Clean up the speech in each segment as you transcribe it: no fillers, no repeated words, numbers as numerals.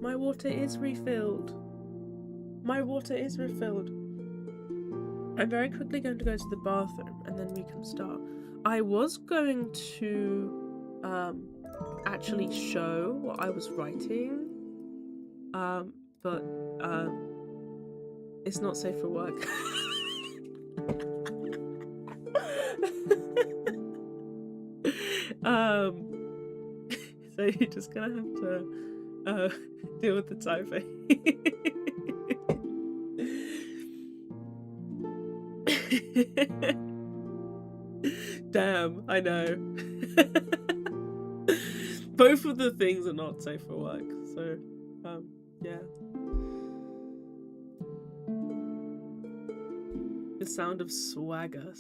My water is refilled. My water is refilled. I'm very quickly going to go to the bathroom and then we can start. I was going to actually show what I was writing, but it's not safe for work. So you're just gonna have to deal with the typing. Damn, I know. Both of the things are not safe for work, so yeah. The sound of swagger.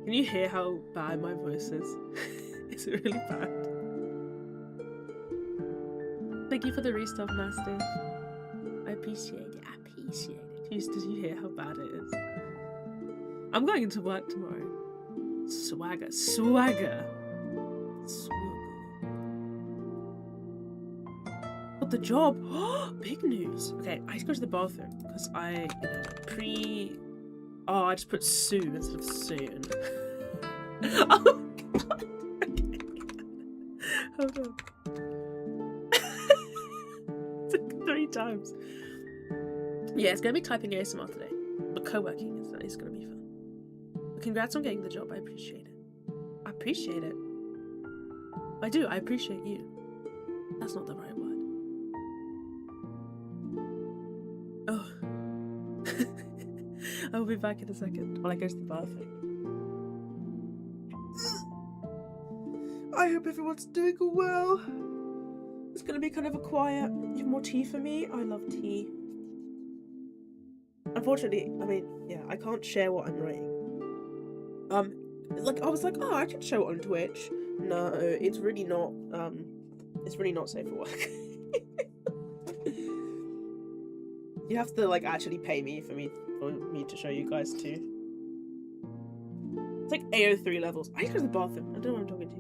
Can you hear how bad my voice is? Is it really bad? Thank you for the restuff, Mastiff. I appreciate it. Did you hear how bad it is? I'm going into work tomorrow. Swagger. Got the job. Big news. Okay, I have to go to the bathroom because I just put Sue instead of soon. Oh god. Hold on. It's like 3 times. Yeah, it's gonna be typing ASMR today. But co-working is gonna be fun. But congrats on getting the job. I appreciate it. I do. I appreciate you. That's not the right word. Oh. I will be back in a second while I go to the bathroom. I hope everyone's doing well. It's gonna be kind of a quiet. You have more tea for me? I love tea. Unfortunately, I mean, yeah, I can't share what I'm writing. Like I was like, oh, I can show it on Twitch. No, it's really not safe for work. You have to like actually pay me for me to show you guys too. It's like AO3 levels. I need to go to the bathroom. I don't know what I'm talking to.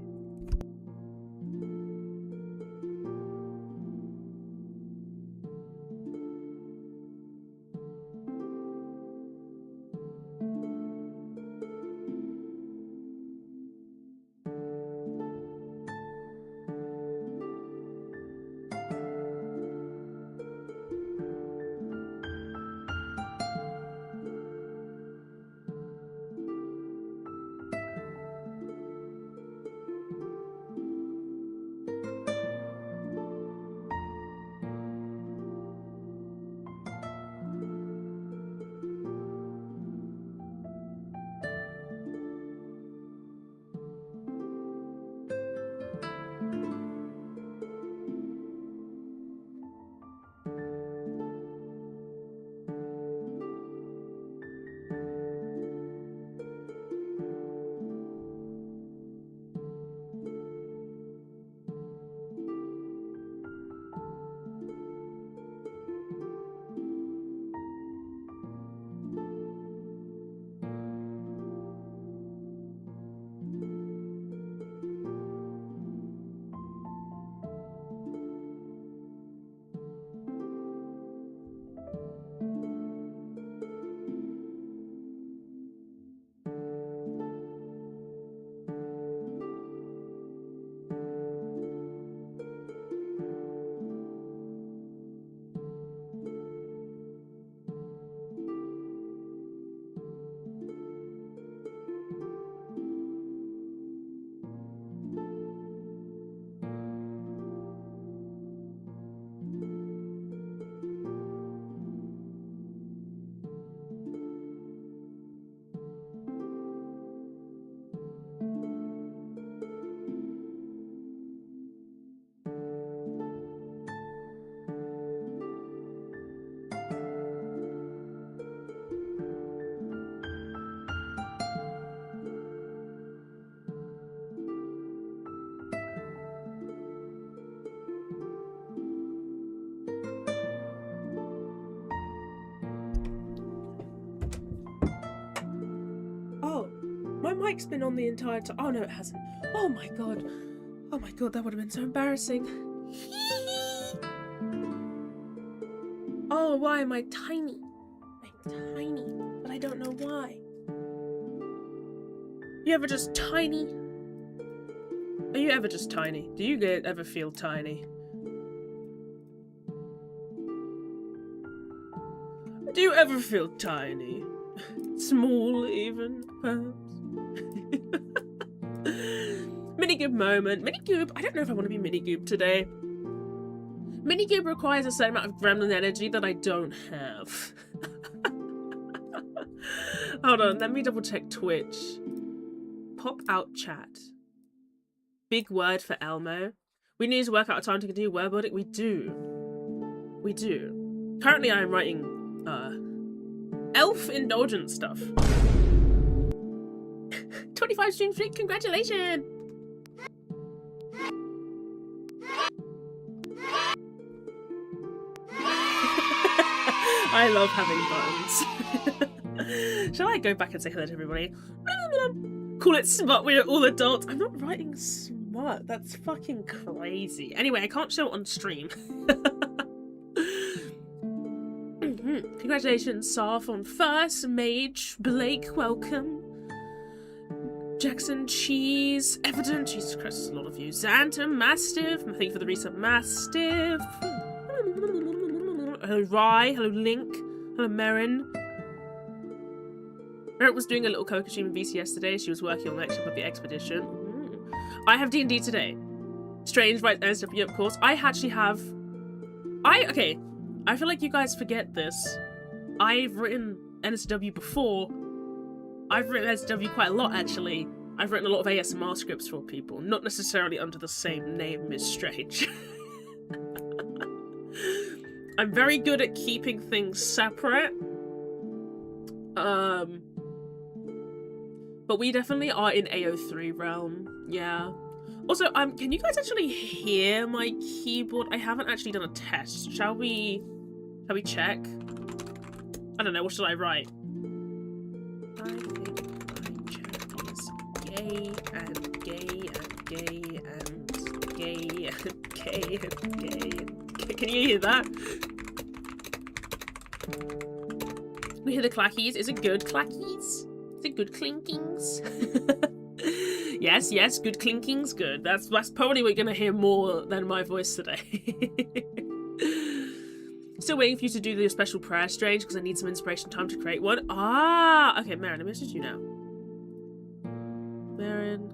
My mic's been on the entire time. Oh no, it hasn't. Oh my god, that would have been so embarrassing. Oh, why am I tiny? I'm tiny, but I don't know why. You ever just tiny? Are you ever just tiny? Do you ever feel tiny? Do you ever feel tiny? Small even, perhaps? Minigoob moment. Minigoob, I don't know if I want to be Minigoob today. Minigoob requires a certain amount of gremlin energy that I don't have. Hold on, let me double check Twitch. Pop out chat. Big word for Elmo. We need to work out a time to continue word building. We do. We do. Currently I am writing elf indulgent stuff. 25 stream streak, congratulations! I love having buttons. Shall I go back and say hello to everybody? Call it smut, we're all adults. I'm not writing smut, that's fucking crazy. Anyway, I can't show it on stream. Congratulations, Sarf on first. Mage, Blake, welcome. Jackson, Cheese, Evident, Jesus Christ, there's a lot of you. Xanta, Mastiff, thank you for the resub, Mastiff. Hello, Rye, hello, Link, hello, Marin. Merritt was doing a little coca stream in VC yesterday. She was working on the next with the expedition. I have D&D today. Strange, right, NSW, of course. I actually have... Okay, I feel like you guys forget this. I've written NSW before. I've written NSW quite a lot, actually. I've written a lot of ASMR scripts for people, not necessarily under the same name, MissedStrange. I'm very good at keeping things separate. But we definitely are in AO3 realm, yeah. Also, can you guys actually hear my keyboard? I haven't actually done a test. Shall we check? I don't know, what should I write? I think my chat is gay and gay and gay and gay and gay and gay. Can you hear that? We hear the clackies. Is it good clackies? Is it good clinkings? Yes, yes, good clinkings, good. That's probably we're gonna hear more than my voice today. Still waiting for you to do the special prayer, Strange, because I need some inspiration time to create one. Ah, okay, Marin, let me message you now. Marin.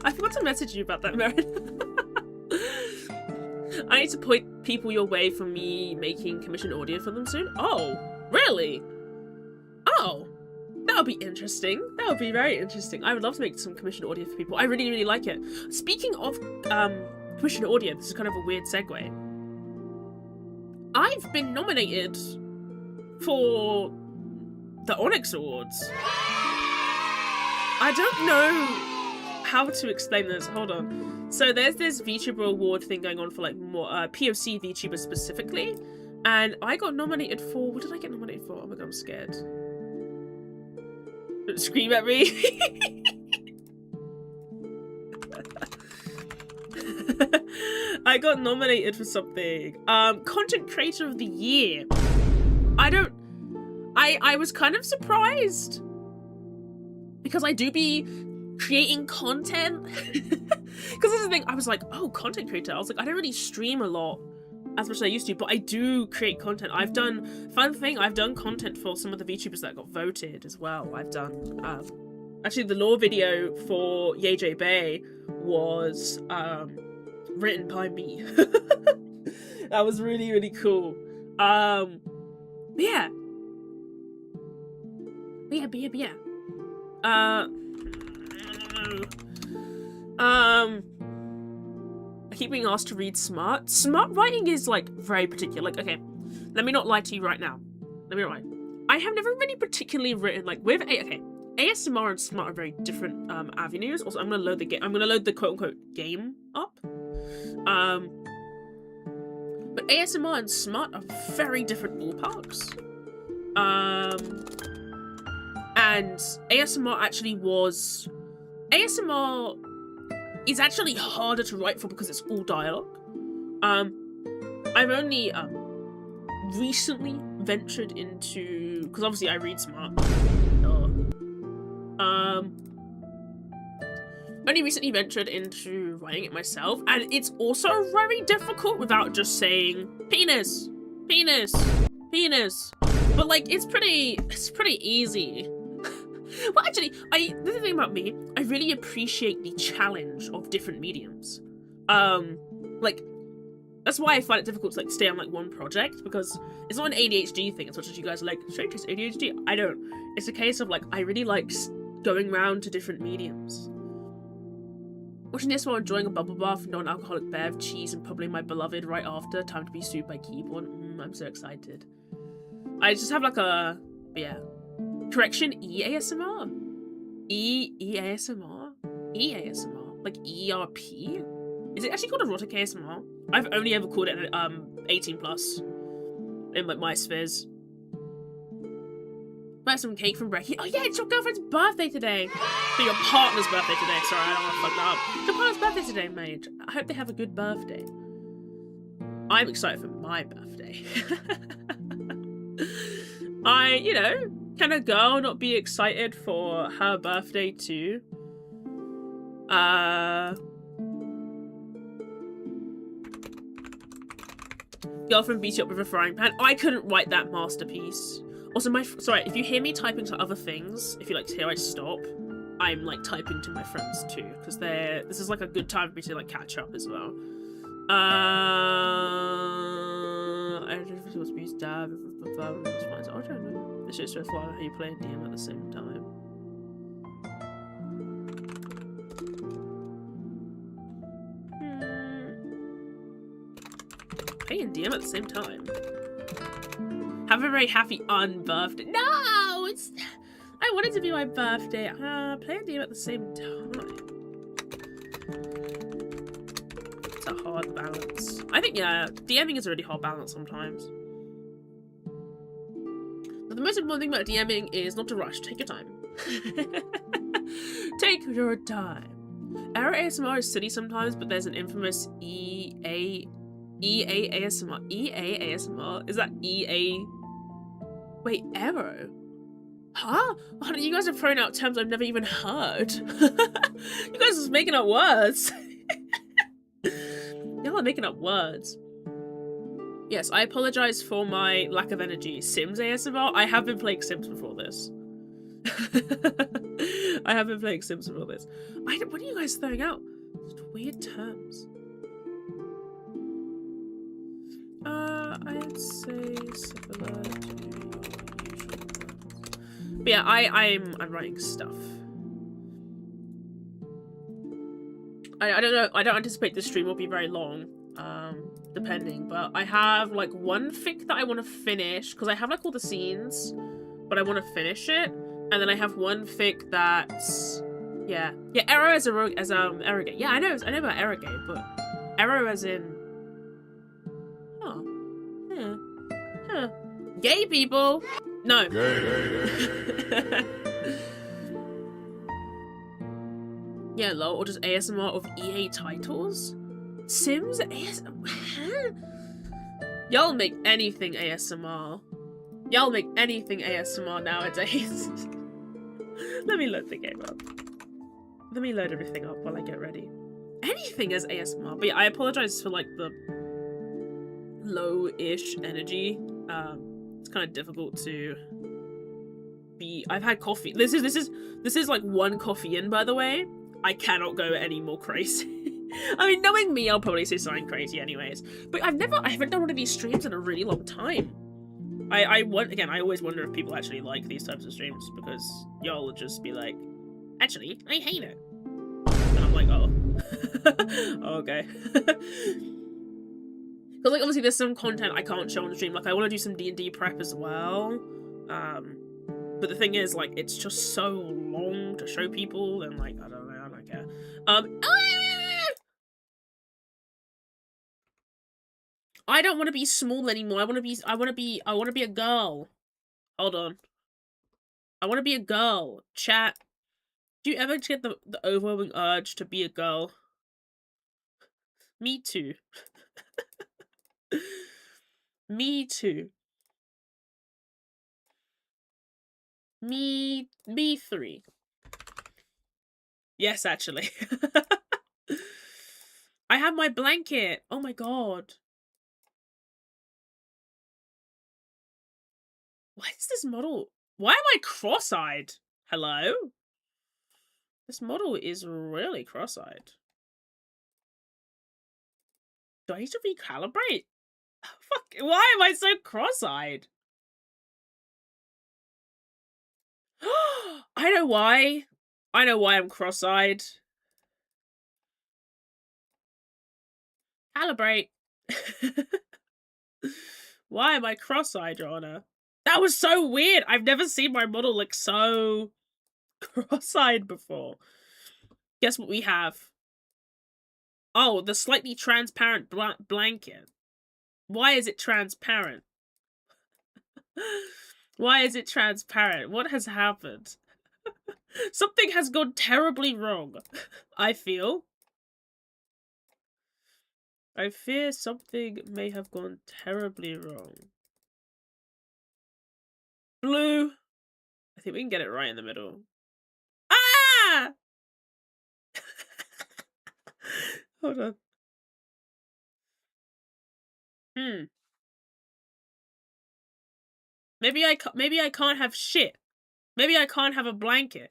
I forgot to message you about that, Marin. I need to point people your way for me making commission audio for them soon. Oh, really? Oh, that would be interesting. That would be very interesting. I would love to make some commission audio for people. I really, really like it. Speaking of commission audio, this is kind of a weird segue. I've been nominated for the Onyx Awards. I don't know how to explain this. Hold on. So there's this VTuber award thing going on for like more POC VTubers specifically, and I got nominated for. What did I get nominated for? Oh my god, I'm scared. Don't scream at me. I got nominated for something. Content Creator of the Year. I was kind of surprised because I do be creating content. Because this is the thing, I was like, oh, content creator. I was like, I don't really stream a lot as much as I used to, but I do create content. I've done content for some of the VTubers that got voted as well. I've done, actually the lore video for YJ Bay was written by me. That was really, really cool. Yeah. I keep being asked to read Smart. Smart writing is like very particular. Like, okay, let me not lie to you right now. Let me not lie. I have never really particularly written like with ASMR and Smart are very different avenues. Also, I'm gonna load the game. I'm gonna load the quote unquote game up. But ASMR and smut are very different ballparks. And ASMR is actually harder to write for because it's all dialogue. I've only recently ventured into, because obviously I read smart. Only recently ventured into writing it myself, and it's also very difficult without just saying penis, penis, penis. But like, it's pretty easy. Well, actually, the thing about me, I really appreciate the challenge of different mediums. Like, that's why I find it difficult to like stay on like one project, because it's not an ADHD thing as much as you guys are like, Strange is ADHD. I don't. It's a case of like, I really like going around to different mediums. Watching this while enjoying a bubble bath, non-alcoholic bev, cheese, and probably my beloved right after. Time to be sued by keyboard. I'm so excited. I just have like a, yeah. Correction, EASMR? EASMR? EASMR? Like ERP? Is it actually called erotic ASMR? I've only ever called it 18 plus in like my spheres. Buy some cake from Brecky. Oh yeah, it's your girlfriend's birthday today. So your partner's birthday today. Sorry, I don't want to fuck that up. It's your partner's birthday today, mate. I hope they have a good birthday. I'm excited for my birthday. Can a girl not be excited for her birthday too? Girlfriend beat you up with a frying pan. I couldn't write that masterpiece. Also, sorry, if you hear me typing to other things, if you like to hear I stop, I'm like typing to my friends too, because this is like a good time for me to like catch up as well. I don't know if it was abuse dad. I don't know. It's just how you play a DM at the same time. Playing DM at the same time. Have a very happy unbirthday. No! I wanted to be my birthday. Play a DM at the same time. It's a hard balance. I think, yeah, DMing is a really hard balance sometimes. But the most important thing about DMing is not to rush. Take your time. Take your time. Error ASMR is silly sometimes, but there's an infamous EA ASMR. EA ASMR? Is that EA? Wait, Arrow? Huh? Oh, you guys are throwing out terms I've never even heard. You guys are just making up words. Y'all are making up words. Yes, I apologize for my lack of energy. Sims ASMR? I have been playing Sims before this. I have been playing Sims before this. What are you guys throwing out? Just weird terms. I'd say similar to your usual words. But yeah, I'm writing stuff. I don't know. I don't anticipate this stream will be very long. Depending, but I have like one fic that I want to finish because I have like all the scenes, but I want to finish it, and then I have one fic that's Arrow as arrogate. Yeah, I know about arrogate, but Arrow as in gay people. No. Yeah, lol, or just ASMR of EA titles? Sims ASMR? Y'all make anything ASMR. Y'all make anything ASMR nowadays. Let me load the game up. Let me load everything up while I get ready. Anything is ASMR. But yeah, I apologize for like the low-ish energy. It's kind of difficult to be. I've had coffee. This is like one coffee in, by the way. I cannot go any more crazy. I mean, knowing me, I'll probably say something crazy anyways. But I haven't done one of these streams in a really long time. I always wonder if people actually like these types of streams, because y'all will just be like, actually, I hate it. And I'm like, oh. Oh, okay. Because like obviously there's some content I can't show on the stream. Like I want to do some D&D prep as well. But the thing is, like, it's just so long to show people, and like I don't care. I don't want to be small anymore. I want to be a girl. Hold on. I want to be a girl. Chat. Do you ever get the overwhelming urge to be a girl? Me too. Me too. Me three. Yes, actually. I have my blanket. Oh my god. Why is this model? Why am I cross-eyed? Hello? This model is really cross-eyed. Do I need to recalibrate? Fuck, why am I so cross-eyed? I know why. I know why I'm cross-eyed. Calibrate. Why am I cross-eyed, Your Honor? That was so weird. I've never seen my model look so cross-eyed before. Guess what we have? Oh, the slightly transparent blanket. Why is it transparent? Why is it transparent? What has happened? Something has gone terribly wrong. I feel. I fear something may have gone terribly wrong. Blue. I think we can get it right in the middle. Ah! Hold on. Maybe I can't have shit. Maybe I can't have a blanket.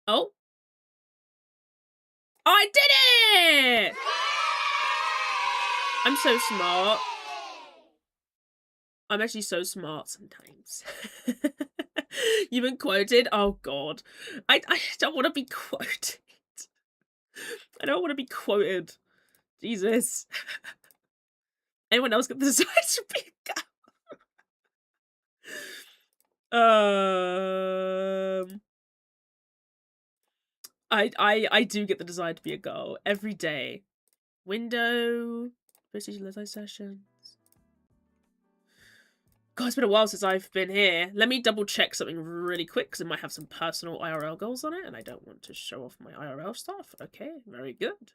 Oh. I did it! I'm so smart. I'm actually so smart sometimes. You've been quoted? Oh god. I don't want to be quoted. I don't want to be quoted. Jesus. Anyone else got the desire to be a girl? I do get the desire to be a girl every day. Window. Prestige Leslie sessions. God, it's been a while since I've been here. Let me double check something really quick because it might have some personal IRL goals on it and I don't want to show off my IRL stuff. Okay, very good.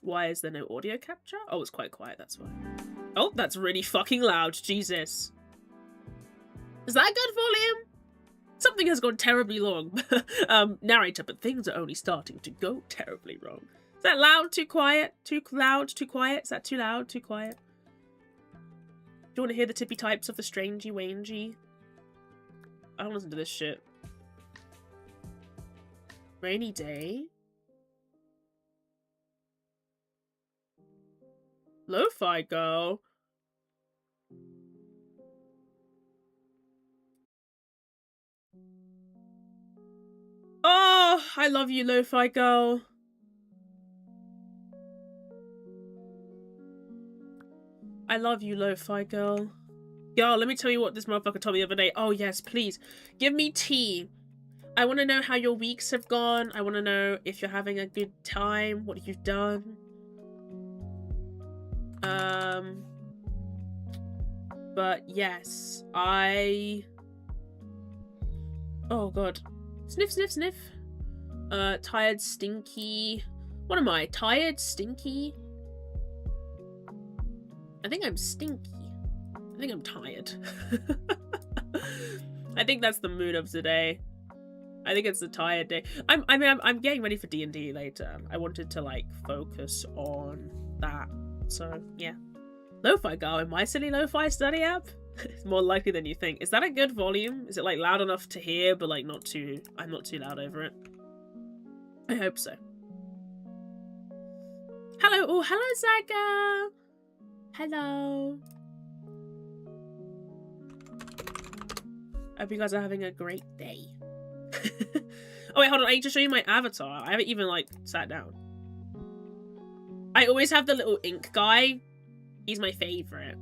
Why is there no audio capture? Oh, it's quite quiet, that's why. Oh, that's really fucking loud. Jesus. Is that good volume? Something has gone terribly wrong. Narrator, but things are only starting to go terribly wrong. Is that loud? Too quiet? Too loud? Too quiet? Is that too loud? Too quiet? Do you want to hear the tippy types of the strangey wangey? I don't listen to this shit. Rainy day? Lo-fi girl? Oh, I love you, lo-fi girl. I love you, lo-fi girl. Girl, let me tell you what this motherfucker told me the other day. Oh, yes, please. Give me tea. I want to know how your weeks have gone. I want to know if you're having a good time, what you've done. But yes, oh god. Sniff, sniff, sniff. Tired, stinky. What am I? Tired, stinky? I think I'm stinky. I think I'm tired. I think that's the mood of today. I think it's a tired day. I'm getting ready for D&D later. I wanted to like focus on that. So yeah. Lo-fi girl in my silly lo-fi study app? It's more likely than you think. Is that a good volume? Is it like loud enough to hear but like not too I'm not too loud over it? I hope so. Hello, oh hello Zaga! Hello. I hope you guys are having a great day. Oh wait, hold on, I need to show you my avatar. I haven't even like sat down. I always have the little ink guy. He's my favorite.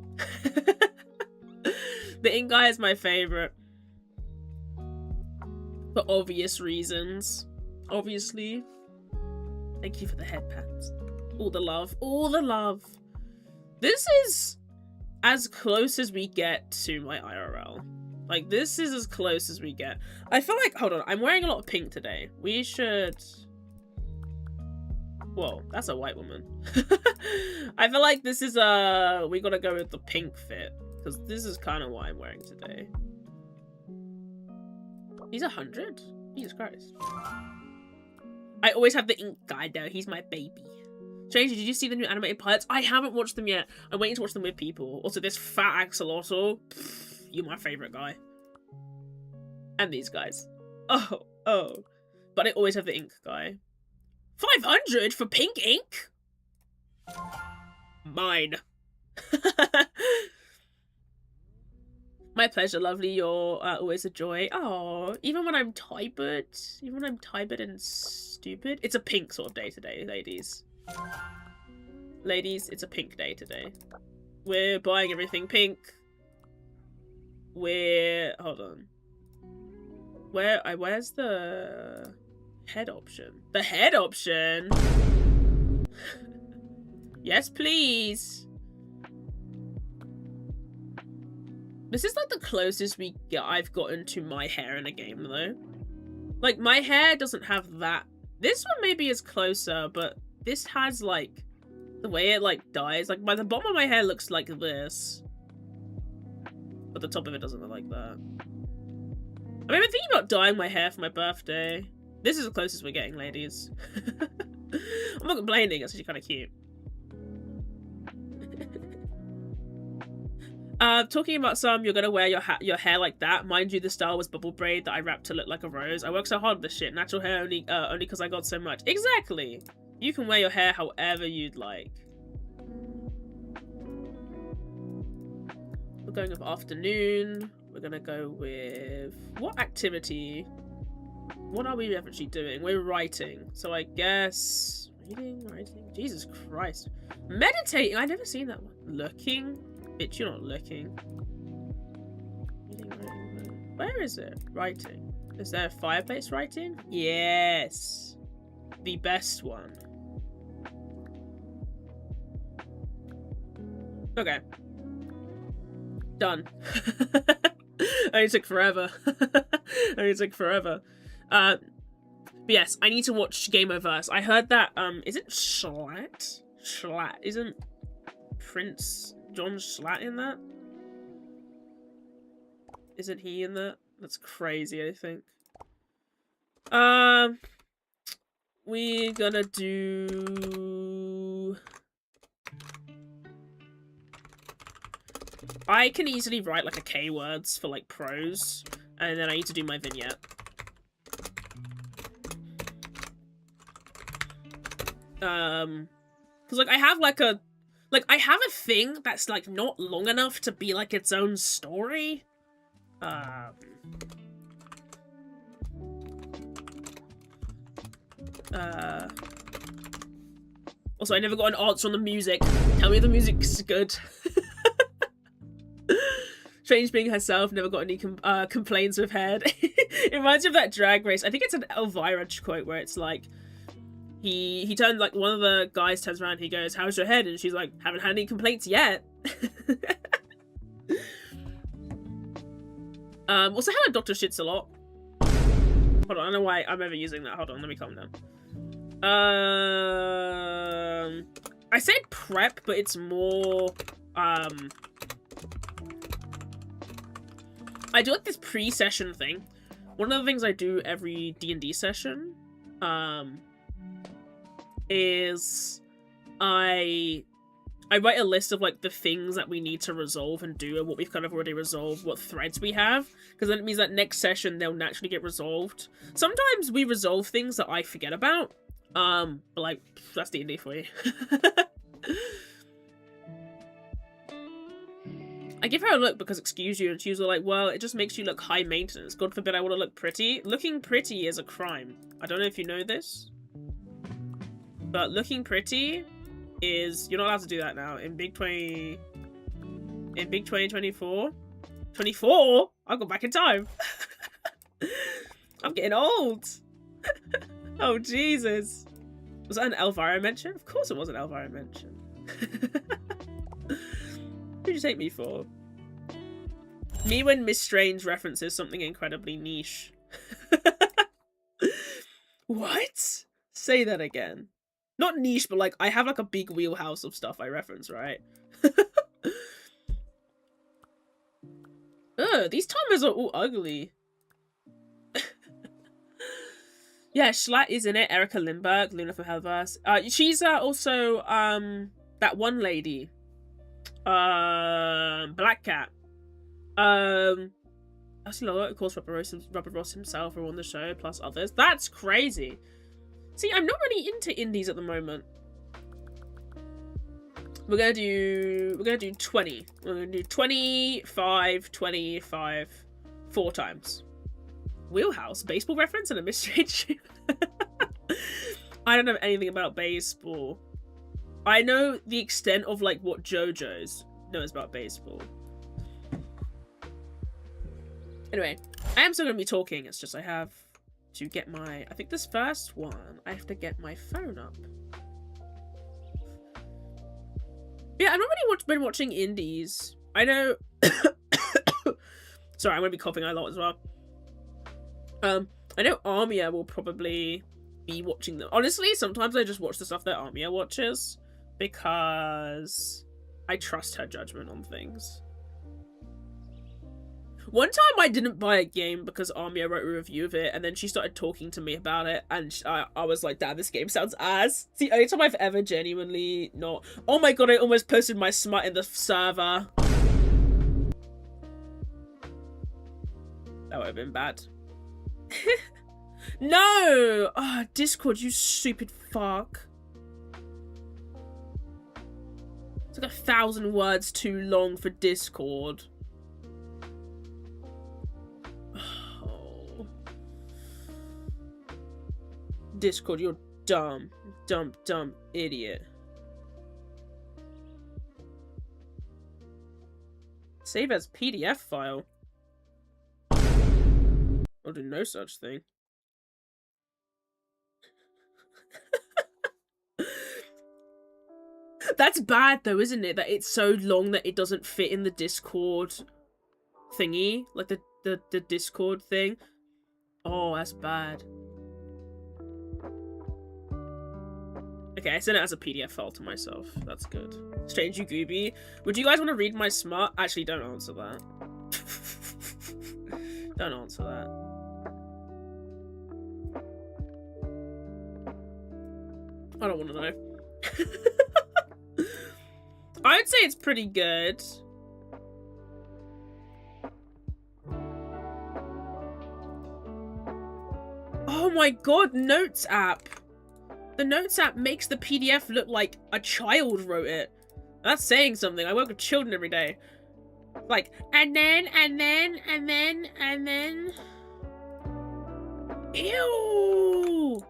The ink guy is my favorite. For obvious reasons. Obviously. Thank you for the headpats. All the love. All the love. This is as close as we get to my IRL. Like, this is as close as we get. I feel like, hold on, I'm wearing a lot of pink today. We should... Whoa, that's a white woman. I feel like this is we gotta go with the pink fit, because this is kind of what I'm wearing today. He's 100? Jesus Christ. I always have the ink guy though, he's my baby. Strange, did you see the new animated pilots? I haven't watched them yet. I'm waiting to watch them with people. Also, this fat axolotl. Pff, you're my favorite guy. And these guys. Oh. But I always have the ink guy. 500 for pink ink? Mine. My pleasure, lovely. You're always a joy. Oh, even when I'm tired, and stupid. It's a pink sort of day today, ladies. Ladies, it's a pink day today. We're buying everything pink. Hold on. Where's the head option? The head option? Yes, please. This is like the closest I've gotten to my hair in a game though. Like, my hair doesn't have that. This one maybe is closer, but this has like the way it like dyes. Like, the bottom of my hair looks like this, but the top of it doesn't look like that. I mean, I'm thinking about dyeing my hair for my birthday. This is the closest we're getting, ladies. I'm not complaining, it's actually kind of cute. Talking about some, you're gonna wear your hair like that. Mind you, the style was bubble braid that I wrapped to look like a rose. I worked so hard on this shit. Natural hair only because I got so much. Exactly! You can wear your hair however you'd like. We're going with afternoon. We're gonna go with... What activity? What are we actually doing? We're writing. So I guess... Writing? Jesus Christ. Meditating! I've never seen that one. Looking? Bitch, you're not looking. Where is it? Writing. Is there a fireplace writing? Yes. The best one. Okay. Done. Only took forever. Only took forever. But yes, I need to watch Gameoverse. I heard that, is it Schlatt? Schlatt. Isn't Prince John Schlatt in that? Isn't he in that? That's crazy, I think. We're gonna do... I can easily write like a K-words for like prose, and then I need to do my vignette. Cause like I have like a thing that's like not long enough to be like its own story. Also, I never got an answer on the music. Tell me the music's good. Strange being herself, never got any complaints with head. It reminds me of that Drag Race. I think it's an Elvira quote where it's like, he turned, like, one of the guys turns around, he goes, "How's your head?" And she's like, "Haven't had any complaints yet." Also, hello, Dr. Shits a lot. Hold on, I don't know why I'm ever using that. Hold on, let me calm down. I said prep, but it's more, I do like this pre-session thing. One of the things I do every D&D session, is I write a list of like the things that we need to resolve and do and what we've kind of already resolved, what threads we have, because then it means that next session they'll naturally get resolved. Sometimes we resolve things that I forget about, but like, that's D&D for you. I give her a look because excuse you, and she was like, well, it just makes you look high maintenance. God forbid I want to look pretty. Looking pretty is a crime. I don't know if you know this, but looking pretty is, you're not allowed to do that now in big 2024. 24? I'll go back in time. I'm getting old. Oh, Jesus. Was that an Elvira mention? Of course it was an Elvira mention. Who did you take me for? Me when MissedStrange references something incredibly niche. What? Say that again. Not niche, but like I have like a big wheelhouse of stuff I reference, right? Ugh, these timers are all ugly. Yeah, Schlatt is in it. Erica Lindbergh, Luna from Hellverse. She's also that one lady. Black Cat. Actually, a lot of course Robert Ross himself are on the show, plus others. That's crazy. See, I'm not really into indies at the moment. We're gonna do 20. We're gonna do 25, 25, 4 times. Wheelhouse, baseball reference and a MissedStrange. I don't know anything about baseball. I know the extent of like what JoJo's knows about baseball. Anyway, I am still gonna be talking. It's just I have to get my. I think this first one, I have to get my phone up. Yeah, I've not really been watching indies. I know. Sorry, I'm gonna be coughing a lot as well. I know Armia will probably be watching them. Honestly, sometimes I just watch the stuff that Armia watches because I trust her judgment on things. One time I didn't buy a game because Armia wrote a review of it, and then she started talking to me about it, and I was like, damn, this game sounds ass. It's the only time I've ever genuinely not... Oh my god, I almost posted my smut in the server. That would have been bad. No! Oh, Discord, you stupid fuck. It's like 1,000 words too long for Discord. Oh. Discord, you're dumb. Dumb idiot. Save as PDF file. I'll do no such thing. That's bad though, isn't it? That it's so long that it doesn't fit in the Discord thingy. Like the Discord thing. Oh, that's bad. Okay, I sent it as a PDF file to myself. That's good. Strange you gooby. Would you guys want to read my smart? Actually, don't answer that. Don't answer that. I don't want to know. I would say it's pretty good. Oh my god, Notes app. The Notes app makes the PDF look like a child wrote it. That's saying something. I work with children every day. Like, and then. Ew!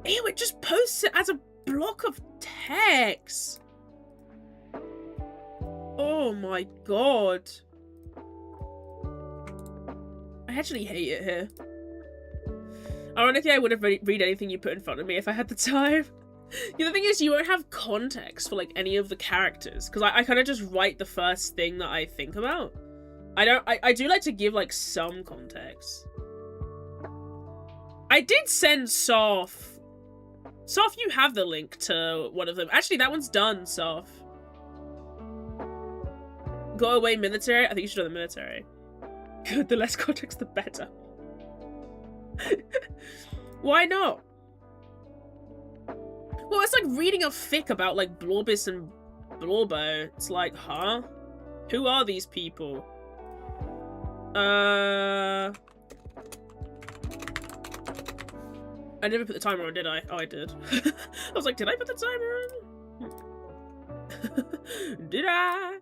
Ew, it just posts it as a block of text. Oh my god. I actually hate it here. Ironically, I would have read anything you put in front of me if I had the time. The other thing is, you won't have context for like any of the characters, because I kind of just write the first thing that I think about. I do like to give like some context. I did send Soph. Soph, you have the link to one of them. Actually, that one's done, Soph. Go away military? I think you should do the military. Good, the less context, the better. Why not? Well, it's like reading a fic about, like, Blorbis and Blorbo. It's like, huh? Who are these people? I never put the timer on, did I? Oh, I did. I was like, did I put the timer on? Did I?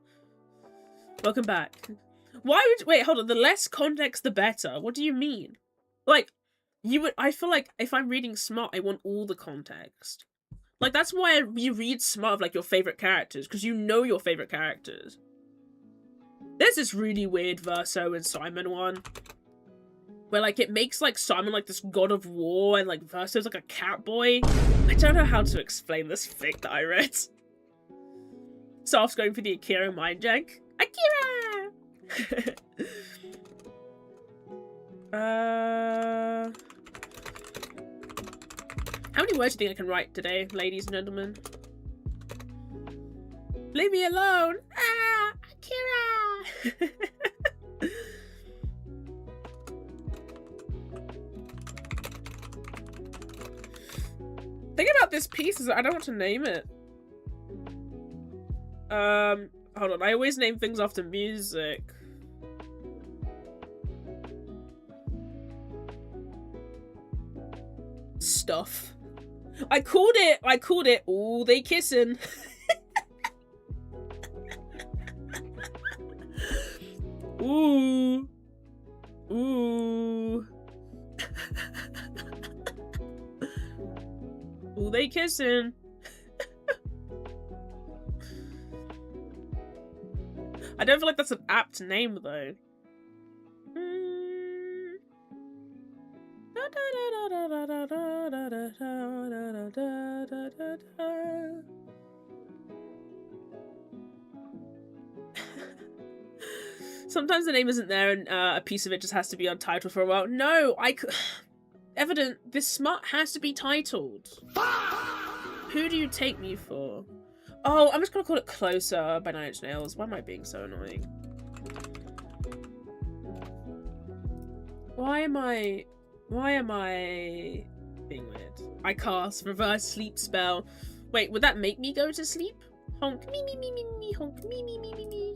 Welcome back. Why would... Wait, hold on. The less context, the better. What do you mean? Like, you would... I feel like if I'm reading Smart, I want all the context. Like, that's why you read Smart of, like, your favourite characters, because you know your favourite characters. There's this really weird Verso and Simon one. where like it makes like Simon like this god of war and like versus like a cat boy. I don't know how to explain this fic that I read. So I was going for the Akira mind jank. Akira! How many words do you think I can write today, ladies and gentlemen? Leave me alone! Ah! Akira! Thing about this piece is that I don't want to name it. Hold on, I always name things after music. Stuff. I called it, ooh, they kissing. Ooh. Ooh. Ooh, they kissing. I don't feel like that's an apt name, though. Sometimes the name isn't there and a piece of it just has to be untitled for a while. No, Evident, this smut has to be titled. Who do you take me for? Oh, I'm just gonna call it Closer by 9 Inch Nails. Why am I being so annoying? Why am I being weird? I cast reverse sleep spell. Wait, would that make me go to sleep? Honk me me me me me honk me me me me me.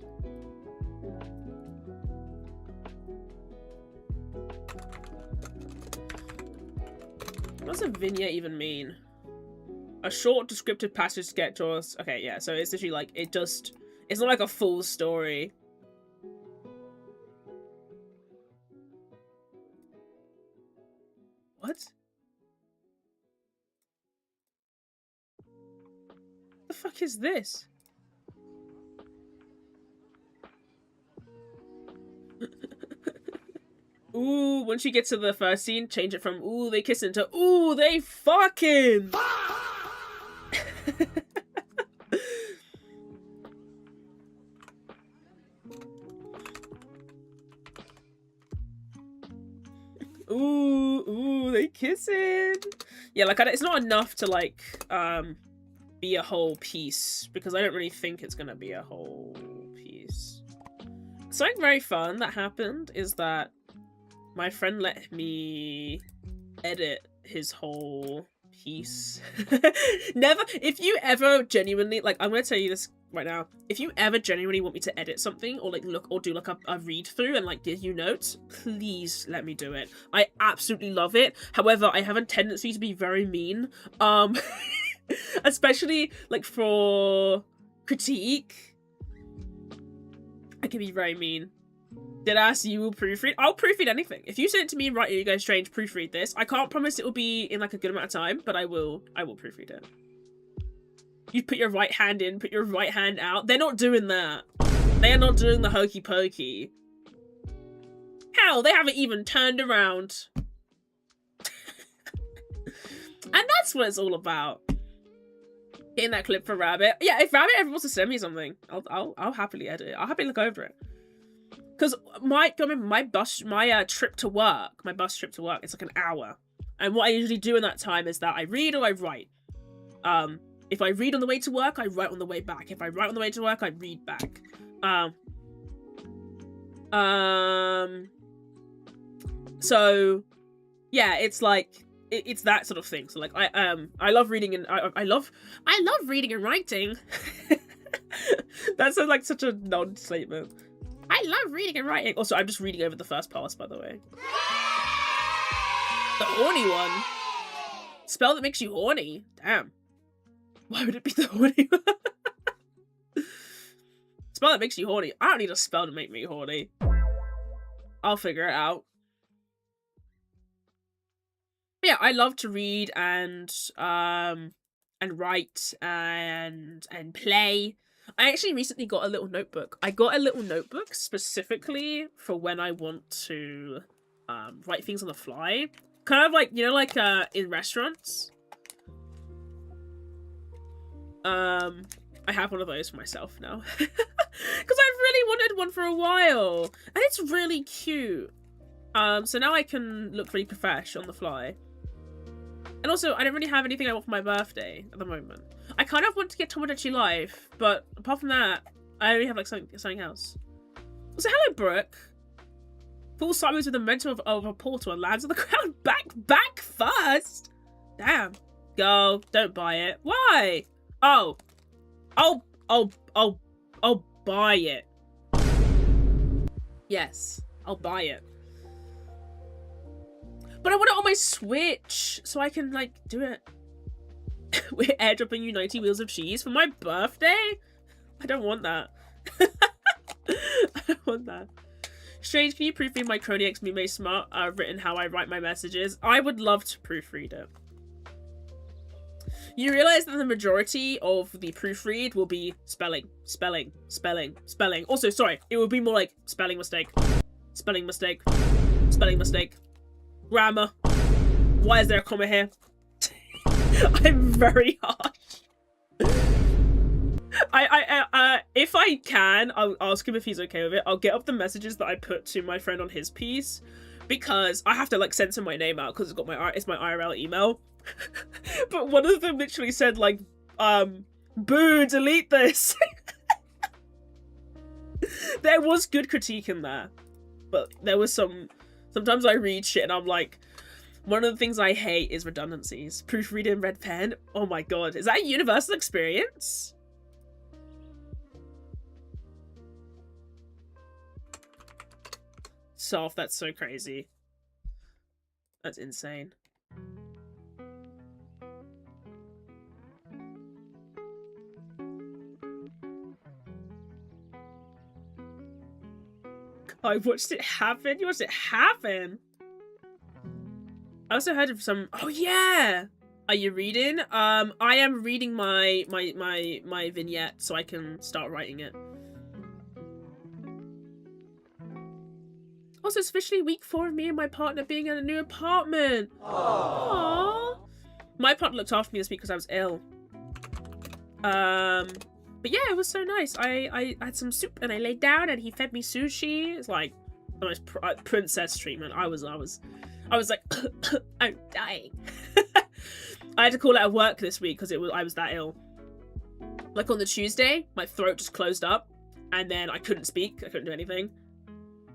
What does a vignette even mean? A short descriptive passage sketch or... Okay, yeah, so it's literally like, it's not like a full story. What? The fuck is this? Ooh, once you get to the first scene, change it from ooh, they kissing to ooh, they fucking! Ooh, they kissing! Yeah, like, it's not enough to, like, be a whole piece, because I don't really think it's gonna be a whole piece. Something very fun that happened is that my friend let me edit his whole piece. If you ever genuinely, like, I'm gonna tell you this right now, if you ever genuinely want me to edit something or like look or do like a read through and like give you notes, please let me do it. I absolutely love it. However, I have a tendency to be very mean, especially like for critique. I can be very mean. Deadass, you will proofread? I'll proofread anything. If you send it to me, right, here you go, Strange, proofread this. I can't promise it will be in like a good amount of time, but I will proofread it. You put your right hand in, put your right hand out. They're not doing that. They are not doing the hokey pokey. Hell, they haven't even turned around. And that's what it's all about. Getting that clip for Rabbit. Yeah, if Rabbit ever wants to send me something, I'll happily edit it. I'll happily look over it. Because my trip to work, it's like an hour. And what I usually do in that time is that I read or I write. If I read on the way to work, I write on the way back. If I write on the way to work, I read back. So yeah, it's like it's that sort of thing. So like I love reading and I love reading and writing. That's like such a non-statement. I love reading and writing. Also, I'm just reading over the first pass, by the way. The horny one. Spell that makes you horny. Damn. Why would it be the horny one? Spell that makes you horny. I don't need a spell to make me horny. I'll figure it out. But yeah, I love to read and write and play. I actually recently got a little notebook. I got a little notebook specifically for when I want to write things on the fly. Kind of like, you know, like in restaurants. I have one of those for myself now. Because I've really wanted one for a while. And it's really cute. So now I can look really profesh on the fly. And also, I don't really have anything I want for my birthday at the moment. I kind of want to get Tomodachi Life, but apart from that, I only have like something else. So hello, Brooke. Full sideways with the momentum of a portal and lands on the ground. Back first. Damn. Girl, don't buy it. Why? Oh. I'll buy it. Yes, I'll buy it. But I want it on my Switch, so I can, like, do it. We're airdropping you 90 wheels of cheese for my birthday? I don't want that. I don't want that. Strange, can you proofread my Crony X Mime Smart written how I write my messages? I would love to proofread it. You realise that the majority of the proofread will be spelling. Also, sorry, it will be more like spelling mistake. Spelling mistake. Spelling mistake. Grammar. Why is there a comma here? I'm very harsh. If I can, I'll ask him if he's okay with it. I'll get up the messages that I put to my friend on his piece, because I have to like censor my name out because it's my IRL email. But one of them literally said like, boo, delete this. There was good critique in there, but there was sometimes I read shit and I'm like, one of the things I hate is redundancies. Proofreading in red pen, oh my god, is that a universal experience? Soft, that's so crazy. That's insane. I watched it happen. You watched it happen. I also heard of some. Oh yeah. Are you reading? I am reading my vignette so I can start writing it. Also, it's officially week 4 of me and my partner being in a new apartment. Aww. My partner looked after me this week because I was ill. But yeah, it was so nice. I had some soup and I laid down and he fed me sushi. It's like the most princess treatment. I was like, I'm dying. I had to call out of work this week because I was that ill. Like on the Tuesday, my throat just closed up and then I couldn't speak. I couldn't do anything.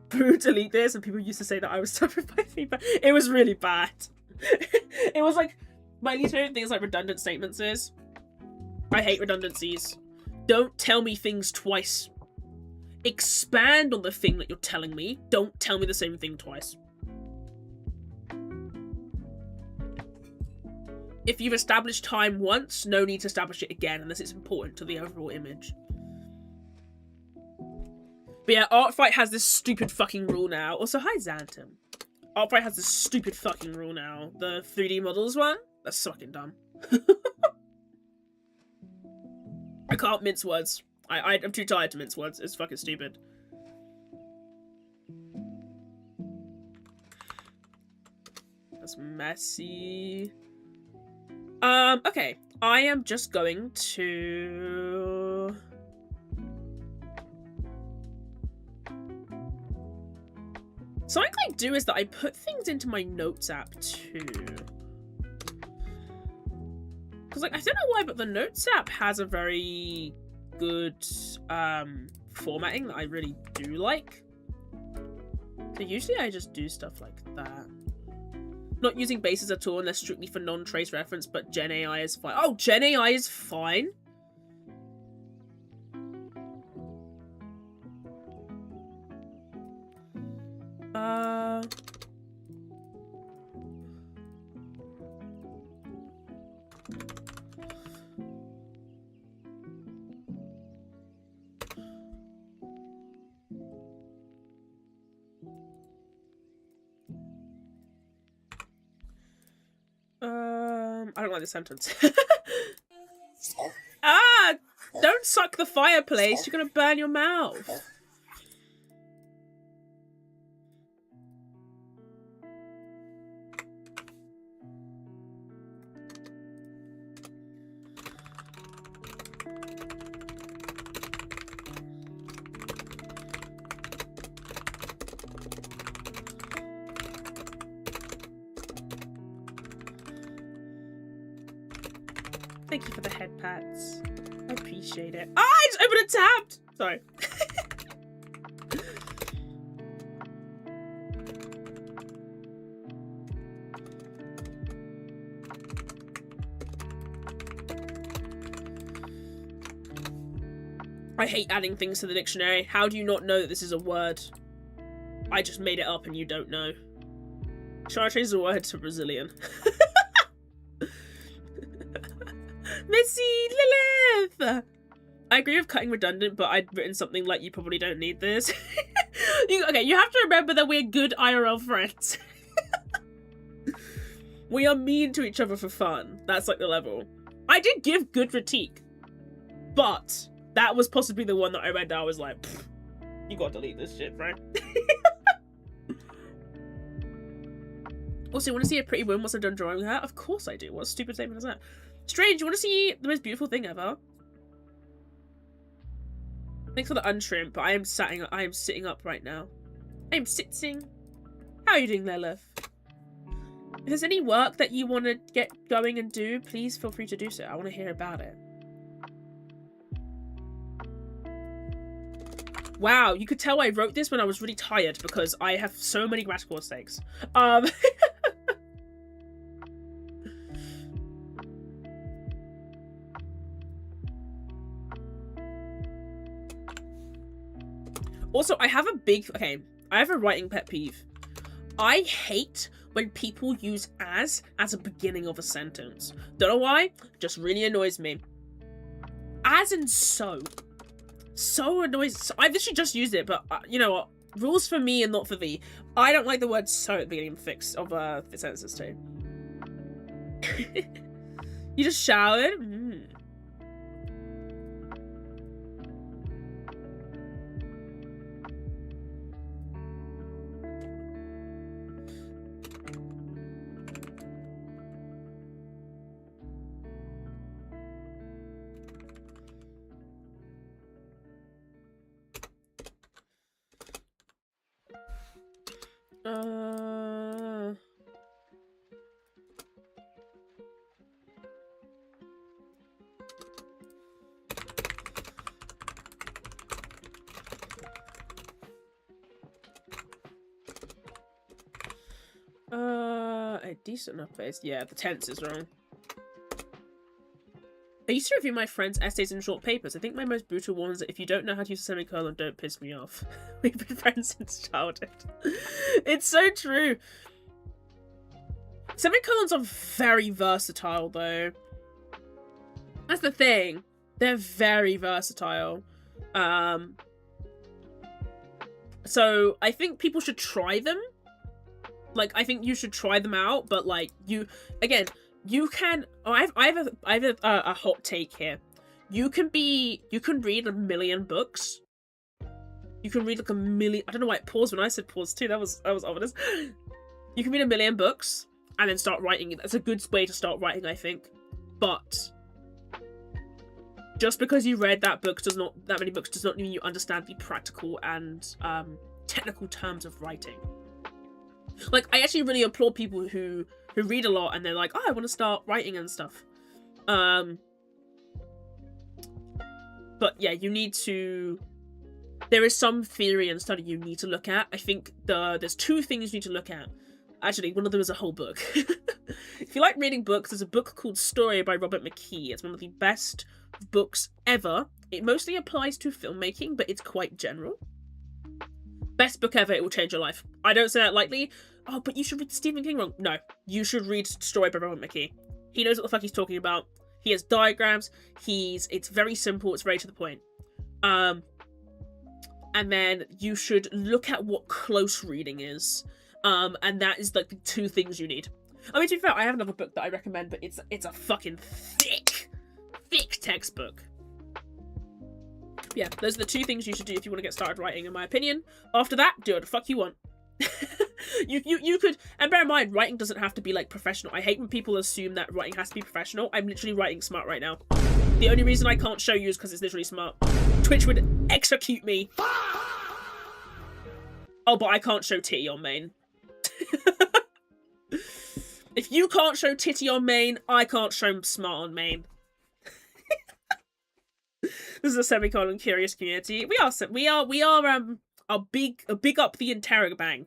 Boo, delete this. And people used to say that I was suffering by fever. It was really bad. It was like, my least favorite thing is like redundant statements is. I hate redundancies. Don't tell me things twice. Expand on the thing that you're telling me. Don't tell me the same thing twice. If you've established time once, no need to establish it again unless it's important to the overall image. But yeah, Artfight has this stupid fucking rule now. Also, hi Xantum. Artfight has this stupid fucking rule now. The 3D models one? That's fucking dumb. I can't mince words. I'm too tired to mince words. It's fucking stupid. That's messy. Okay. I am just going to... Something I do is that I put things into my notes app too. Because, like, I don't know why, but the Notes app has a very good formatting that I really do like. So usually I just do stuff like that. Not using bases at all unless strictly for non-trace reference, but Gen AI is fine. Oh, Gen AI is fine? I don't like this sentence. Ah! Don't suck the fireplace, you're gonna burn your mouth. thank you for the head pats. I appreciate it. Ah, I just opened a tab! Sorry. I hate adding things to the dictionary. How do you not know that this is a word? I just made it up and you don't know. Should I change the word to Brazilian? Missy Lilith! I agree with cutting redundant, but I'd written something like, you probably don't need this. Okay, you have to remember that we're good IRL friends. We are mean to each other for fun. That's like the level. I did give good critique, but that was possibly the one that I read that I was like, you gotta delete this shit, bro. Also, you want to see a pretty woman once I'm done drawing her? Of course I do. What a stupid statement is that? Strange, you want to see the most beautiful thing ever? Thanks for the untrimmed, but I am sitting up right now. I am sitting. How are you doing there, love? If there's any work that you want to get going and do, please feel free to do so. I want to hear about it. Wow, you could tell I wrote this when I was really tired because I have so many grammatical mistakes. Also, I have a writing pet peeve. I hate when people use as a beginning of a sentence. Don't know why, just really annoys me. As in so. So annoys. I literally just used it, but you know what? Rules for me and not for thee. I don't like the word so at the beginning of the sentences too. You just showered? A decent enough place. Yeah, the tense is wrong. I used to review my friends' essays and short papers. I think my most brutal one is that if you don't know how to use a semicolon, don't piss me off. We've been friends since childhood. It's so true. Semicolons are very versatile, though. That's the thing. They're very versatile. So I think people should try them. Like, I think you should try them out, but like, you can. Oh, I have a hot take here. You can read a million books. You can read like a million. I don't know why it paused when I said pause too. That was ominous. You can read a million books and then start writing. That's a good way to start writing, I think. But just because you read that many books does not mean you understand the practical and technical terms of writing. Like, I actually really applaud people who read a lot and they're like, oh, I want to start writing and stuff. But yeah, you need to. There is some theory and study you need to look at. I think there's two things you need to look at. Actually, one of them is a whole book. If you like reading books, there's a book called Story by Robert McKee. It's one of the best books ever. It mostly applies to filmmaking, but it's quite general. Best book ever, it will change your life. I don't say that lightly. Oh, but you should read Stephen King wrong. No, you should read Story by Robert McKee. He knows what the fuck he's talking about. He has diagrams. It's very simple. It's very to the point. And then you should look at what close reading is. And that is like the two things you need. I mean, to be fair, I have another book that I recommend, but it's a fucking thick textbook. Yeah, those are the two things you should do if you want to get started writing, in my opinion. After that, do what the fuck you want. you could, and bear in mind, writing doesn't have to be like professional. I hate when people assume that writing has to be professional. I'm literally writing smart right now. The only reason I can't show you is because it's literally smart. Twitch would execute me. Oh, but I can't show titty on main. If you can't show titty on main, I can't show smart on main. This is a semicolon curious community. We are a big up the interrobang.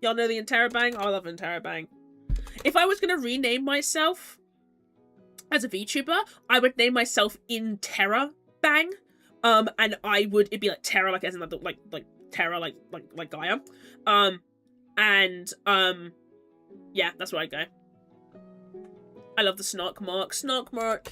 Y'all know the interrobang? I love interrobang. If I was gonna rename myself as a VTuber, I would name myself In Terror Bang. And it'd be like terror, like as in like terror, like Gaia. Yeah, that's where I'd go. I love the snark mark. Snark mark.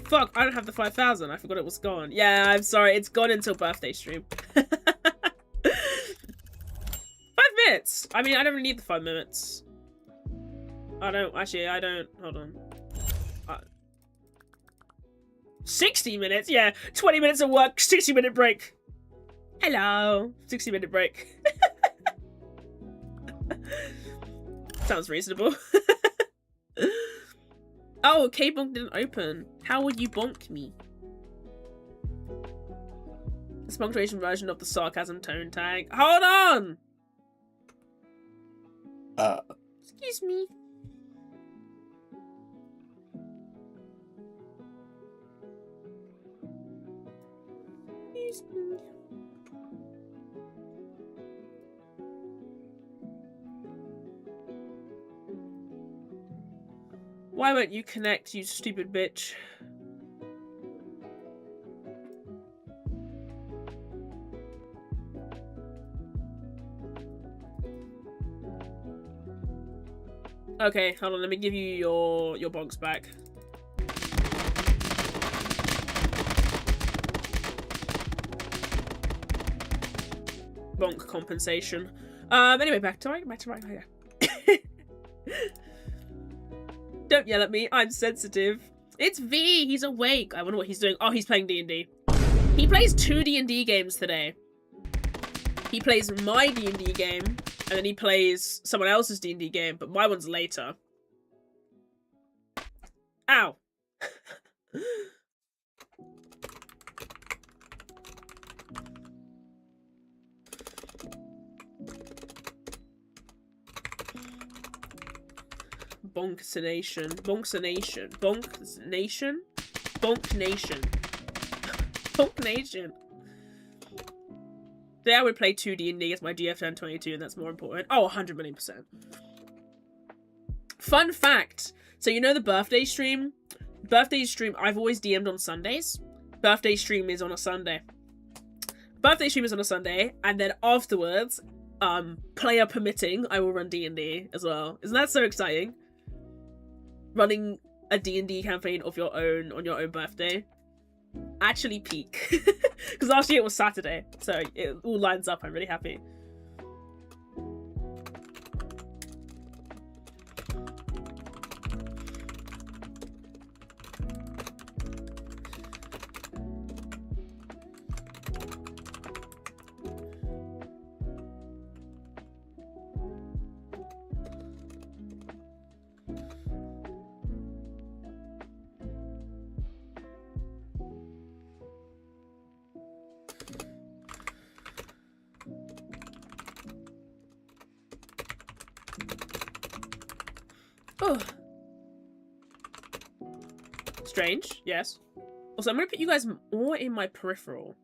Fuck, I don't have the 5,000. I forgot it was gone. Yeah, I'm sorry. It's gone until birthday stream. 5 minutes! I mean, I don't really need the 5 minutes. I don't. Hold on. 60 minutes? Yeah, 20 minutes of work, 60-minute break. Hello. 60-minute break. Sounds reasonable. Oh, K-Bonk didn't open. How would you bonk me? The punctuation version of the sarcasm tone tag. Hold on! Excuse me. Excuse me. Why won't you connect, you stupid bitch? Okay, hold on, let me give you your bonks back. Bonk compensation. Anyway, back to right here. Don't yell at me, I'm sensitive. It's V, he's awake. I wonder what he's doing. Oh, he's playing D&D. He plays 2 D&D games today. He plays my D&D game, and then he plays someone else's D&D game, but my one's later. Ow. Bonk-nation. Bonk-nation. Bonk-nation? Bonk-nation. Bonk-nation. Today I would play 2 D&D as my DF turn 22, and that's more important. Oh, 100 million %. Fun fact. So you know the birthday stream? Birthday stream, I've always DM'd on Sundays. Birthday stream is on a Sunday. Birthday stream is on a Sunday, and then afterwards, player permitting, I will run D&D as well. Isn't that so exciting? Running a D&D campaign of your own on your own birthday. Actually peak. Because last year it was Saturday, so it all lines up. I'm really happy. Oh. Strange, yes. Also, I'm gonna put you guys more in my peripheral.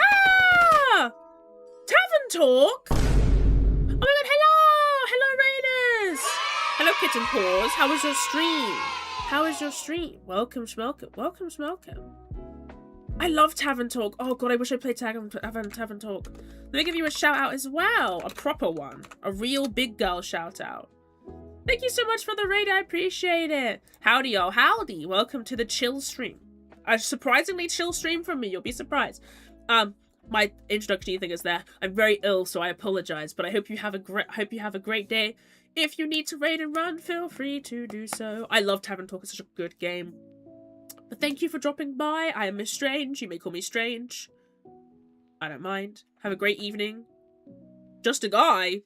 Ah! Tavern Talk! Oh my god, hello! Hello, Raiders! Hello, Kitten Paws. How was your stream? How is your stream? Welcome, Schmelcom. Welcome, Schmelcom. I love Tavern Talk. Oh god, I wish I played Tavern Talk. Let me give you a shout out as well. A proper one. A real big girl shout out. Thank you so much for the raid, I appreciate it. Howdy, y'all. Howdy. Welcome to the chill stream. A surprisingly chill stream from me, you'll be surprised. My introductory thing is there. I'm very ill, so I apologize, but I hope you have a great day. If you need to raid and run, feel free to do so. I love Tavern Talk, it's such a good game. But thank you for dropping by. I am MissedStrange. You may call me Strange. I don't mind. Have a great evening. Just a guy,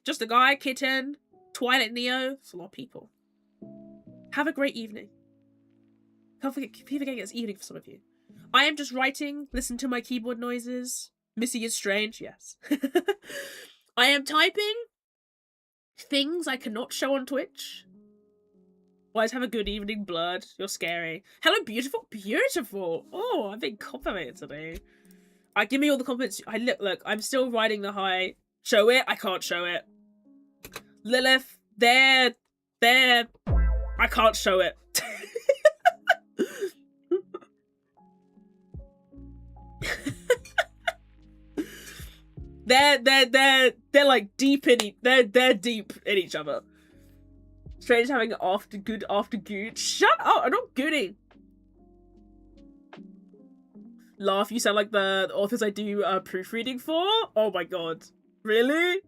Kitten. Twilight Neo, it's a lot of people. Have a great evening. Can't forget it's evening for some of you. I am just writing. Listen to my keyboard noises. Missy is strange. Yes. I am typing things I cannot show on Twitch. Always have a good evening, Blood. You're scary. Hello, beautiful. Beautiful. Oh, I'm being complimented today. Give me all the compliments. Look, I'm still riding the high. Show it. I can't show it. Lilith, there. I can't show it. They're like deep in they're deep in each other. Strange having after good. Shut up! I'm not gooding. Laugh, you sound like the authors I do proofreading for. Oh my god. Really?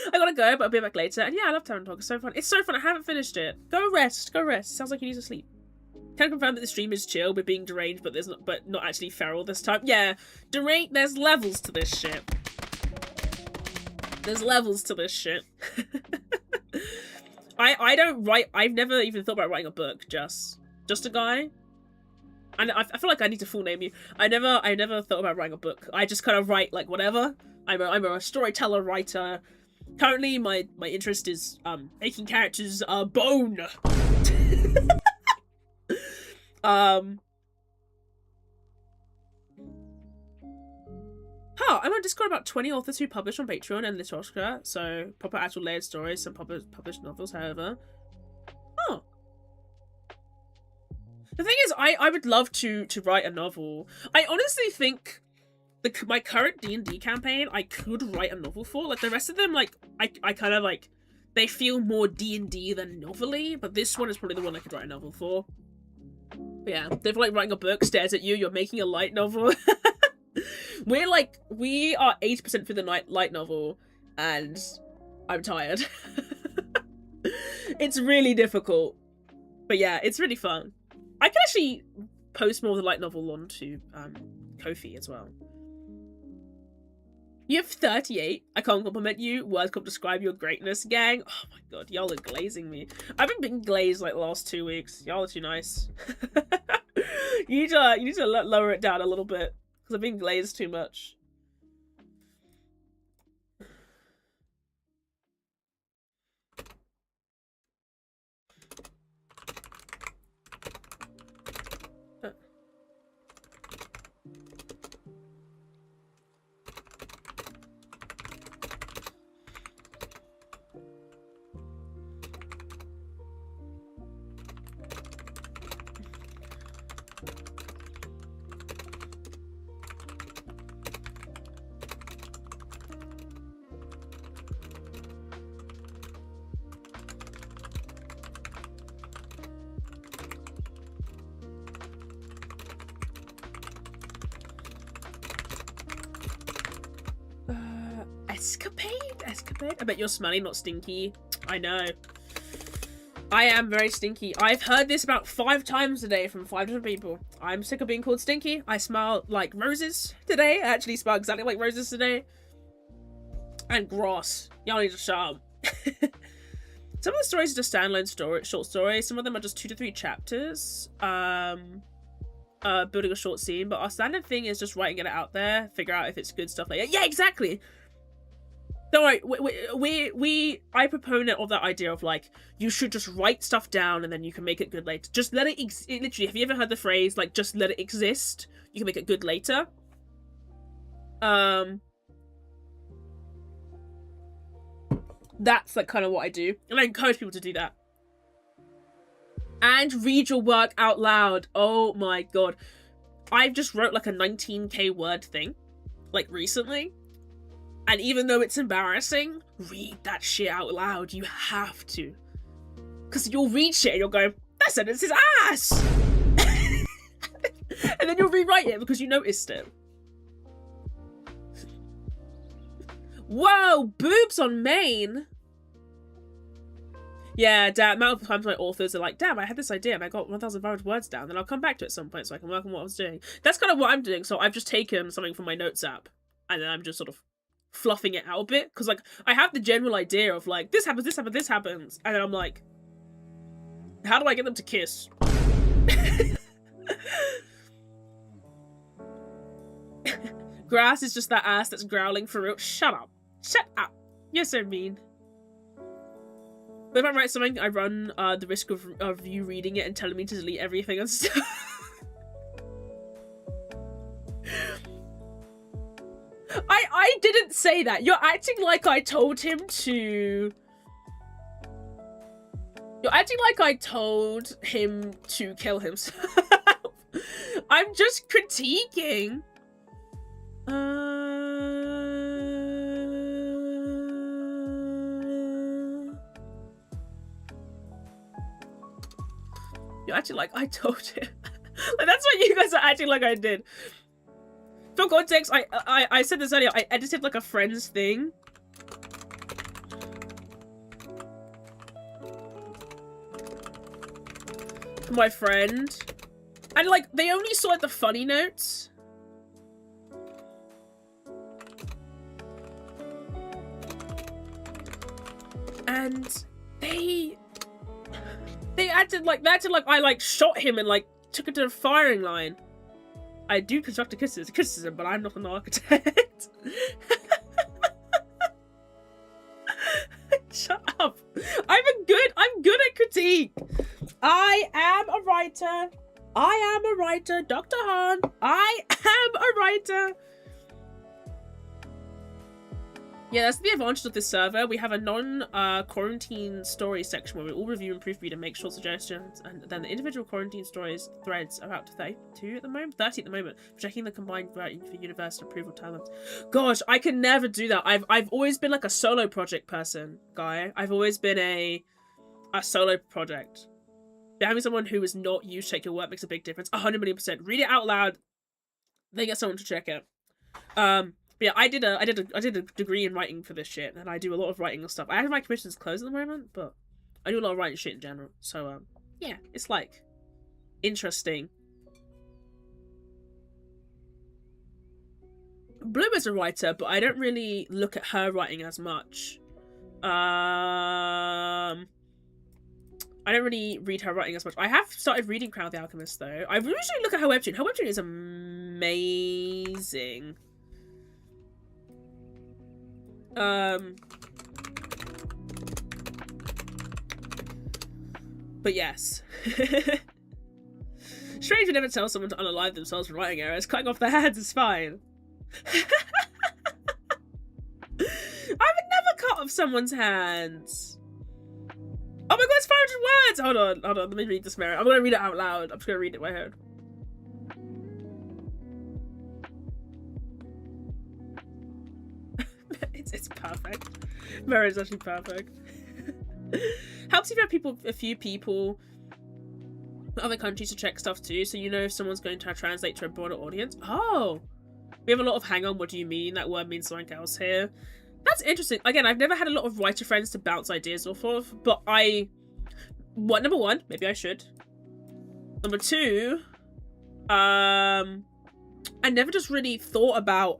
I gotta go, but I'll be back later. And yeah, I love Tarot Talk. It's so fun. It's so fun. I haven't finished it. Go rest. Sounds like you need to sleep. Can confirm that the stream is chill. We're being deranged, but not actually feral this time. Yeah, deranged. There's levels to this shit. I don't write. I've never even thought about writing a book. Just a guy. And I feel like I need to full name you. I never thought about writing a book. I just kind of write like whatever. I'm a storyteller writer. Currently, my interest is making characters bone. I'm on Discord about 20 authors who publish on Patreon and Litosca, so proper actual layered stories, some published novels, however. Oh. The thing is, I would love to write a novel. I honestly think my current D&D campaign, I could write a novel for. Like, the rest of them, like, I kind of, like, they feel more D&D than novel-y, but this one is probably the one I could write a novel for. But yeah, they're like writing a book, stares at you, you're making a light novel. We are 80% through the light novel, and I'm tired. It's really difficult. But yeah, it's really fun. I can actually post more of the light novel onto Ko-fi as well. You have 38. I can't compliment you. Words can't describe your greatness, gang. Oh my god, y'all are glazing me. I've been being glazed like the last 2 weeks. Y'all are too nice. You need to lower it down a little bit because I've been glazed too much. Escapade? I bet you're smelly, not stinky. I know. I am very stinky. I've heard this about 5 times today from 5 different people. I'm sick of being called stinky. I smell like roses today. I actually smell exactly like roses today. And grass. Y'all need to shut up. Some of the stories are just standalone short stories. Some of them are just 2 to 3 chapters. Building a short scene. But our standard thing is just writing it out there. Figure out if it's good stuff like that. Yeah, exactly! Don't worry, I proponent of that idea of like, you should just write stuff down and then you can make it good later. Just let it literally, have you ever heard the phrase, like, just let it exist? You can make it good later. That's like kind of what I do. And I encourage people to do that. And read your work out loud. Oh my god. I've just wrote like a 19k word thing, like recently. And even though it's embarrassing, read that shit out loud. You have to. Because you'll read shit and you'll go, that sentence is ass! And then you'll rewrite it because you noticed it. Whoa, boobs on main! Yeah, damn, amount of times my authors are like, damn, I had this idea and I got 1,500 words down, then I'll come back to it at some point so I can work on what I was doing. That's kind of what I'm doing, so I've just taken something from my notes app, and then I'm just sort of fluffing it out a bit, because like I have the general idea of like this happens, and then I'm like How do I get them to kiss? Grass is just that ass that's growling for real. Shut up. Shut up. You're so mean. But if I write something, I run the risk of you reading it and telling me to delete everything and stuff. I didn't say that. You're acting like I told him to... You're acting like I told him to kill himself. I'm just critiquing. You're acting like I told him. Like, that's what you guys are acting like I did. For context, I said this earlier, I edited like a Friends thing. For my friend. And like, they only saw like the funny notes. And they acted like I like shot him and like took it to the firing line. I do constructive criticism, but I'm not an architect. Shut up. I'm good at critique. I am a writer. I am a writer. Dr. Han. I am a writer. Yeah, that's the advantage of this server. We have a non-quarantine story section where we all review and proofread and make short suggestions, and then the individual quarantine stories threads are out to 32 at the moment, 30 at the moment, checking the combined writing for university approval timelines. Gosh, I can never do that. I've always been like a solo project person, guy. I've always been a solo project. But having someone who is not you check your work makes a big difference. 100%. Read it out loud, then get someone to check it. But yeah, I did a degree in writing for this shit, and I do a lot of writing and stuff. I have my commissions closed at the moment, but I do a lot of writing shit in general. So yeah, it's like interesting. Blue is a writer, but I don't really look at her writing as much. I don't really read her writing as much. I have started reading Crown of the Alchemist though. I usually look at her webtoon. Her webtoon is amazing. But yes. Strange would never tell someone to unalive themselves for writing errors. Cutting off their hands is fine. I would never cut off someone's hands. Oh my god, it's 500 words! Hold on, let me read this, Mary. I'm gonna read it out loud. I'm just gonna read it in my head. It's perfect. Mary is actually perfect. Helps if you have a few people in other countries to check stuff too, so you know if someone's going to translate to a broader audience. Oh! We have a lot of hang on, what do you mean? That word means something else here. That's interesting. Again, I've never had a lot of writer friends to bounce ideas off of, but number one, maybe I should. Number two, I never just really thought about,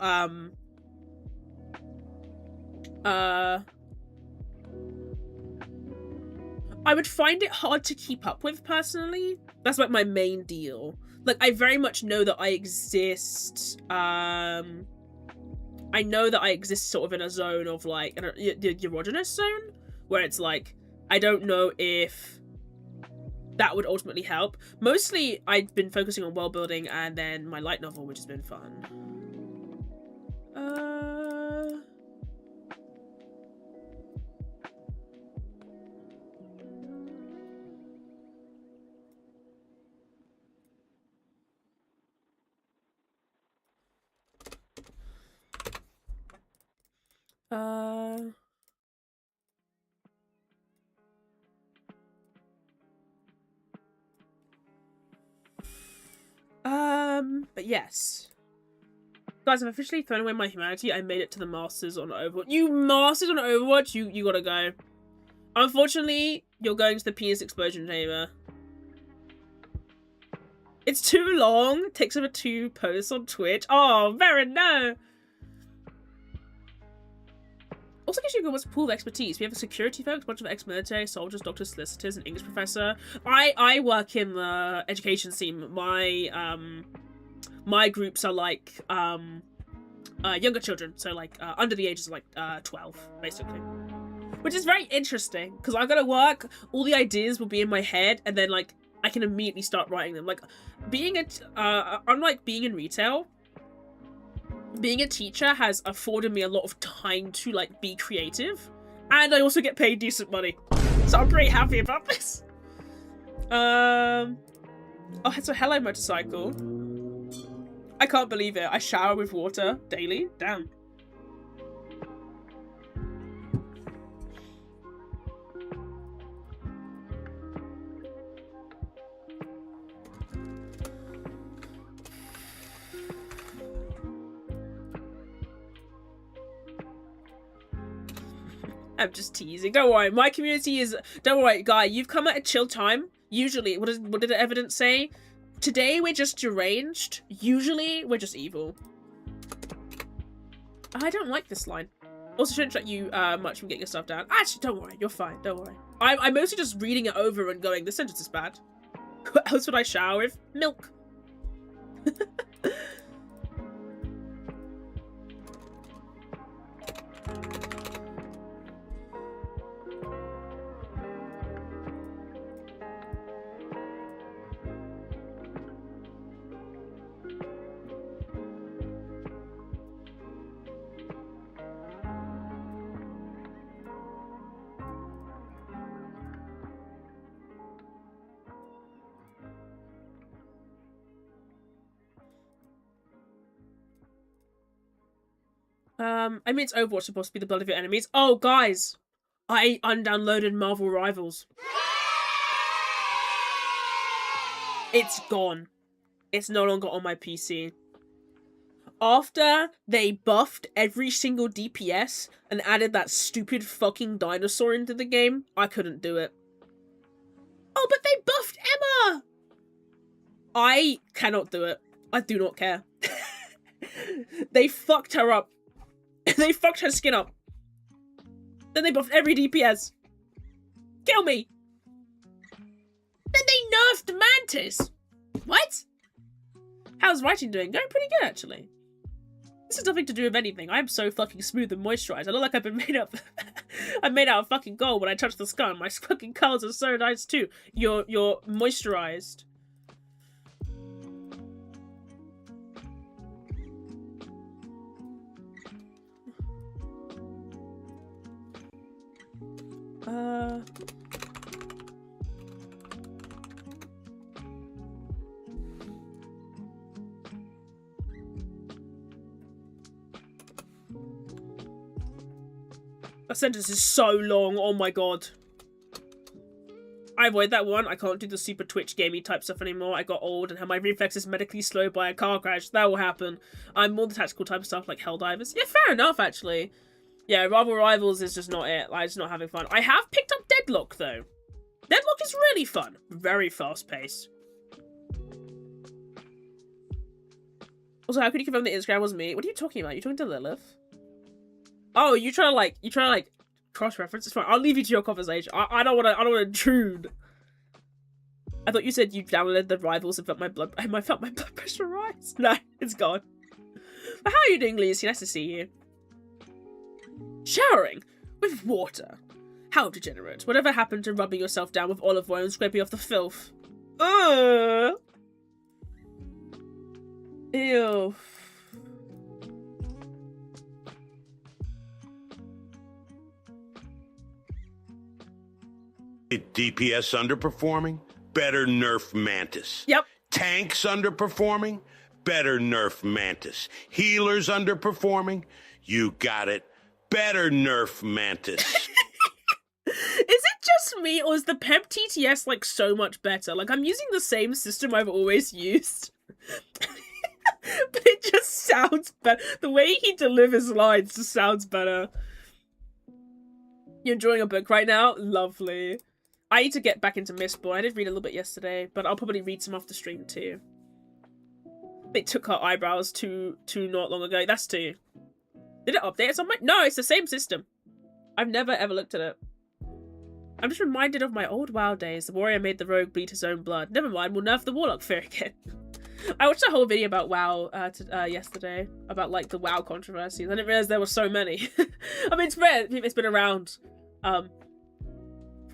I would find it hard to keep up with personally. That's like my main deal. Like, I very much know that I exist, I know that I exist sort of in a zone of like, the erogenous zone, where it's like, I don't know if that would ultimately help. Mostly, I've been focusing on world building and then my light novel, which has been fun. But yes. Guys, I've officially thrown away my humanity. I made it to the Masters on Overwatch. You Masters on Overwatch? You gotta go. Unfortunately, you're going to the penis explosion chamber. It's too long. It takes over 2 posts on Twitch. Oh, Varen, no! Also gives you a good pool of expertise. We have a security folks, a bunch of ex-military, soldiers, doctors, solicitors, an English professor. I work in the education scene. My groups are like younger children, so like under the ages of like 12, basically. Which is very interesting, because I'm gonna work, all the ideas will be in my head, and then like I can immediately start writing them. Like unlike being in retail, being a teacher has afforded me a lot of time to like be creative, and I also get paid decent money, so I'm pretty happy about this. Oh, so hello motorcycle. I can't believe it. I shower with water daily. Damn. I'm just teasing. Don't worry. My community is... Don't worry, guy. You've come at a chill time. Usually, what did the evidence say? Today, we're just deranged. Usually, we're just evil. I don't like this line. Also, shouldn't shut you much from getting your stuff down. Actually, don't worry. You're fine. Don't worry. I'm mostly just reading it over and going, this sentence is bad. What else would I shower with? Milk. I mean, it's Overwatch supposed to be the blood of your enemies. Oh, guys! I undownloaded Marvel Rivals. It's gone. It's no longer on my PC. After they buffed every single DPS and added that stupid fucking dinosaur into the game, I couldn't do it. Oh, but they buffed Emma! I cannot do it. I do not care. They fucked her up. They fucked her skin up. Then they buffed every DPS. Kill me. Then they nerfed Mantis. What? How's writing doing? Going pretty good, actually. This has nothing to do with anything. I'm so fucking smooth and moisturized. I look like I've been made up. I'm made out of fucking gold when I touch the skin. My fucking curls are so nice too. You're moisturized. That sentence is so long, oh my god. I avoid that one. I can't do the super Twitch gamey type stuff anymore. I got old and had my reflexes medically slowed by a car crash. That will happen. I'm more the tactical type of stuff like Helldivers. Yeah, fair enough, actually. Yeah, Marvel Rivals is just not it. Like, it's not having fun. I have picked up Deadlock, though. Deadlock is really fun. Very fast-paced. Also, how could you confirm that Instagram was me? What are you talking about? You talking to Lilith? Oh, you trying to like cross-reference? It's fine. I'll leave you to your conversation. I don't wanna intrude. I thought you said you downloaded the Rivals and felt my blood pressure rise. No, it's gone. But how are you doing, Lucy? Nice to see you. Showering with water. How degenerate. Whatever happened to rubbing yourself down with olive oil and scraping off the filth? Ugh. Ew. DPS underperforming? Better nerf Mantis. Yep. Tanks underperforming? Better nerf Mantis. Healers underperforming? You got it. Better nerf Mantis. Is it just me, or is the PEP TTS like so much better? Like, I'm using the same system I've always used. But it just sounds better. The way he delivers lines just sounds better. You're enjoying a book right now? Lovely. I need to get back into Mistborn. I did read a little bit yesterday, but I'll probably read some off the stream too. They took her eyebrows too not long ago. That's too. Did it update at some point? No, it's the same system. I've never ever looked at it. I'm just reminded of my old WoW days. The warrior made the rogue bleed his own blood. Never mind, we'll nerf the warlock fear again. I watched a whole video about WoW yesterday, about like the WoW controversies. I didn't realize there were so many. I mean, it's been around for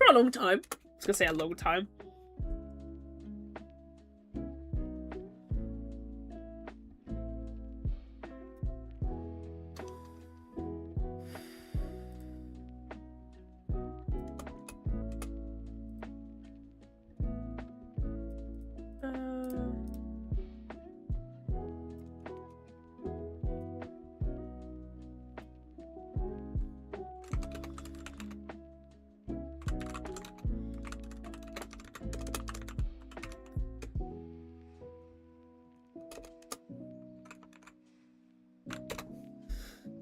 a long time. I was gonna say a long time.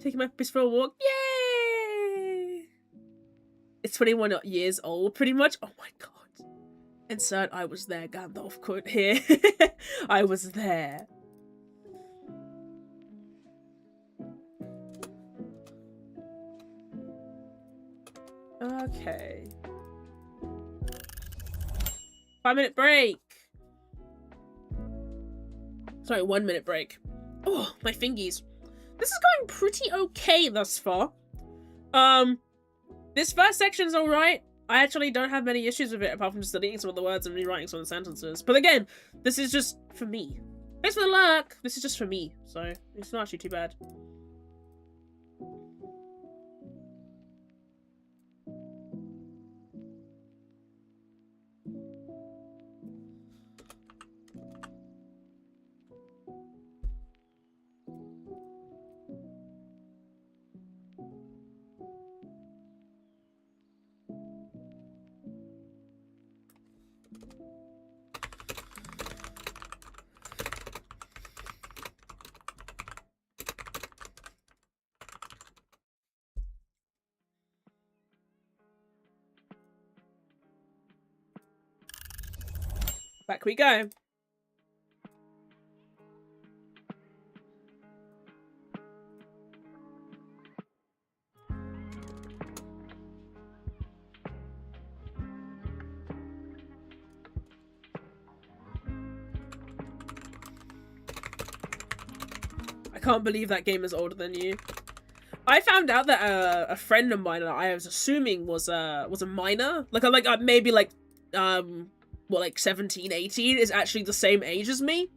Taking my puppy for a walk. Yay! It's 21 years old, pretty much. Oh my god. Insert I was there Gandalf quote here. I was there. Okay. 5-minute break. Sorry, 1-minute break. Oh, my fingies. This is going pretty okay thus far. This first section's alright. I actually don't have many issues with it, apart from just deleting some of the words and rewriting some of the sentences. But again, this is just for me. Thanks for the lurk! This is just for me, so it's not actually too bad. Back we go. I can't believe that game is older than you. I found out that a friend of mine, I was assuming was a minor, maybe like like 17, 18, is actually the same age as me.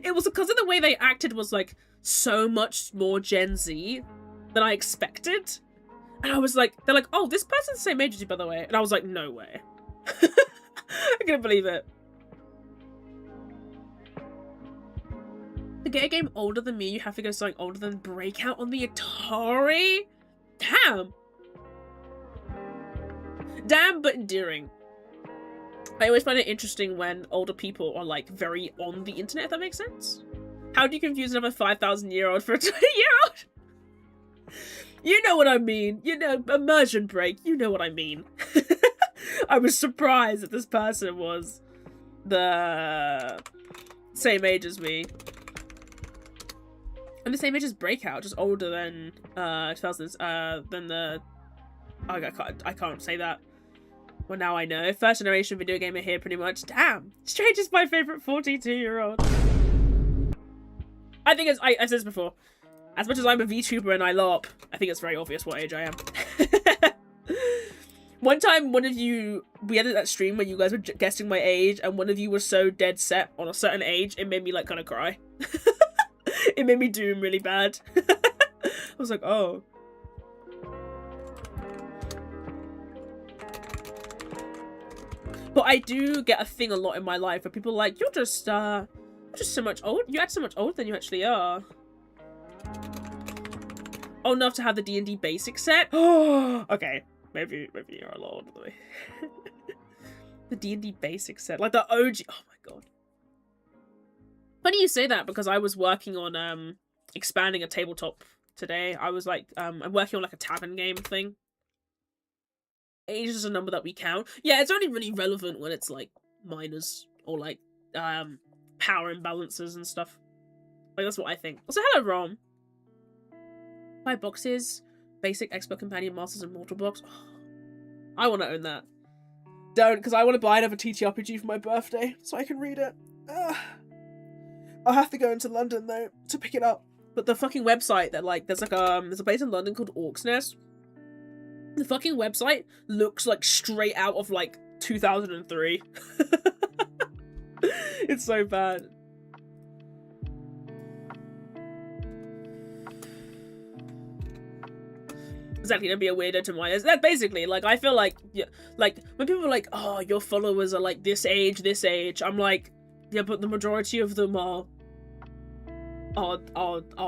It was because of the way they acted was like so much more Gen Z than I expected. And I was like, they're like, oh, this person's the same age as you, by the way. And I was like, no way. I couldn't believe it. To get a game older than me, you have to go something older than Breakout on the Atari? Damn! Damn, but endearing. I always find it interesting when older people are, like, very on the internet, if that makes sense. How do you confuse another 5,000-year-old for a 20-year-old? You know what I mean. You know, immersion break. You know what I mean. I was surprised that this person was the same age as me. And the same age as Breakout, just older than 2000s, than the... Oh, I can't say that. Well, now I know. First generation video gamer here, pretty much. Damn! Strange is my favourite 42-year-old. I think it's... I said this before. As much as I'm a VTuber and I LARP, I think it's very obvious what age I am. One time, one of you... We ended that stream where you guys were guessing my age, and one of you was so dead set on a certain age, it made me, like, kind of cry. It made me doom really bad. I was like, oh. But I do get a thing a lot in my life where people are like, you're just so much old. You act so much older than you actually are. Old enough to have the D&D basic set? Oh, okay. Maybe you're a lot older than me. The D&D basic set. Like the OG. Oh my god. Funny you say that, because I was working on expanding a tabletop today. I was like, I'm working on like a tavern game thing. Age is a number that we count. Yeah, it's only really relevant when it's like minors or like power imbalances and stuff. Like that's what I think. Also, hello Rom. 5 boxes. Basic, Expert, Companion, Masters, and Mortal Box. Oh, I want to own that. Don't, because I want to buy another TTRPG for my birthday so I can read it. I'll have to go into London though to pick it up. But the fucking website that like there's a place in London called Orcs Nest. The fucking website looks like straight out of like 2003. It's so bad. Exactly, don't be a weirdo to minors. That basically, like, I feel like, yeah, like, when people are like, oh, your followers are like this age, I'm like, yeah, but the majority of them are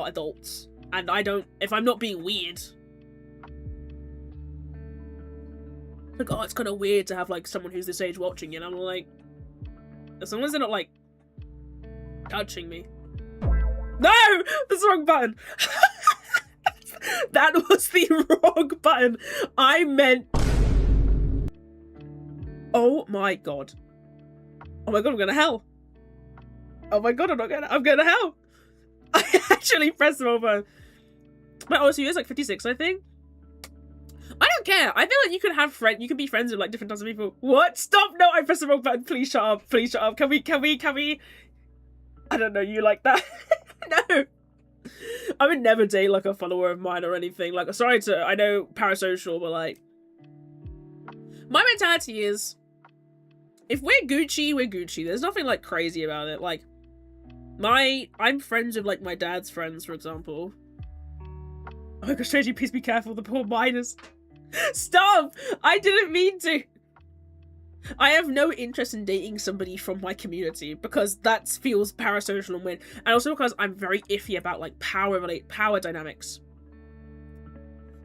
adults. And I don't, if I'm not being weird. Like, oh, it's kind of weird to have, like, someone who's this age watching you, and I'm like, as long as they're not, like, touching me. No! That's the wrong button! That was the wrong button. I meant... Oh my god. Oh my god, I'm going to hell. Oh my god, I'm going to hell. I actually pressed the wrong button. My OSU is like 56, I think. I don't care. I feel like you could have you could be friends with like different types of people. What? Stop! No, I pressed the wrong button. Please shut up. Please shut up. Can we? I don't know you like that. No. I would never date like a follower of mine or anything. Like, sorry to, I know parasocial, but like, my mentality is, if we're Gucci, we're Gucci. There's nothing like crazy about it. Like, I'm friends with like my dad's friends, for example. Oh my gosh, Tracy, please be careful. The poor minors. Stop! I didn't mean to. I have no interest in dating somebody from my community because that feels parasocial and weird, and also because I'm very iffy about like power dynamics.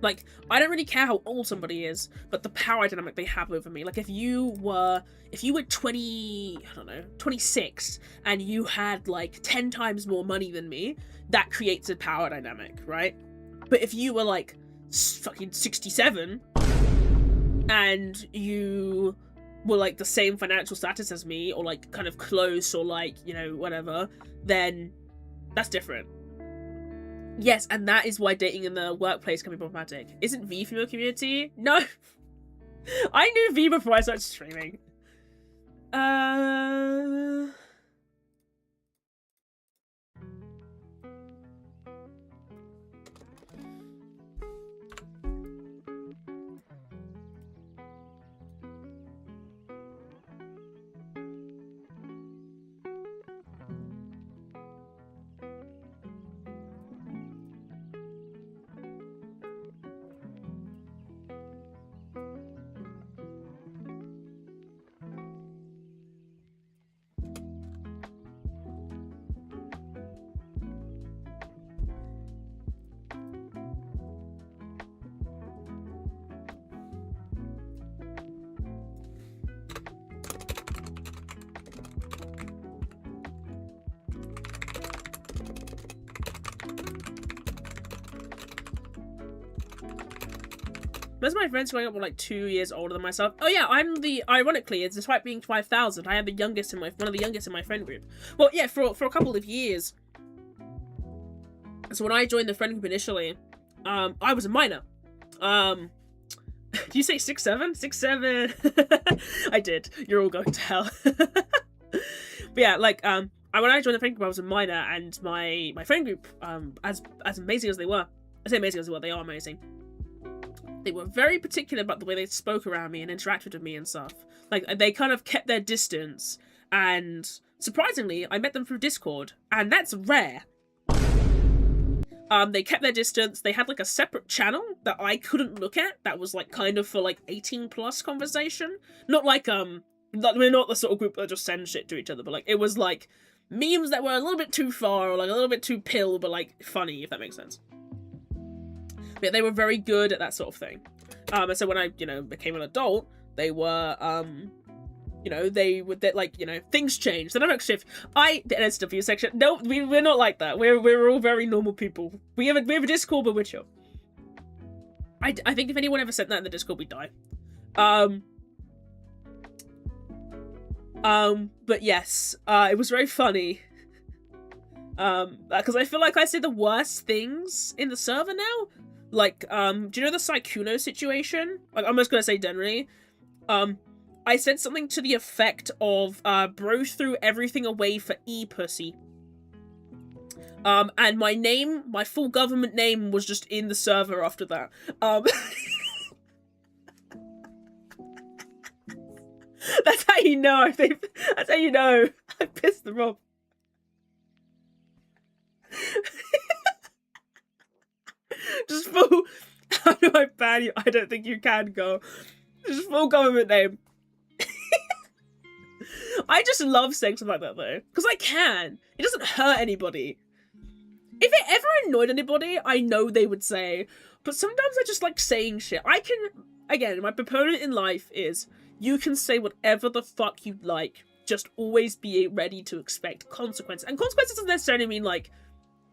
Like, I don't really care how old somebody is, but the power dynamic they have over me. Like, if you were 26 and you had like 10 times more money than me, that creates a power dynamic, right? But if you were like fucking 67 and you were like the same financial status as me, or like kind of close, or like, you know, whatever, then that's different. Yes, and that is why dating in the workplace can be problematic. Isn't V from your community? No. I knew V before I started streaming. Most of my friends growing up were like 2 years older than myself. Oh yeah, ironically, it's despite being 5,000, I am the youngest in one of the youngest in my friend group. Well, yeah, for a couple of years. So when I joined the friend group initially, I was a minor. Do you say 6'7"? 6'7". I did. You're all going to hell. But yeah, like, when I joined the friend group, I was a minor, and my friend group, as amazing as they were, I say amazing as they were, they are amazing. They were very particular about the way they spoke around me and interacted with me and stuff. Like, they kind of kept their distance, and surprisingly, I met them through Discord, and that's rare. They kept their distance. They had like a separate channel that I couldn't look at, that was like kind of for like 18+ conversation. Not like, we're not the sort of group that just send shit to each other, but like, it was like memes that were a little bit too far, or like a little bit too pill, but like funny, if that makes sense. Yeah, they were very good at that sort of thing. And so when I, you know, became an adult, they were, you know, like, you know, things changed. The dynamic shift. The NSW section. No, we're not like that. We're all very normal people. We have a Discord, but we're chill. I think if anyone ever sent that in the Discord, we'd die. But yes, it was very funny. Because I feel like I say the worst things in the server now. Like, do you know the Sykkuno situation? Like, I'm just gonna say generally. I said something to the effect of, bro threw everything away for e-pussy. And my name, my full government name was just in the server after that. That's how you know that's how you know I pissed them off. Just full, how do I ban you? I don't think you can go. Just full government name. I just love saying something like that though, because I can. It doesn't hurt anybody. If it ever annoyed anybody, I know they would say, but sometimes I just like saying shit. I can, again, my proponent in life is, you can say whatever the fuck you like, just always be ready to expect consequences. And consequences doesn't necessarily mean like,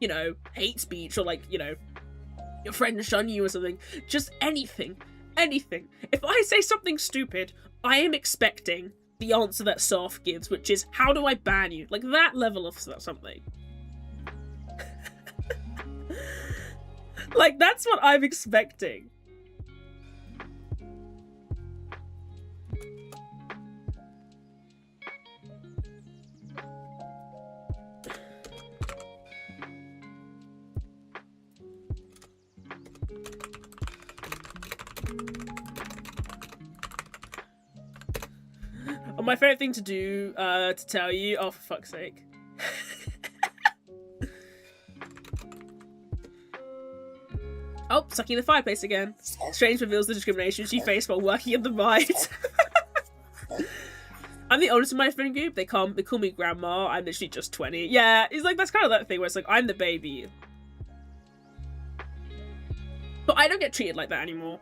you know, hate speech or like, you know, your friend shun you or something. Just anything. Anything. If I say something stupid, I am expecting the answer that Soph gives, which is, how do I ban you? Like that level of something. Like, that's what I'm expecting. Oh, my favorite thing to do, to tell you, oh, for fuck's sake. Oh, sucking the fireplace again. Strange reveals the discrimination she faced while working in the mine. I'm the oldest in my friend group. They call me grandma. I'm literally just 20. Yeah, it's like, that's kind of that thing where it's like, I'm the baby. But I don't get treated like that anymore.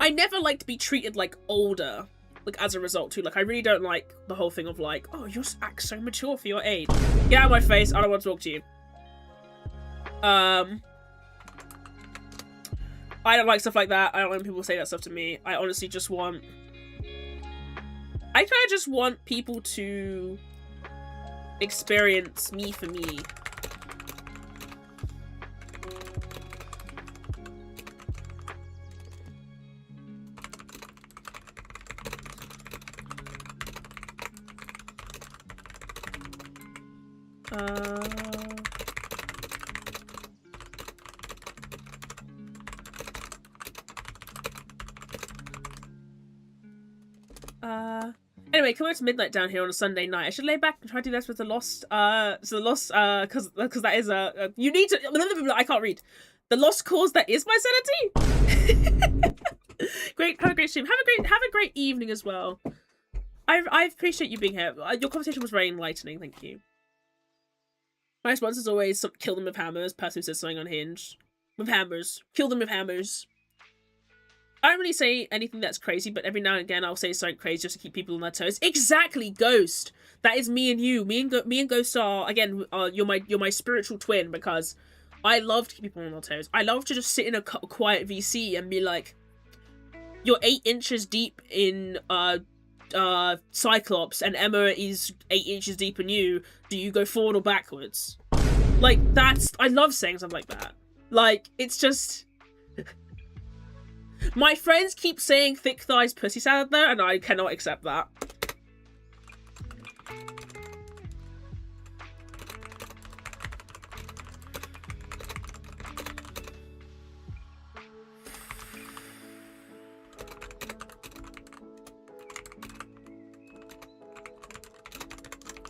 I never like to be treated like older. Like, as a result too. Like, I really don't like the whole thing of like, oh, you act so mature for your age. Get out of my face. I don't want to talk to you. I don't like stuff like that. I don't like when people say that stuff to me. I honestly just want... I kind of just want people to experience me for me. Anyway, coming to midnight down here on a Sunday night. I should lay back and try to do this with the Lost, because that is you need to, I can't read. The Lost Cause that is my sanity. Great, have a great stream. Have a great evening as well. I appreciate you being here. Your conversation was very enlightening, thank you. My response is always, kill them with hammers. Person who says something unhinged. With hammers. Kill them with hammers. I don't really say anything that's crazy, but every now and again I'll say something crazy just to keep people on their toes. Exactly, Ghost. That is me and you. Me and Ghost are, again, you're my spiritual twin, because I love to keep people on their toes. I love to just sit in a quiet VC and be like, you're 8 inches deep in Cyclops, and Emma is 8 inches deep in you. Do you go forward or backwards? Like, I love saying something like that. Like, it's just... My friends keep saying thick thighs pussy salad there, and I cannot accept that.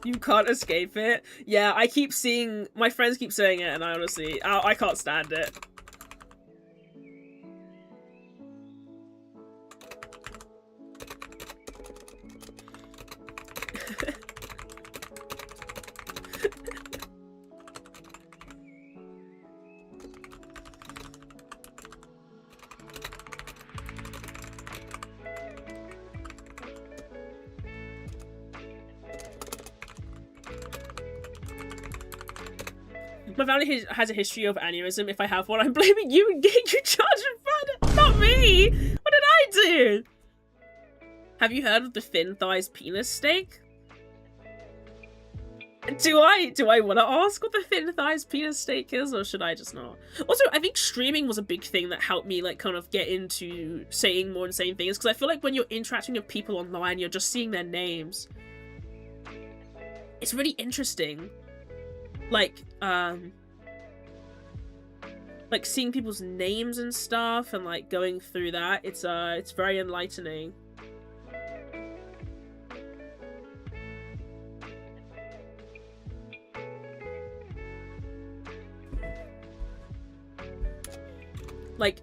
You can't escape it. Yeah, I keep seeing... My friends keep saying it, and I honestly... I can't stand it. My family has a history of aneurysm. If I have one, I'm blaming you and getting you charged and not me! What did I do? Have you heard of the thin thighs penis steak? Do I want to ask what the thin thighs penis steak is, or should I just not? Also, I think streaming was a big thing that helped me like kind of get into saying more insane things, because I feel like when you're interacting with people online, you're just seeing their names. It's really interesting. Like seeing people's names and stuff and like going through that, it's very enlightening. Like,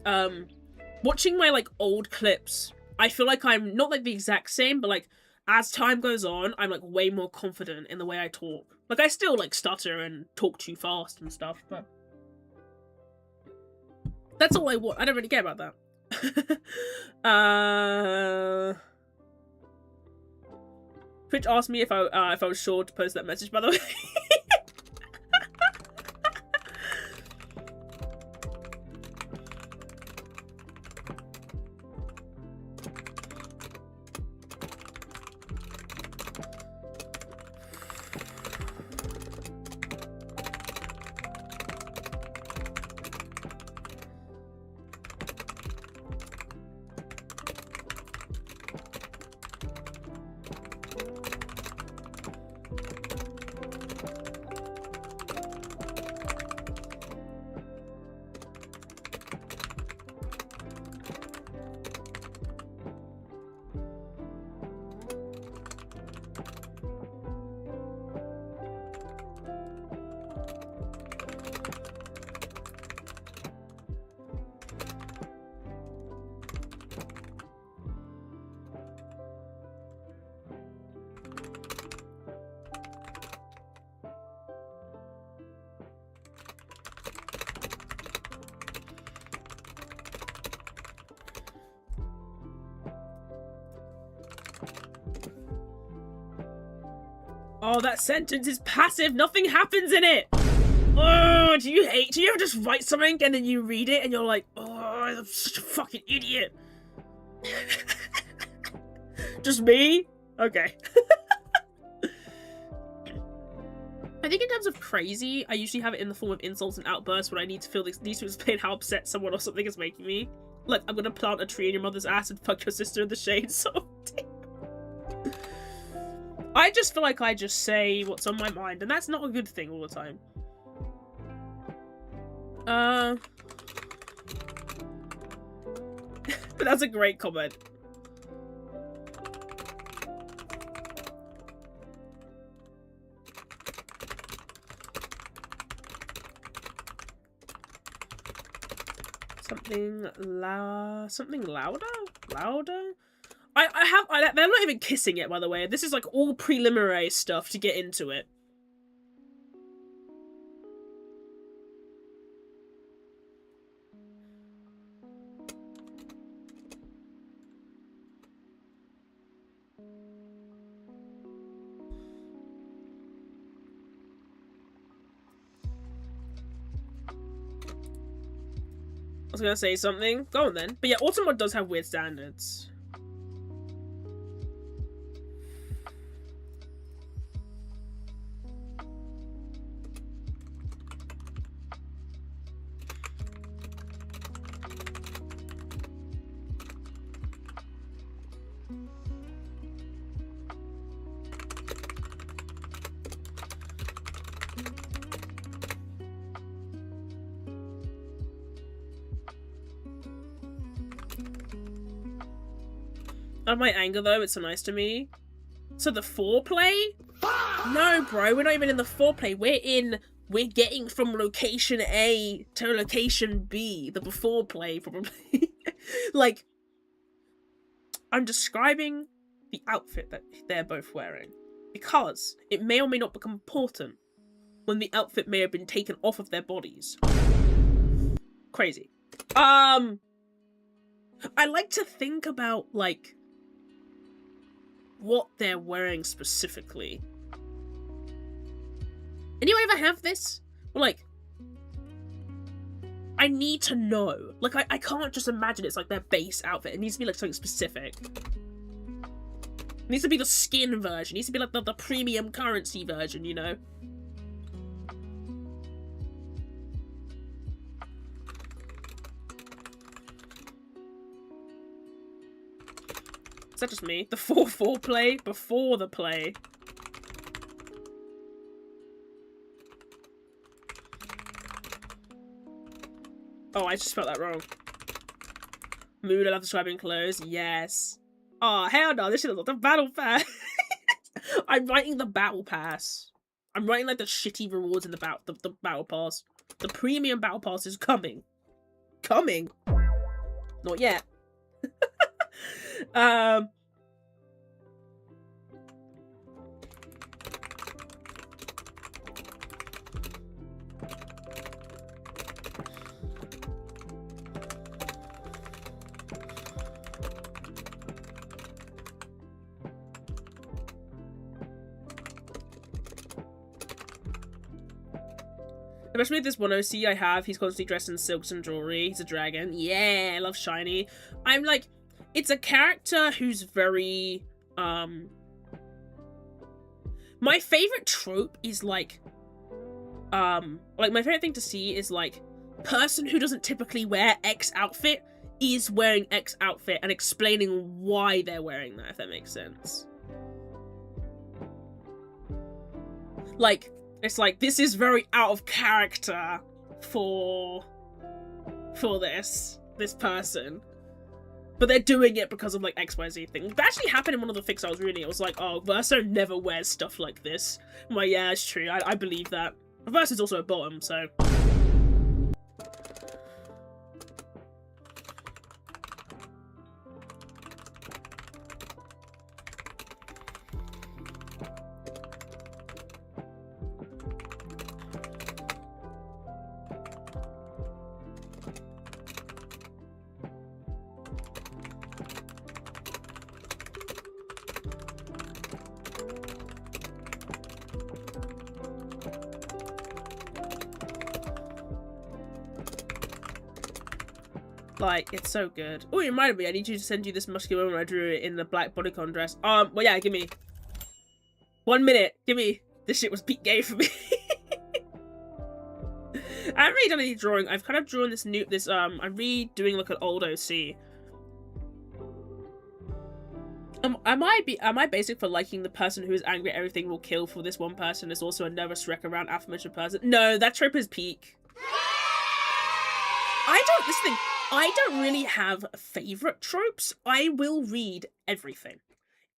watching my, like, old clips, I feel like I'm not, like, the exact same, but, like, as time goes on, I'm, like, way more confident in the way I talk. Like, I still, like, stutter and talk too fast and stuff, but that's all I want. I don't really care about that. Twitch asked me if I was sure to post that message, by the way. Oh, that sentence is passive. Nothing happens in it. Oh, do you ever just write something and then you read it and you're like, oh, I'm such a fucking idiot. Just me? Okay. I think in terms of crazy, I usually have it in the form of insults and outbursts when I need to explain how upset someone or something is making me. Like, I'm gonna plant a tree in your mother's ass and fuck your sister in the shade, so... I just feel like I just say what's on my mind, and that's not a good thing all the time. But that's a great comment. Something louder? Louder? They're not even kissing yet, by the way. This is like all preliminary stuff to get into it. I was gonna say something. Go on then. But yeah, Automod does have weird standards. Out of my anger, though, it's so nice to me. So the foreplay? No, bro, we're not even in the foreplay. We're getting from location A to location B. The before play, probably. Like, I'm describing the outfit that they're both wearing. Because it may or may not become important when the outfit may have been taken off of their bodies. Crazy. I like to think about, like, what they're wearing specifically. Anyone ever have this? Well, like, I need to know. Like, I can't just imagine it's like their base outfit. It needs to be like something specific. It needs to be the skin version. It needs to be like the premium currency version, you know? Is that just me? The 4-4 play before the play. Oh, I just spelled that wrong. Mood, I love describing clothes. Yes. Oh, hell no, this shit is not the battle pass. I'm writing the battle pass. I'm writing like the shitty rewards in the battle pass. The premium battle pass is coming. Coming. Not yet. Especially with this one OC I have, he's constantly dressed in silks and jewelry. He's a dragon. Yeah, I love shiny. I'm like, it's a character who's very, my favorite trope is like my favorite thing to see is like, person who doesn't typically wear X outfit is wearing X outfit and explaining why they're wearing that, if that makes sense. Like, it's like, this is very out of character for this person. But they're doing it because of, like, XYZ thing. That actually happened in one of the fics I was reading. It was like, oh, Verso never wears stuff like this. I'm like, yeah, it's true. I believe that. Verso's also a bottom, so... Like, it's so good. Oh, it reminded me, I need you to send you this muscular woman I drew it in the black bodycon dress. Well, yeah, give me 1 minute. Give me. This shit was peak gay for me. I haven't really done any drawing. I've kind of drawn this I'm redoing like an old OC. Am I basic for liking the person who is angry at everything will kill for this one person is also a nervous wreck around aforementioned person? No, that trope is peak. I don't really have favorite tropes. I will read everything.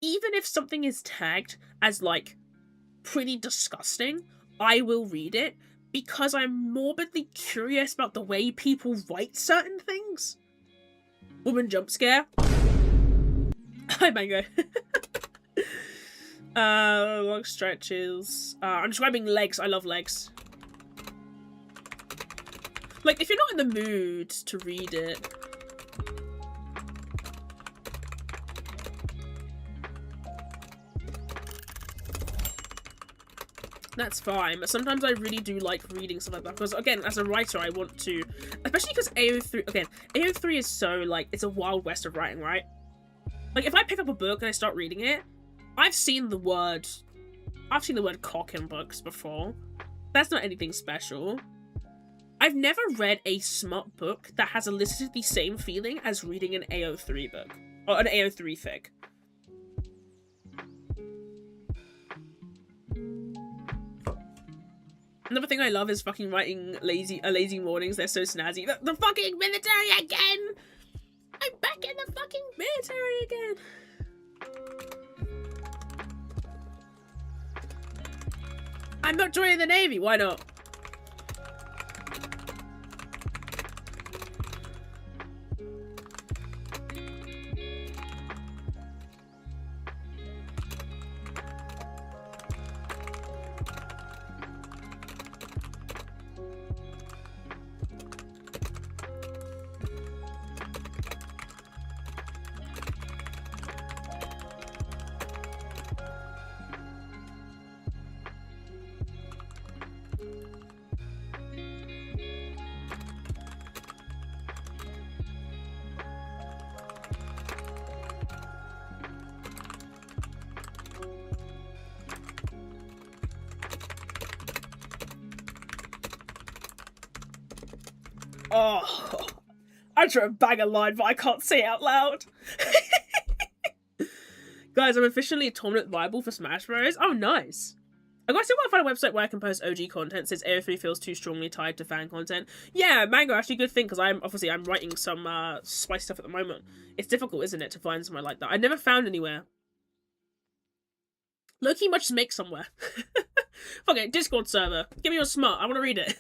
Even if something is tagged as, like, pretty disgusting, I will read it because I'm morbidly curious about the way people write certain things. Woman jump scare. Hi, Mango. Long stretches. I'm describing legs. I love legs. Like, if you're not in the mood to read it... That's fine, but sometimes I really do like reading stuff like that, because, again, as a writer, I want to... Especially because AO3... Again, AO3 is so, like, it's a wild west of writing, right? Like, if I pick up a book and I start reading it, I've seen the word cock in books before. That's not anything special. I've never read a smut book that has elicited the same feeling as reading an AO3 book. Or an AO3 fic. Another thing I love is fucking writing lazy mornings. They're so snazzy. The fucking military again! I'm back in the fucking military again! I'm not joining the Navy, why not? Oh, I drew a bag of line, but I can't say it out loud. Guys, I'm officially tournament viable for Smash Bros. Oh, nice. I still gotta find a website where I can post OG content since AO3 feels too strongly tied to fan content. Yeah, Mango, actually a good thing, because I'm writing some spicy stuff at the moment. It's difficult, isn't it, to find somewhere like that. I never found anywhere. Low-key much make somewhere. Fuck it, Discord server. Give me your smart, I want to read it.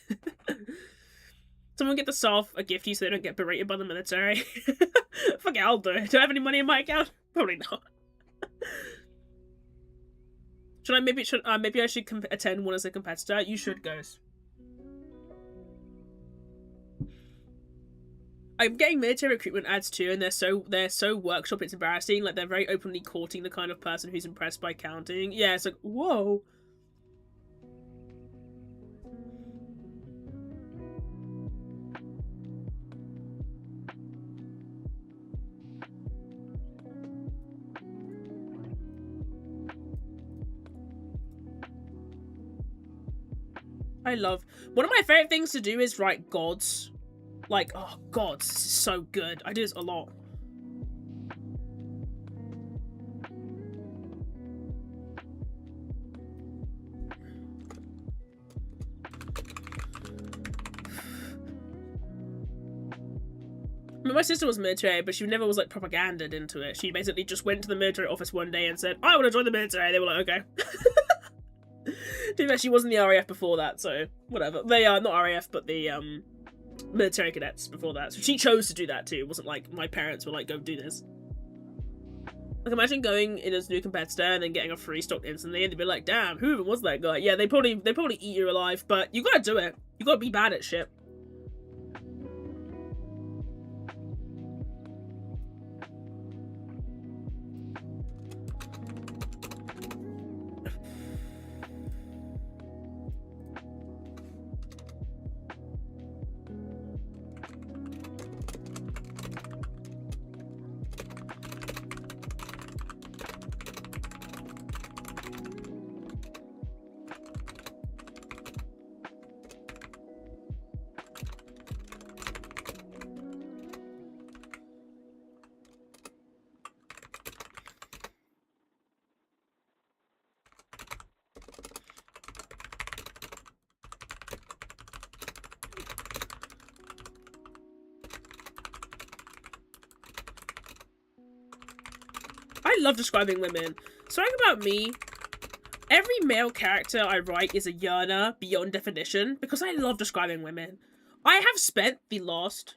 Someone get the South a gift you so they don't get berated by the military. Fuck it, I'll do it. Do I have any money in my account? Probably not. Maybe I should attend one as a competitor. You should, guys. I'm getting military recruitment ads too, and they're so workshop. It's embarrassing. Like, they're very openly courting the kind of person who's impressed by counting. Yeah, it's like, whoa. One of my favorite things to do is write gods. Like, oh, gods, this is so good. I do this a lot. My sister was military, but she never was, like, propaganded into it. She basically just went to the military office one day and said, I want to join the military. They were like, okay. Too bad she wasn't the RAF before that, so whatever. They are not RAF, but the military cadets before that. So she chose to do that too. It wasn't like my parents were like, go do this. Like, imagine going in as a new competitor and then getting a free stock instantly, and they'd be like, damn, who even was that guy? Yeah, they probably eat you alive, but you gotta do it. You gotta be bad at shit. I love describing women. Something about me, every male character I write is a yearner beyond definition because I love describing women. I have spent the last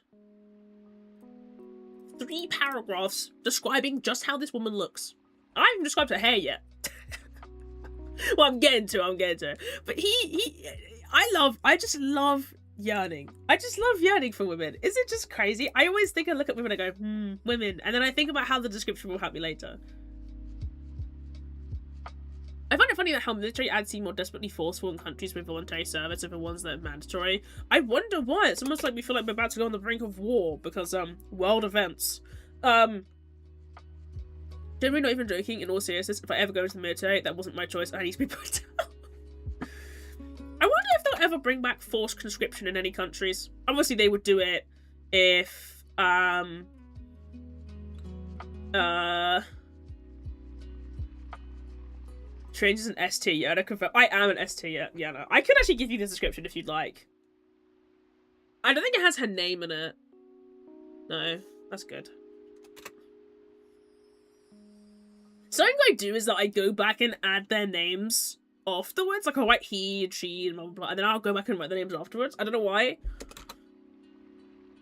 3 paragraphs describing just how this woman looks. I haven't even described her hair yet. Well, I'm getting to it. But I just love yearning. I just love yearning for women. Is it just crazy? I always think I look at women and I go, women. And then I think about how the description will help me later. I find it funny that how military ads seem more desperately forceful in countries with voluntary service over ones that are mandatory. I wonder why. It's almost like we feel like we're about to go on the brink of war because, world events. Generally not even joking, in all seriousness, if I ever go into the military, that wasn't my choice, I need to be put down. I wonder if they'll ever bring back forced conscription in any countries. Obviously they would do it if, Strange is an S tier, yeah, to confirm. I am an S tier, yeah, no. I could actually give you the description if you'd like. I don't think it has her name in it. No, that's good. Something I do is that I go back and add their names afterwards. Like, I'll write he and she and blah, blah, blah, and then I'll go back and write the names afterwards. I don't know why.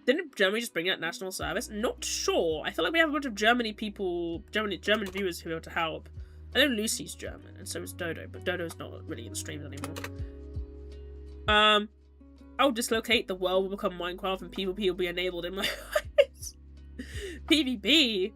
Didn't Germany just bring out national service? Not sure. I feel like we have a bunch of German viewers who are able to help. I know Lucy's German, and so is Dodo, but Dodo's not really in the streams anymore. I'll dislocate, the world will become Minecraft, and PvP will be enabled in my eyes. PvP?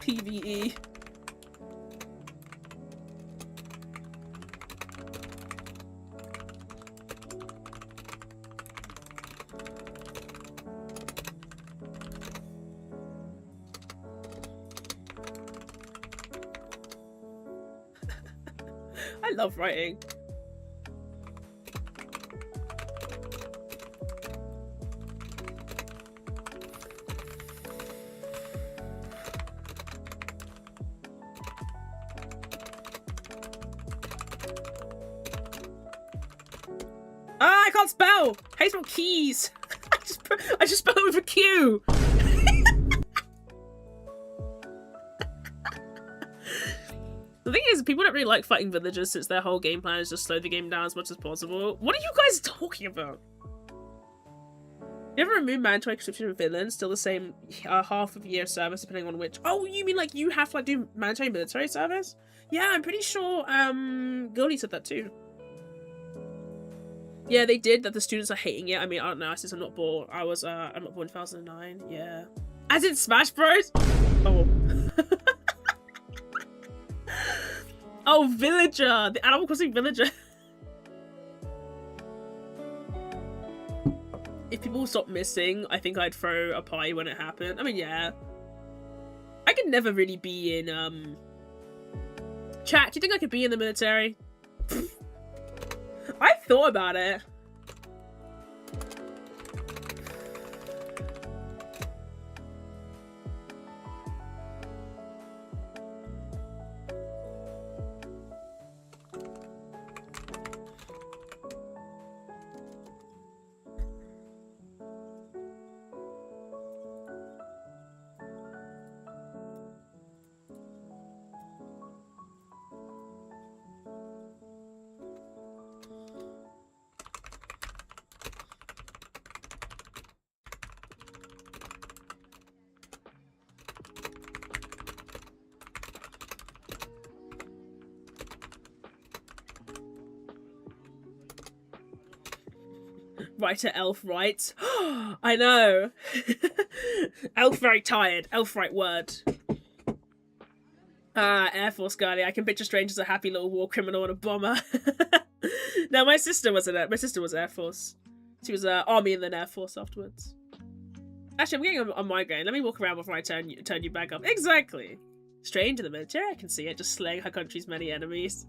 PvE. I love writing. Ah, I can't spell! I spell keys! I just spell it with a Q! The thing is, people don't really like fighting villagers since their whole game plan is just slow the game down as much as possible. What are you guys talking about? You ever remove mandatory conscription in Finland? Still the same half of year service depending on which. Oh, you mean like you have to like do mandatory military service? Yeah, I'm pretty sure Goldie said that too. Yeah, they did, that the students are hating it. I mean, I don't know, since I'm not born. I'm not born in 2009, yeah. As in Smash Bros? Oh. Oh, Villager! The Animal Crossing Villager! If people stop missing, I think I'd throw a pie when it happened. I mean, yeah. I could never really be in, Chat, do you think I could be in the military? I thought about it. Writer Elf writes. I know. Elf very tired. Elf write word. Air Force girlie. I can picture Strange as a happy little war criminal and a bomber. No, my sister was my sister was Air Force. She was Army and then Air Force afterwards. Actually, I'm getting a migraine. Let me walk around before I turn you back up. Exactly. Strange in the military. I can see it. Just slaying her country's many enemies.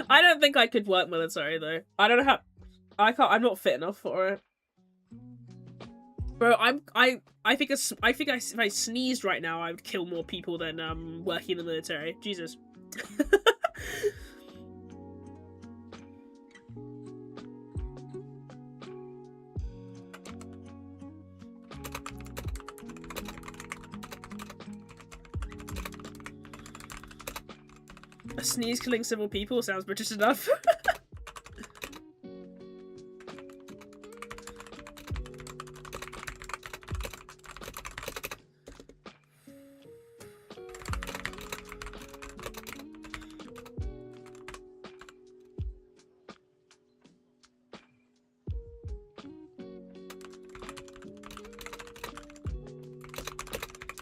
I don't think I could work military though. I don't know how. I can't. I'm not fit enough for it, bro. I think if I sneezed right now, I would kill more people than working in the military. Jesus. A sneeze killing civil people sounds British enough.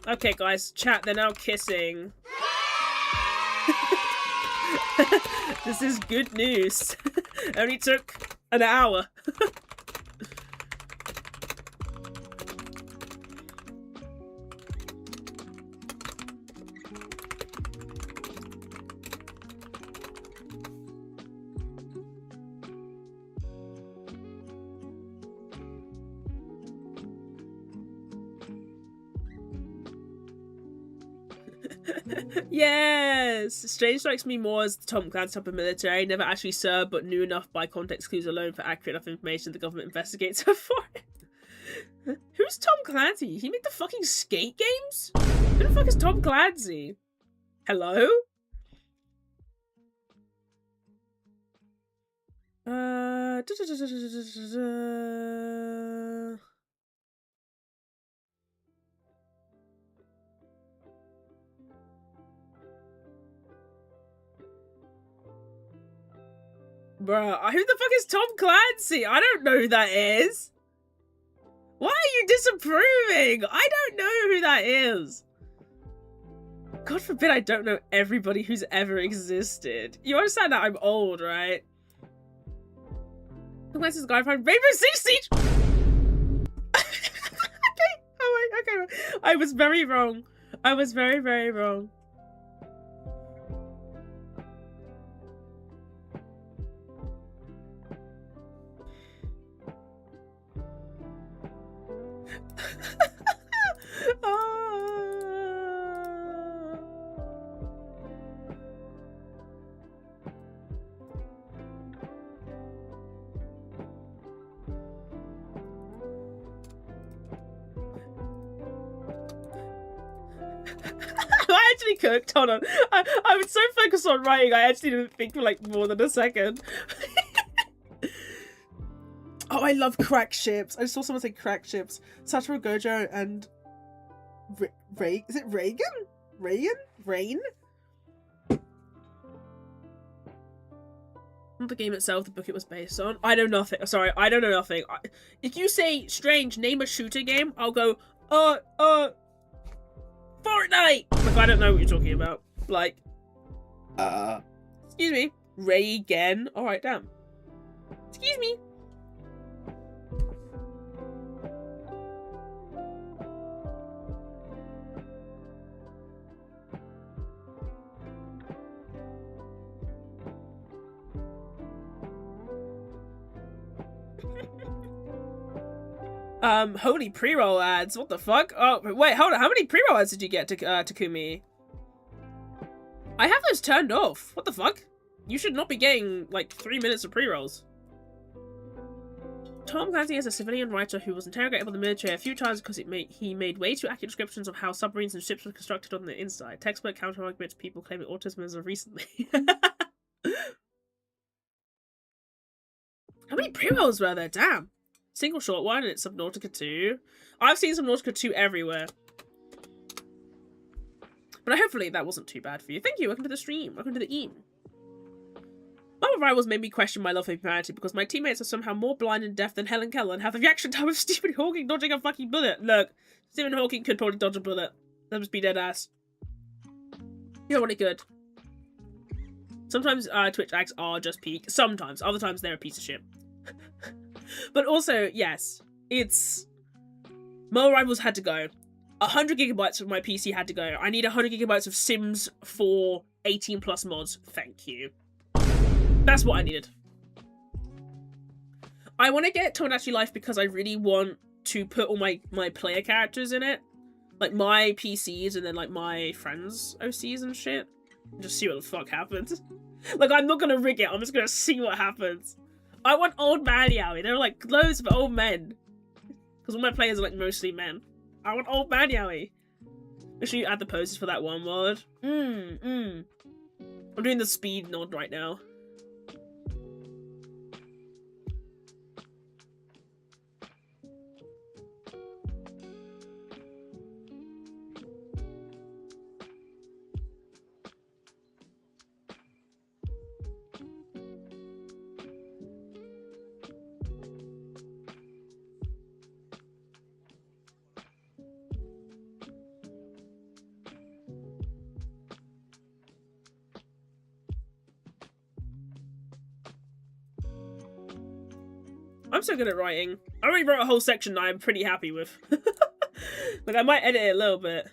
Okay, guys, chat, they're now kissing. This is good news. Only took an hour. Yes! Strange strikes me more as the Tom Clancy type of military, never actually served but knew enough by context clues alone for accurate enough information the government investigates her for it. Who's Tom Clancy? He made the fucking skate games? Who the fuck is Tom Clancy? Hello? Bruh, who the fuck is Tom Clancy? I don't know who that is. Why are you disapproving? I don't know who that is. God forbid I don't know everybody who's ever existed. You understand that I'm old, right? Unless this guy find Rainbow Six Siege. Okay, okay. I was very wrong. I was very, very wrong. I actually cooked. Hold on. I was so focused on writing, I actually didn't think for like more than a second. Oh, I love crack ships. I just saw someone say crack ships. Satoru Gojo and is it Reagan? Rain? Not the game itself, the book it was based on. I know nothing. Sorry, I don't know nothing. If you say Strange, name a shooter game, I'll go, Fortnite! Like, I don't know what you're talking about. Like, excuse me. Reagan. Alright, damn. Excuse me. Holy pre-roll ads. What the fuck? Oh, wait, hold on. How many pre-roll ads did you get, Takumi? I have those turned off. What the fuck? You should not be getting, like, 3 minutes of pre-rolls. Tom Clancy is a civilian writer who was interrogated by the military a few times because he made way too accurate descriptions of how submarines and ships were constructed on the inside. Textbook counter-arguments, people claiming autism as of recently. How many pre-rolls were there? Damn. Single short one, and it's Subnautica 2. I've seen Subnautica 2 everywhere. But hopefully that wasn't too bad for you. Thank you, welcome to the stream. Welcome to the Eam. Other rivals made me question my love for humanity because my teammates are somehow more blind and deaf than Helen Keller and have the reaction time of Stephen Hawking dodging a fucking bullet. Look, Stephen Hawking could probably dodge a bullet. That must be dead ass. You're really good. Sometimes Twitch acts are just peak. Sometimes. Other times they're a piece of shit. But also, yes, it's... Mobile Rivals had to go. 100 gigabytes of my PC had to go. I need 100 gigabytes of Sims 4 18 plus mods. Thank you. That's what I needed. I want to get Tomodachi Life because I really want to put all my player characters in it. Like my PCs and then like my friends' OCs and shit. Just see what the fuck happens. Like I'm not gonna rig it, I'm just gonna see what happens. I want old man Yaoi. There are like loads of old men. Because all my players are like mostly men. I want old man Yaoi. Make sure you add the poses for that one mod. I'm doing the speed nod right now. I'm so good at writing. I already wrote a whole section that I'm pretty happy with. Like, I might edit it a little bit.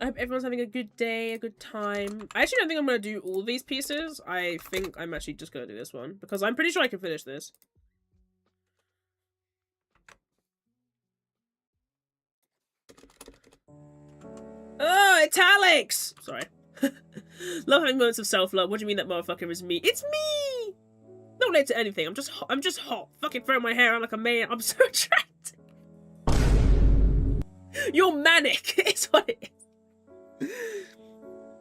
I hope everyone's having a good day, a good time. I actually don't think I'm going to do all these pieces. I think I'm actually just going to do this one. Because I'm pretty sure I can finish this. Oh, italics! Sorry. Love having moments of self-love. What do you mean that motherfucker is me? It's me! Not related to anything. I'm just hot. Fucking throwing my hair out like a man. I'm so attractive. You're manic. It's what it is.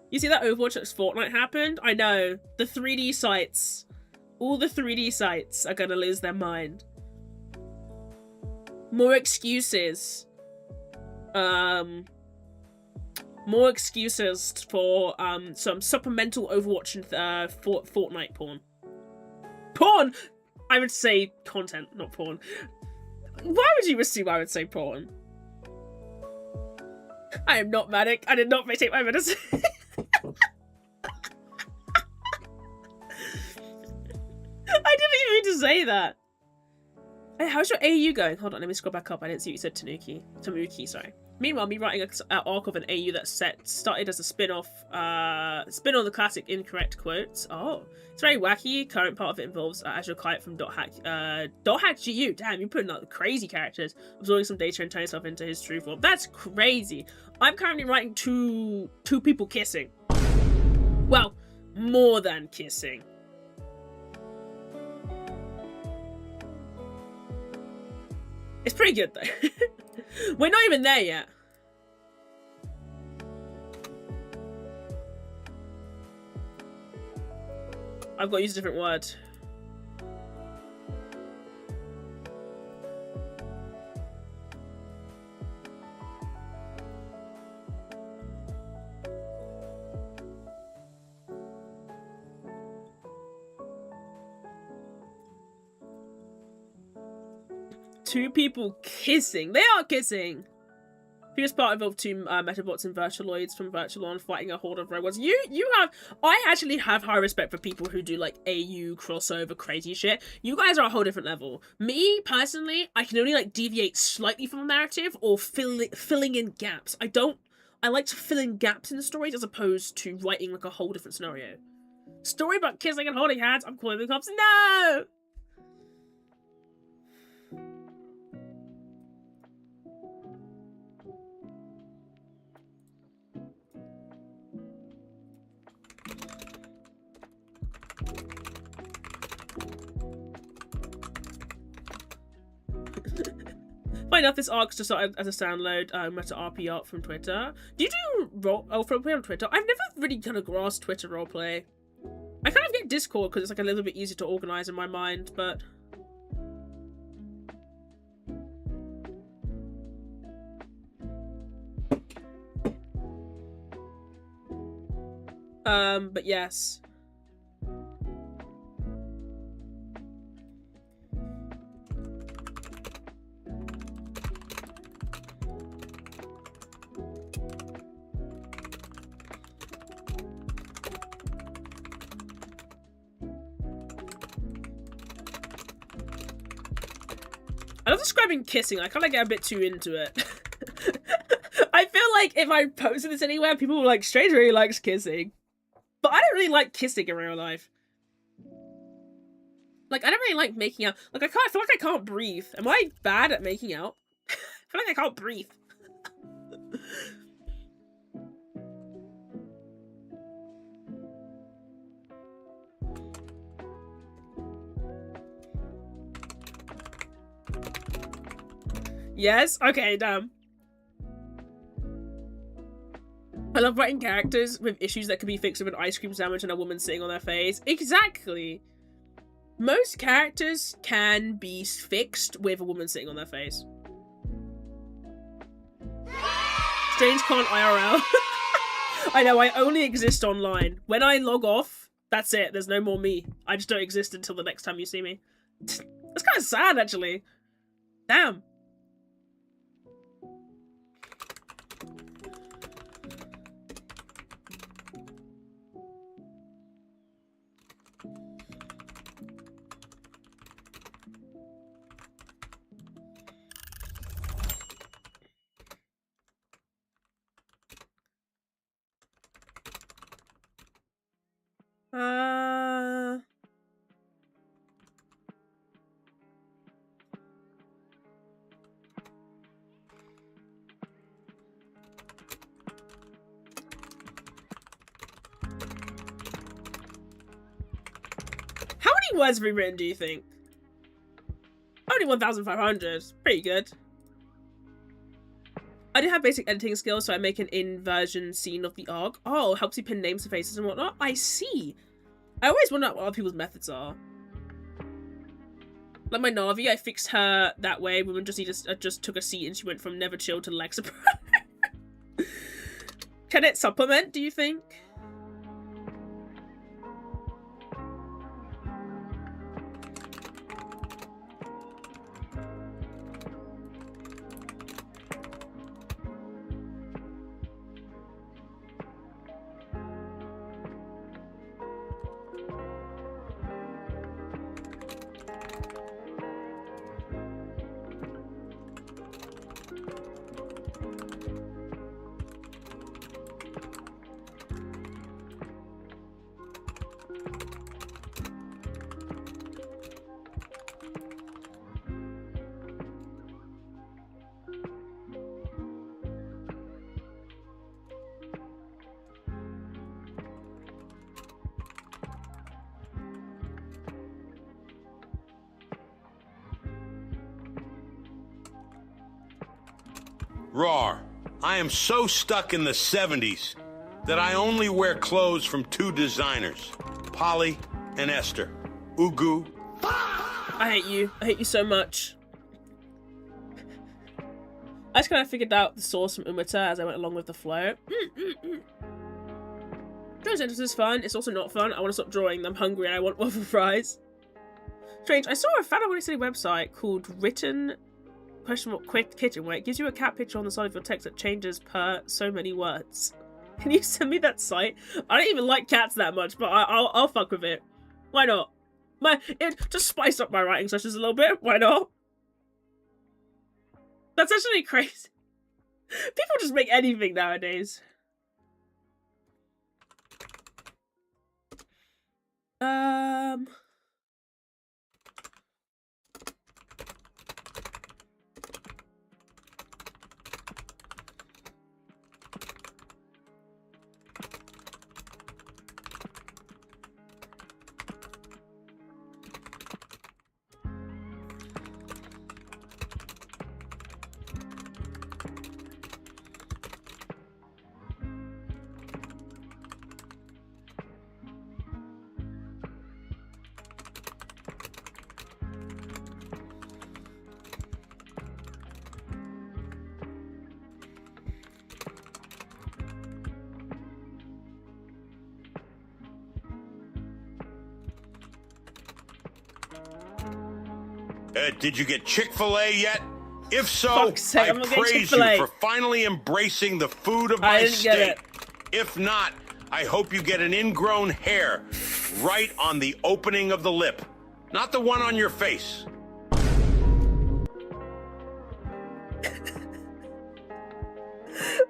You see that Overwatch Fortnite happened? I know. The 3D sites All the 3D sites are gonna lose their mind. More excuses. More excuses for some supplemental Overwatch and Fortnite porn. Porn! I would say content, not porn. Why would you assume I would say porn? I am not manic. I did not take my medicine. I didn't even mean to say that. Hey, how's your AU going? Hold on, let me scroll back up. I didn't see what you said, Tamuki, sorry. Meanwhile, me writing an arc of an AU that started as a spin-off, spin on the classic incorrect quotes. Oh, it's very wacky. Current part of it involves Azure Kite from .hack GU. Damn, you're putting out crazy characters, absorbing some data and turning yourself into his true form. That's crazy. I'm currently writing two people kissing. Well, more than kissing. It's pretty good though. We're not even there yet. I've got to use a different word. Two people kissing. They are kissing. Previous part involved two Metabots and Virtualoids from Virtualon fighting a horde of robots. I actually have high respect for people who do like AU crossover crazy shit. You guys are a whole different level. Me, personally, I can only like deviate slightly from the narrative or filling in gaps. I like to fill in gaps in the stories as opposed to writing like a whole different scenario. Story about kissing and holding hands. I'm calling the cops. No! Find out this arc's just started as a download meta RP art from Twitter. Do you do roleplay on Twitter? I've never really kind of grasped Twitter roleplay. I kind of get Discord because it's like a little bit easier to organize in my mind, but yes. I love describing kissing. I kind of get a bit too into it. I feel like if I posted this anywhere, people were like, Strange really likes kissing. But I don't really like kissing in real life. Like, I don't really like making out. Like, I feel like I can't breathe. Am I bad at making out? I feel like I can't breathe. Yes? Okay, damn. I love writing characters with issues that can be fixed with an ice cream sandwich and a woman sitting on their face. Exactly. Most characters can be fixed with a woman sitting on their face. Strange can't IRL. I know, I only exist online. When I log off, that's it. There's no more me. I just don't exist until the next time you see me. That's kind of sad, actually. Damn. How many words have we written, do you think? Only 1,500. Pretty good. I do have basic editing skills, so I make an inversion scene of the arc. Oh, helps you pin names to faces and whatnot. I see. I always wonder what other people's methods are. Like my Navi, I fixed her that way. Women just took a seat and she went from never chill to Lexapro. Can it supplement, do you think? Rawr, I am so stuck in the 70s that I only wear clothes from 2 designers, Polly and Esther. Ugu. I hate you. I hate you so much. I just kind of figured out the source from Umata as I went along with the flow. Drawing sentences is fun. It's also not fun. I want to stop drawing. I'm hungry and I want waffle fries. Strange. I saw a fan of a city website called Written Quick Kitchen, where it gives you a cat picture on the side of your text that changes per so many words. Can you send me that site? I don't even like cats that much, but I'll fuck with it. Why not? It just spice up my writing sessions a little bit. Why not? That's actually crazy. People just make anything nowadays. Did you get Chick-fil-A yet? If so, I praise you for finally embracing the food of my state. If not, I hope you get an ingrown hair right on the opening of the lip, not the one on your face.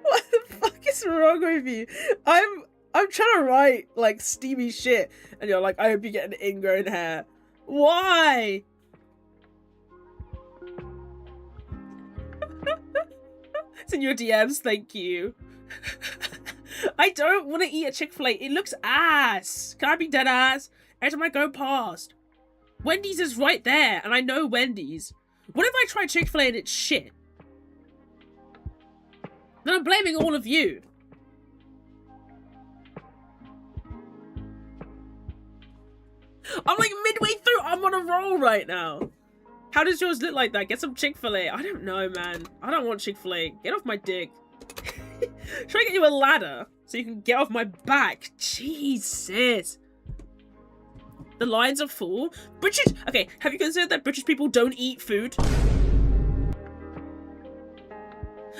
What the fuck is wrong with you? I'm trying to write like steamy shit, and you're like, I hope you get an ingrown hair. Why? It's in your DMs, thank you. I don't want to eat a Chick-fil-A. It looks ass. Can I be dead ass? Every time I go past. Wendy's is right there, and I know Wendy's. What if I try Chick-fil-A and it's shit? Then I'm blaming all of you. I'm like midway through. I'm on a roll right now. How does yours look like that? Get some Chick-fil-A. I don't know, man. I don't want Chick-fil-A. Get off my dick. Should I get you a ladder so you can get off my back? Jesus. The lines are full. British... Okay, have you considered that British people don't eat food? I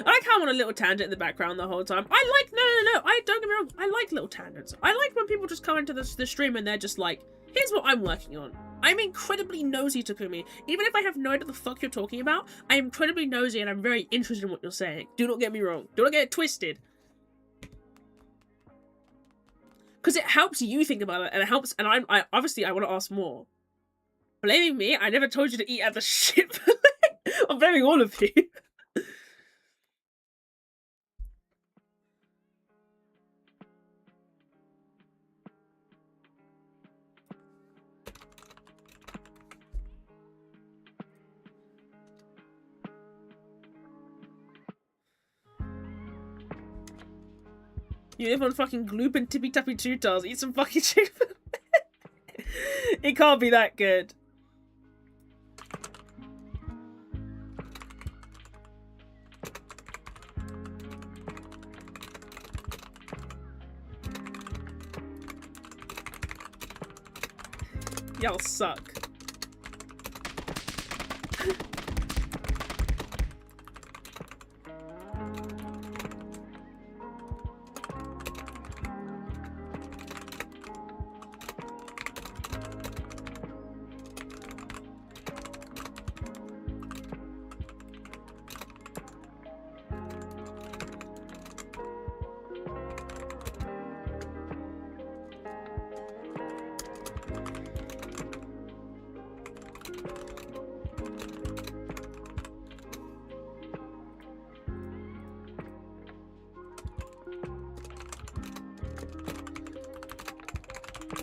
like how I'm on a little tangent in the background the whole time. I like... No. Don't get me wrong. I like little tangents. I like when people just come into the stream and they're just like, here's what I'm working on. I'm incredibly nosy, Takumi. Even if I have no idea what the fuck you're talking about, I am incredibly nosy and I'm very interested in what you're saying. Do not get me wrong. Do not get it twisted. Because it helps you think about it, and it helps, and I obviously I want to ask more. Blaming me? I never told you to eat at the shit. I'm blaming all of you. You live on fucking gloop and tippy tappy tutors. Eat some fucking chicken. It can't be that good. Y'all suck.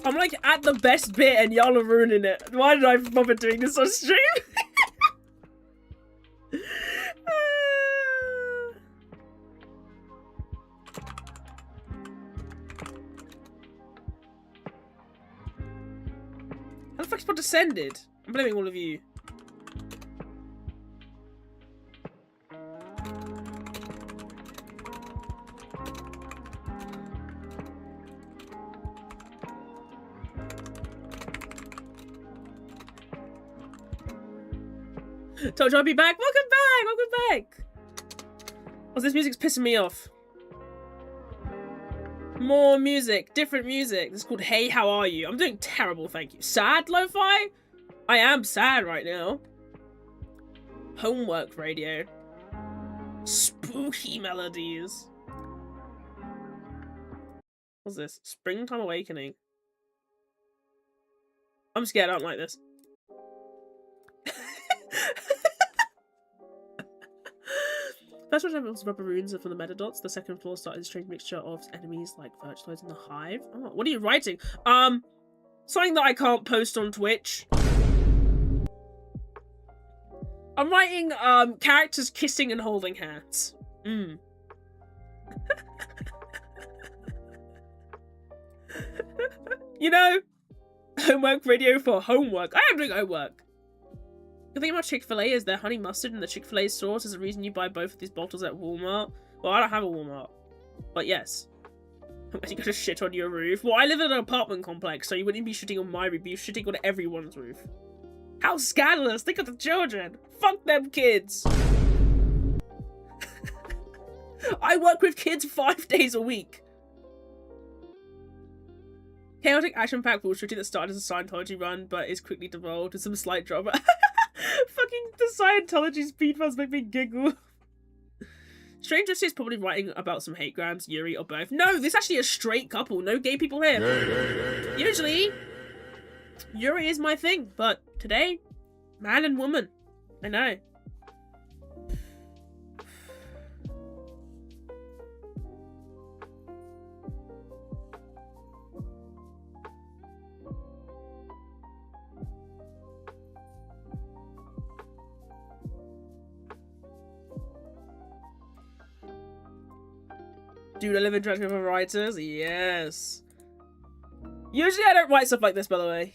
I'm like at the best bit and y'all are ruining it. Why did I bother doing this on stream? How the fuck spot descended? I'm blaming all of you. Told you I'd be back. Welcome back. Welcome back. Oh, this music's pissing me off. More music. Different music. This is called Hey, How Are You? I'm doing terrible, thank you. Sad lo-fi? I am sad right now. Homework radio. Spooky melodies. What's this? Springtime Awakening. I'm scared. I don't like this. First one was rubber runes from the metadots. The second floor started a strange mixture of enemies like virtuoids in the hive. Oh, what are you writing? Something that I can't post on Twitch. I'm writing characters kissing and holding hands. You know, homework radio for homework. I am doing homework. The thing about Chick-fil-A is their honey mustard and the Chick-fil-A sauce is the reason you buy both of these bottles at Walmart. Well, I don't have a Walmart. But yes. You gotta shit on your roof. Well, I live in an apartment complex, so you wouldn't be shitting on my roof, you'd be shitting on everyone's roof. How scandalous! Think of the children! Fuck them kids! I work with kids 5 days a week. Chaotic action-packed bullshit that started as a Scientology run, but is quickly devolved with some slight drama. Fucking the Scientology speedruns make me giggle. Stranger is probably writing about some hate crimes, Yuri, or both. No, this is actually a straight couple. No gay people here. Usually, Yuri is my thing, but today, man and woman. I know. Dude, I live in interaction with writers? Yes. Usually I don't write stuff like this, by the way.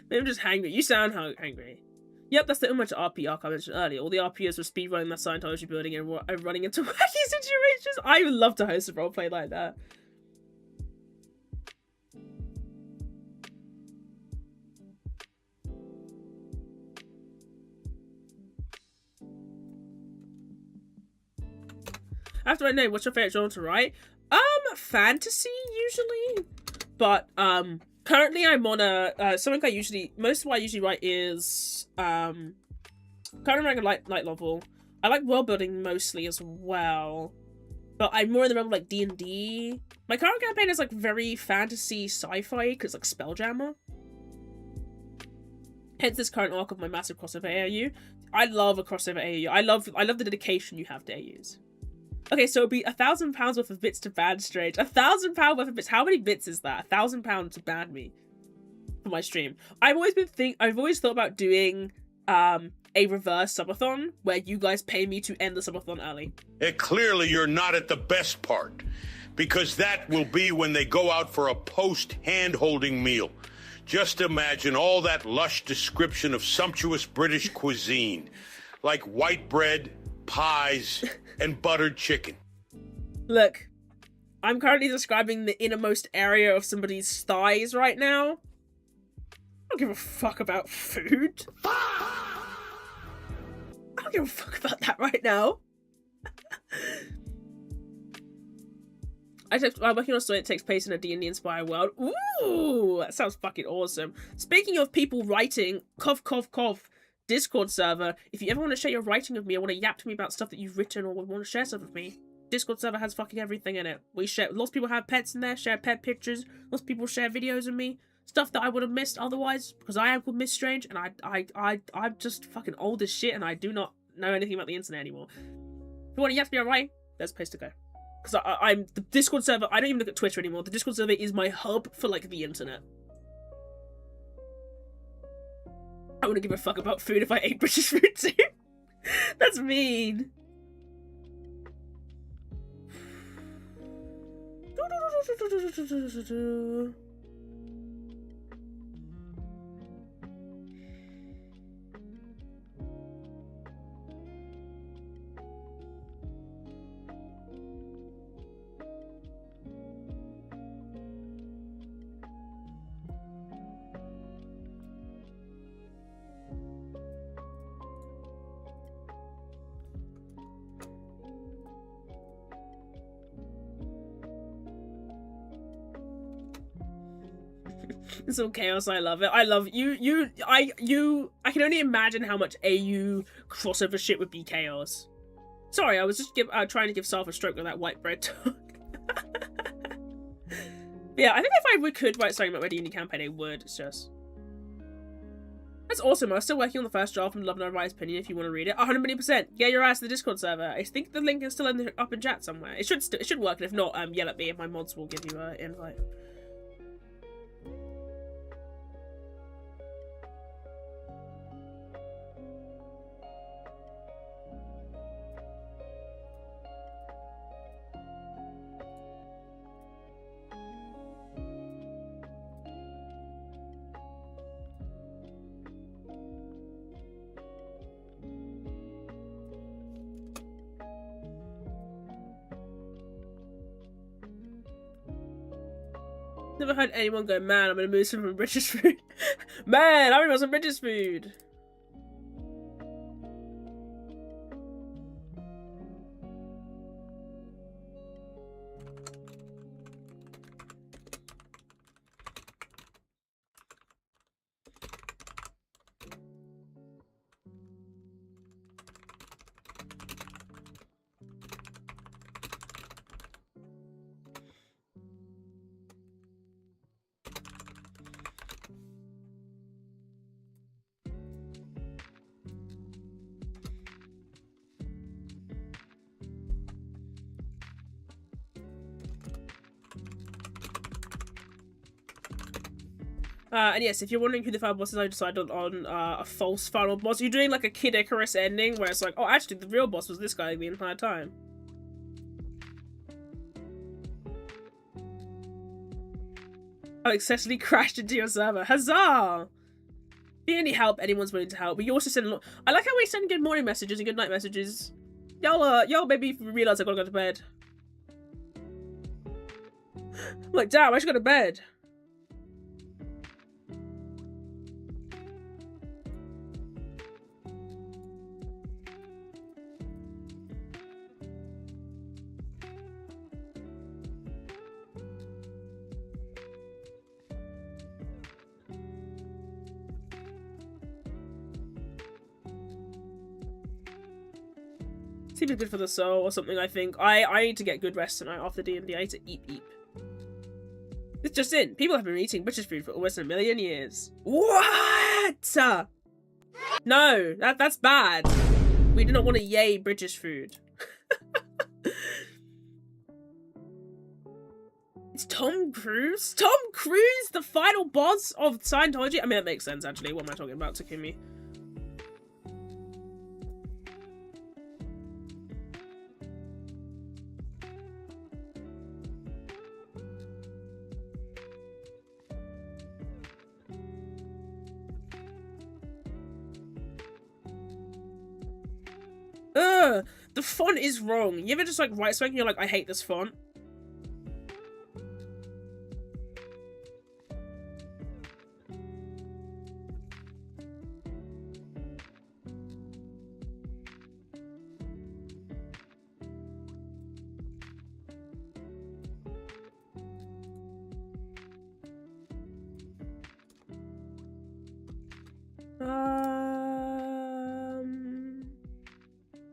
Maybe I'm just hangry. You sound hangry. Yep, that's the much RP arc I mentioned earlier. All the RPers were speedrunning that Scientology building and running into wacky situations. I would love to host a roleplay like that. After I know, what's your favorite genre to write? Fantasy usually, but currently I'm on a something most of what I usually write is currently writing a light novel. I like world building mostly as well, but I'm more in the realm of like D&D. My current campaign is like very fantasy sci-fi because like Spelljammer. Hence this current arc of my massive crossover AAU. I love a crossover AAU. I love the dedication you have to AAUs. Okay, so it'll be £1,000 worth of bits to ban Strange. £1,000 worth of bits. How many bits is that? £1,000 to ban me for my stream. I've always thought about doing a reverse subathon where you guys pay me to end the subathon early. Clearly, you're not at the best part, because that will be when they go out for a post hand-holding meal. Just imagine all that lush description of sumptuous British cuisine, like white bread, pies, and buttered chicken. Look, I'm currently describing the innermost area of somebody's thighs right now. I don't give a fuck about food. I don't give a fuck about that right now. I'm working on a story that takes place in a D&D inspired world. Ooh, that sounds fucking awesome. Speaking of people writing, cough, cough, cough, Discord server. If you ever want to share your writing with me or want to yap to me about stuff that you've written or want to share stuff with me, Discord server has fucking everything in it. We share. Lots of people have pets in there, share pet pictures. Lots of people share videos of me. Stuff that I would have missed otherwise because I am called MissedStrange and I'm just fucking old as shit and I do not know anything about the internet anymore. If you want to yap to me alright, there's a place to go. Because I'm the Discord server. I don't even look at Twitter anymore. The Discord server is my hub for like the internet. I wouldn't give a fuck about food if I ate British food too. That's mean. It's all chaos. I love it. I love you. I can only imagine how much AU crossover shit would be chaos. Sorry, I was just trying to give Sarf a stroke with that white bread talk. Yeah, I think if I could write something about my D&D campaign, I would. It's just that's awesome. I was still working on the first draft and love no writer's opinion. If you want to read it, 100%. Get your ass to the Discord server. I think the link is still up in chat somewhere. It should work. And if not, yell at me. My mods will give you an invite. Never heard anyone go, man, I'm gonna move some British food. Man, I'm gonna move some British food. And yes, if you're wondering who the final boss is, I decided on a false final boss. You're doing like a Kid Icarus ending where it's like, oh, actually, the real boss was this guy the entire time. I successfully crashed into your server. Huzzah! If you need any help, anyone's willing to help. But you also send a lot. I like how we send good morning messages and good night messages. Y'all maybe realize I gotta go to bed. I'm like, damn, I should go to bed. Seems good for the soul or something, I think. I need to get good rest tonight after D&D. I need to eat. It's just in. People have been eating British food for almost 1,000,000 years. What? No, that's bad. We do not want to yay British food. It's Tom Cruise? Tom Cruise, the final boss of Scientology? I mean, that makes sense, actually. What am I talking about, Takumi? Ugh! The font is wrong. You ever just like write something and you're like, I hate this font?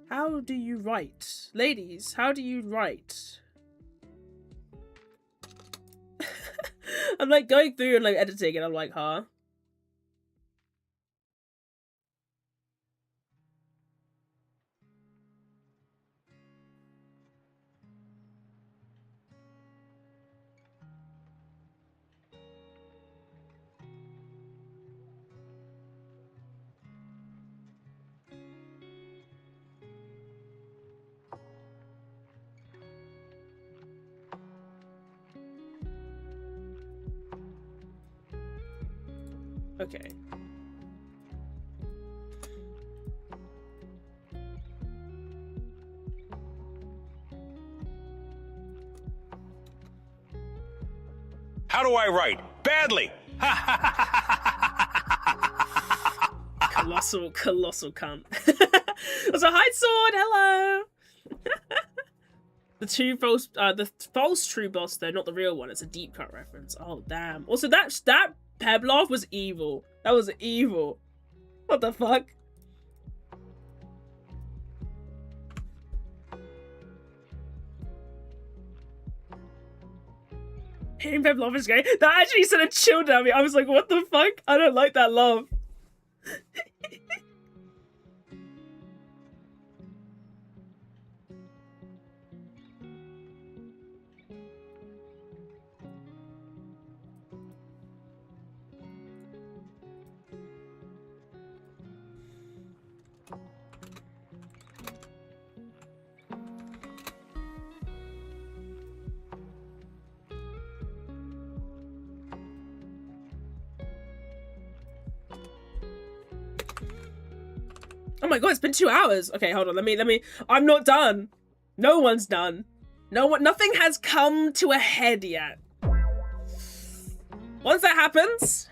How do you write? Ladies, how do you write? I'm like going through and like editing and I'm like, huh? Okay. How do I write? Badly. Colossal cunt. There's a hide sword. Hello. The false true boss though, not the real one. It's a deep cut reference. Oh damn. Also, that Pavlov was evil. That was evil. What the fuck? Hearing Pavlov is gay. That actually sort of chilled at me. I was like, what the fuck? I don't like that love. Oh my god, it's been 2 hours. Okay, hold on. Let me. I'm not done. No one's done. Nothing has come to a head yet. Once that happens,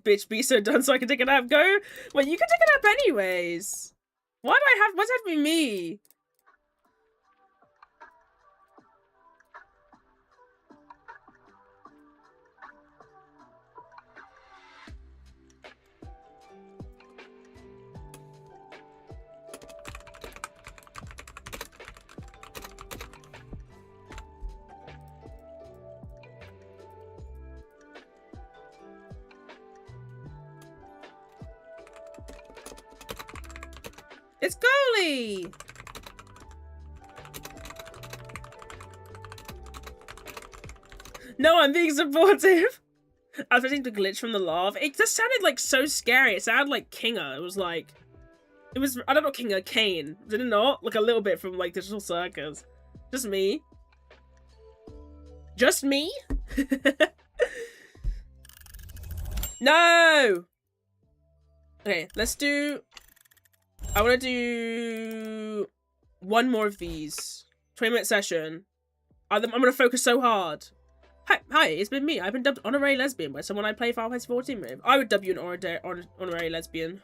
bitch, be so done so I can take a nap. Go. Wait, you can take a nap anyways. Why's that be me? It's goalie! No, I'm being supportive. I was waiting to glitch from the lava. It just sounded like so scary. It sounded like Kinga. It was, I don't know, Kinga, Kane. Did it not? Like a little bit from like Digital Circus. Just me. Just me? No! Okay, let's do... I want to do one more of these. 20-minute session. I'm going to focus so hard. Hi, it's been me. I've been dubbed honorary lesbian by someone I play Final Fantasy 14 with. I would dub you an honorary lesbian.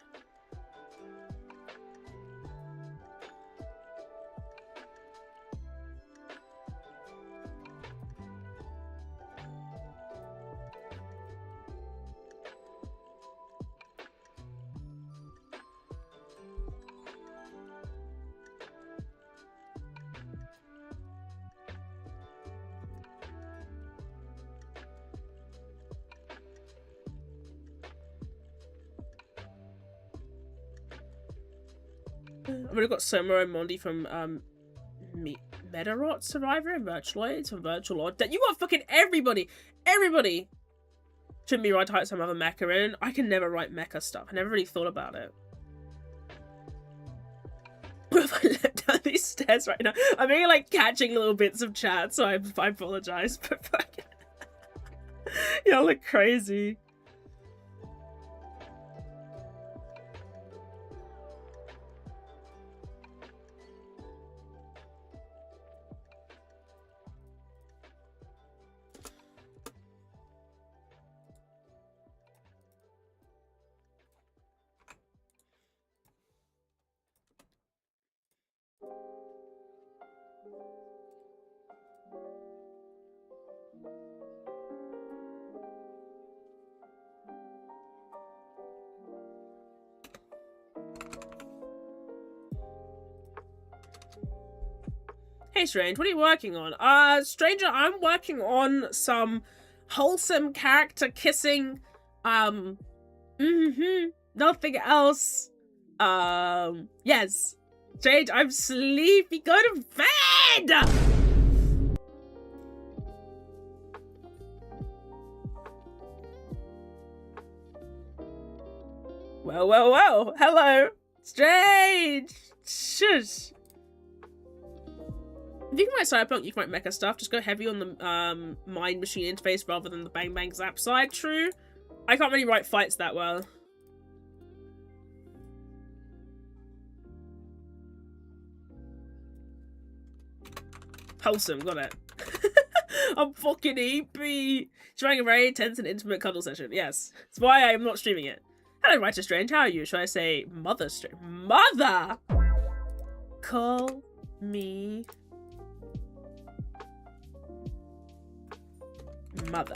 I've already got Soma and Mondi from Medarot survivor and virtualoids from virtual odd. You got fucking everybody. Everybody shouldn't be right to write some other mecha in. I can never write mecha stuff. I never really thought about it. If I let down these stairs right now, I'm really like catching little bits of chat, so I apologize. But fucking, y'all look crazy. Hey Strange, what are you working on? Stranger, I'm working on some wholesome character kissing, nothing else. Yes. Strange, I'm sleepy, go to bed! Well, hello, Strange! Shush! If you can write Cyberpunk, you can write mecha stuff. Just go heavy on the mind machine interface rather than the bang bang zap side. True. I can't really write fights that well. Wholesome, got it. I'm fucking EP. She's running a very intense and intimate cuddle session. Yes. That's why I'm not streaming it. Hello, Writer Strange. How are you? Should I say Mother Strange? Mother! Call me Mother.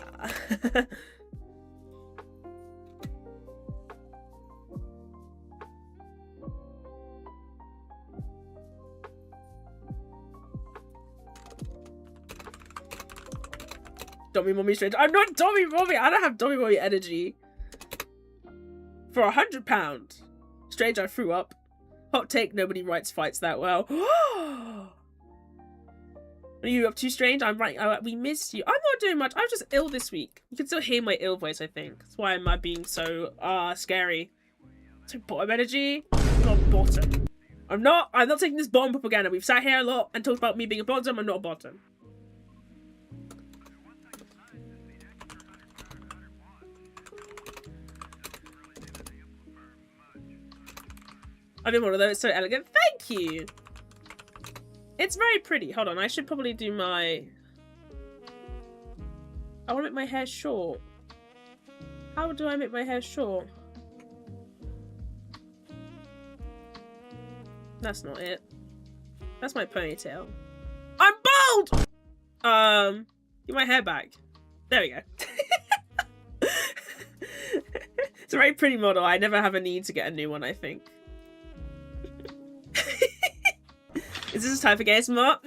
Dummy mommy Strange. I'm not dummy mommy. I don't have dummy mommy energy. For £100. Strange, I threw up. Hot take, nobody writes fights that well. What are you up to, Strange? I'm right. We missed you. I'm not doing much. I'm just ill this week. You can still hear my ill voice, I think. That's why am I being so scary. So bottom energy? Not bottom. I'm not taking this bottom propaganda. We've sat here a lot and talked about me being a bottom. I'm not a bottom. I didn't want to, though. It's so elegant. Thank you. It's very pretty. Hold on. I should probably do my... I want to make my hair short. How do I make my hair short? That's not it. That's my ponytail. I'm bald! Get my hair back. There we go. It's a very pretty model. I never have a need to get a new one, I think. Is this time for ASMR?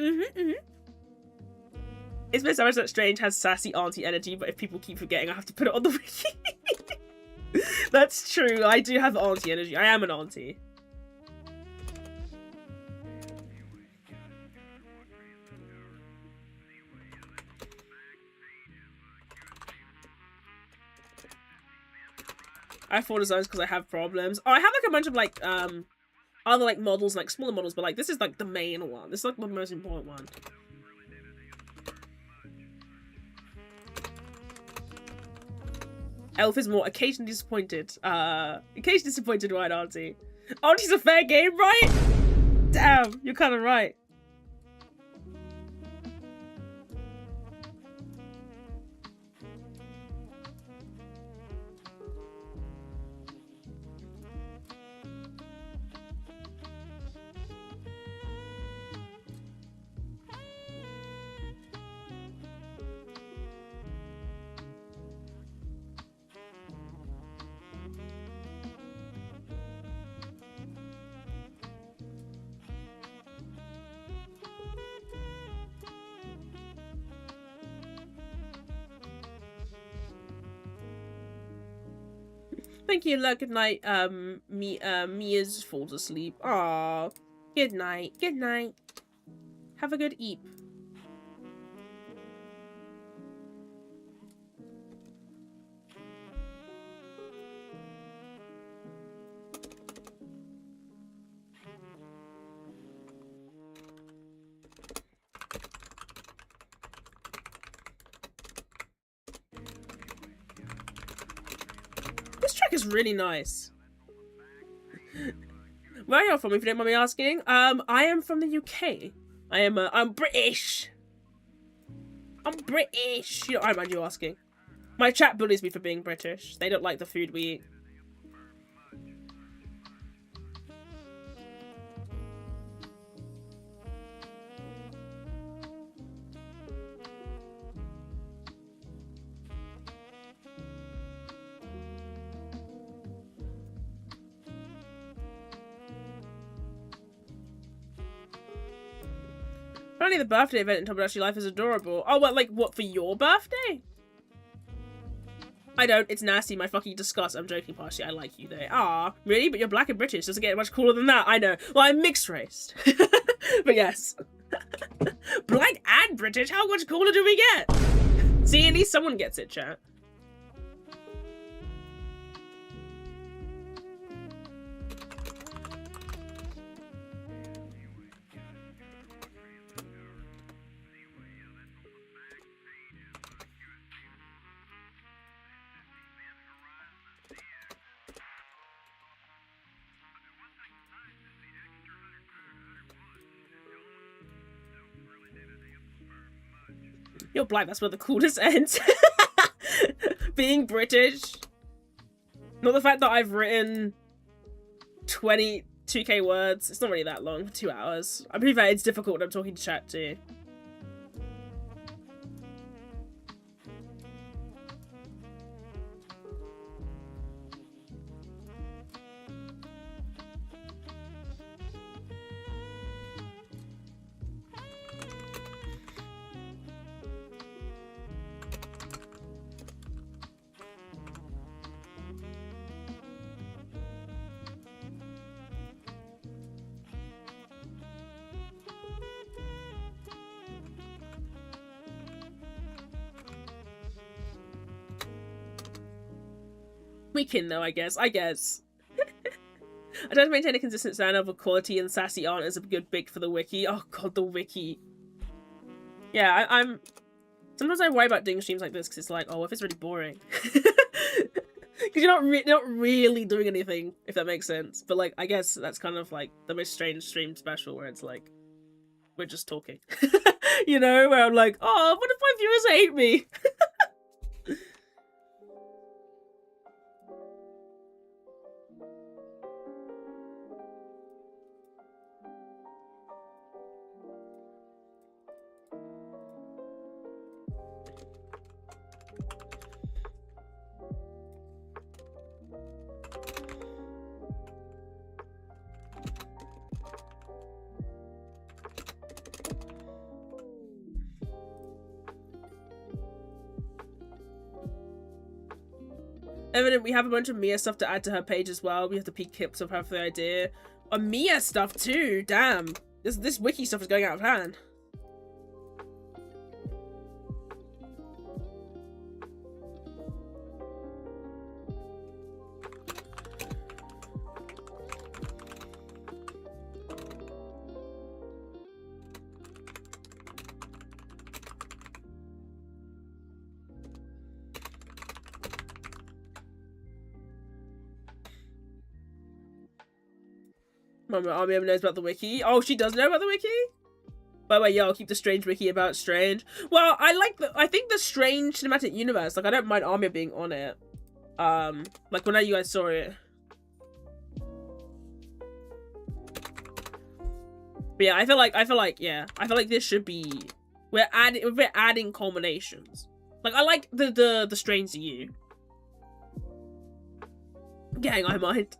It's been so much that Strange has sassy auntie energy, but if people keep forgetting, I have to put it on the wiki. That's true. I do have auntie energy. I am an auntie. I have 4 designs because I have problems. Oh, I have like a bunch of like other like models, like smaller models, but like this is like the main one. This is like the most important one. Elf is more occasionally disappointed. Occasionally disappointed, right, Auntie? Auntie's a fair game, right? Damn, you're kind of right. Thank you, good night, Mia's falls asleep. Aww. Good night. Good night. Have a good eep. This track is really nice. Where are you from, if you don't mind me asking? I am from the UK. I'm British. I'm British. You know, I don't mind you asking. My chat bullies me for being British. They don't like the food we eat. Apparently the birthday event in Tomodachi Life is adorable. Oh, well, like, what, for your birthday? I don't. It's nasty. My fucking disgust. I'm joking, partially. I like you, though. Ah, really? But you're black and British. Doesn't get much cooler than that. I know. Well, I'm mixed-raced. But yes. Black and British? How much cooler do we get? See, at least someone gets it, chat. You're black, that's where the coolest ends. Being British. Not the fact that I've written 22k words. It's not really that long, 2 hours. I'm pretty fair, it's difficult when I'm talking to chat too. We can though, I guess. I try to maintain a consistent standard of quality and sassy art as a good big for the wiki. Oh god, the wiki. Yeah, I'm... Sometimes I worry about doing streams like this because it's like, oh, if it's really boring. Because you're not really doing anything, if that makes sense. But like, I guess that's kind of like the most strange stream special where it's like, we're just talking. You know, where I'm like, oh, what if my viewers hate me? Evident, we have a bunch of Mia stuff to add to her page as well. We have to peek clips of her for the idea. Mia stuff too, damn. This wiki stuff is going out of hand. Mama Army knows about the wiki. Oh, she does know about the wiki? By the way, yo, I'll keep the Strange wiki about Strange. Well, I think the Strange cinematic universe, like, I don't mind Army being on it. Like, whenever you guys saw it. But yeah, I feel like this should be, we're adding culminations. Like, I like the Strange you. Gang, I mind.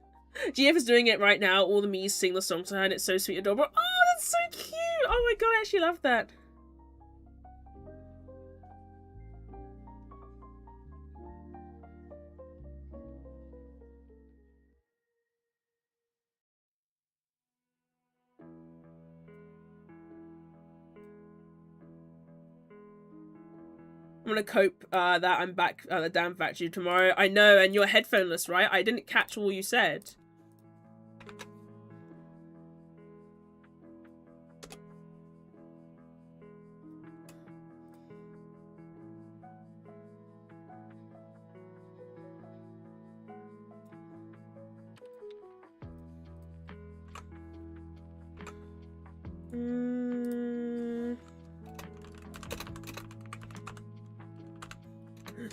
GF is doing it right now. All the Mies sing the song to her and it's so sweet and adorable. Oh, that's so cute! Oh my god, I actually love that. gonna cope that I'm back at the damn factory tomorrow. I know, and you're headphoneless, right? I didn't catch all you said.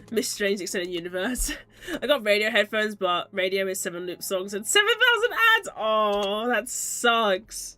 MissedStrange Extended Universe. I got radio headphones, but radio is 7 loop songs and 7,000 ads! Oh, that sucks.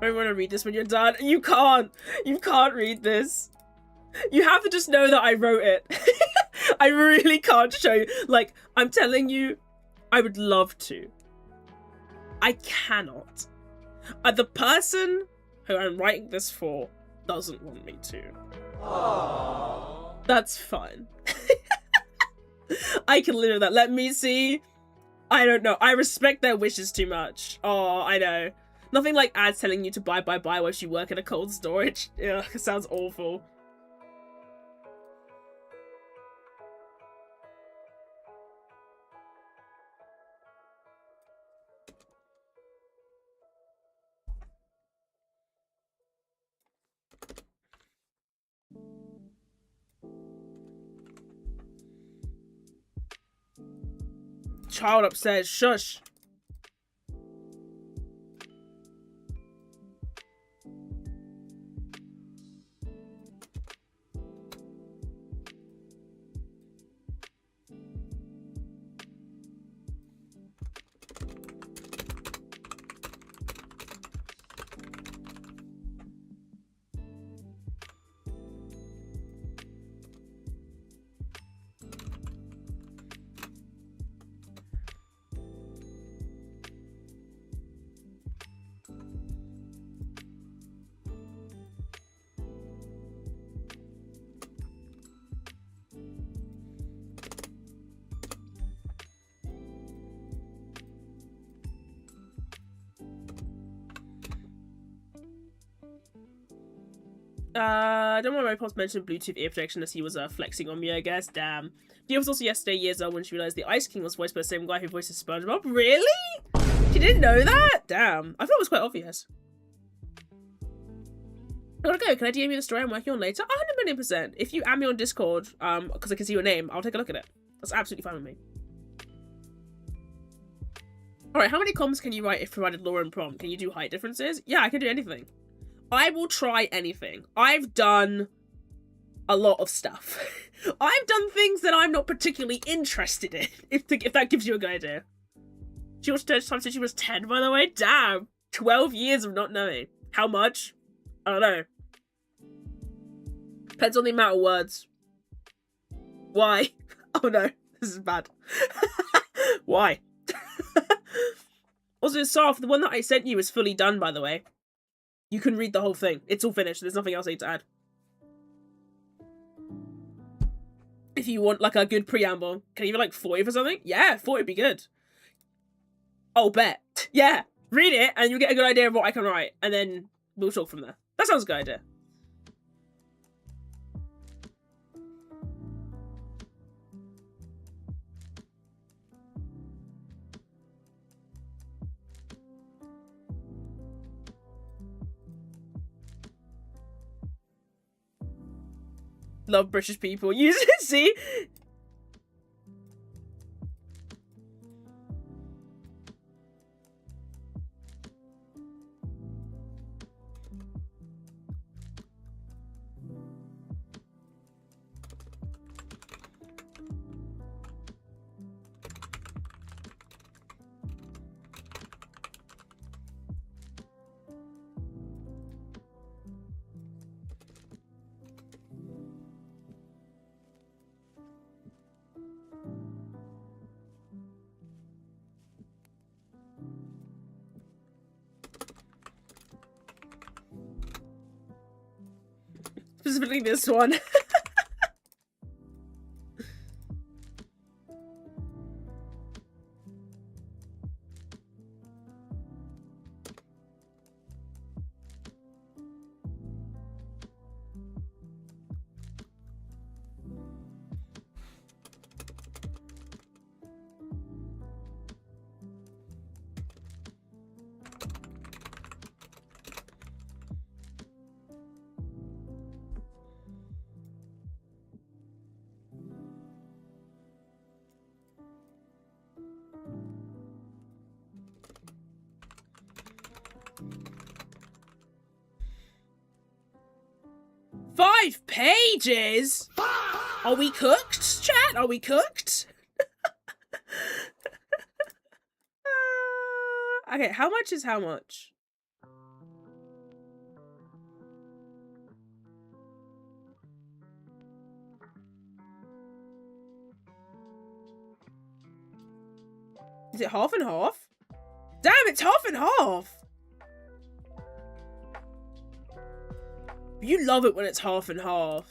I want to read this when you're done. You can't. You can't read this. You have to just know that I wrote it. I really can't show you. Like, I'm telling you, I would love to. I cannot. The person who I'm writing this for doesn't want me to. Aww. That's fine. I can live with that. Let me see. I don't know. I respect their wishes too much. Oh, I know. Nothing like ads telling you to buy whilst you work in a cold storage. Ugh, it sounds awful. Child upstairs, shush. I don't want my post mentioned Bluetooth ear protection as he was flexing on me, I guess. Damn. Dia was also yesterday years old when she realized the Ice King was voiced by the same guy who voices SpongeBob. Really? She didn't know that? Damn. I thought it was quite obvious. I gotta go. Can I DM you the story I'm working on later? 100,000,000%. If you add me on Discord, because I can see your name, I'll take a look at it. That's absolutely fine with me. Alright, how many comms can you write if provided lore and prompt? Can you do height differences? Yeah, I can do anything. I will try anything. I've done a lot of stuff. I've done things that I'm not particularly interested in, if that gives you a good idea. She watched Dirge Time since she was 10, by the way. Damn. 12 years of not knowing. How much? I don't know. Depends on the amount of words. Why? Oh no, this is bad. Why? Also, Saf, the one that I sent you is fully done, by the way. You can read the whole thing. It's all finished. There's nothing else I need to add. If you want, like, a good preamble. Can you even, like, 40 for something? Yeah, 40 would be good. Oh, bet. Yeah. Read it, and you'll get a good idea of what I can write. And then we'll talk from there. That sounds a good idea. Love British people. You see? Specifically this one. Five pages? Are we cooked, chat? Are we cooked? Okay, how much is how much? Is it half and half? Damn, it's half and half! You love it when it's half and half.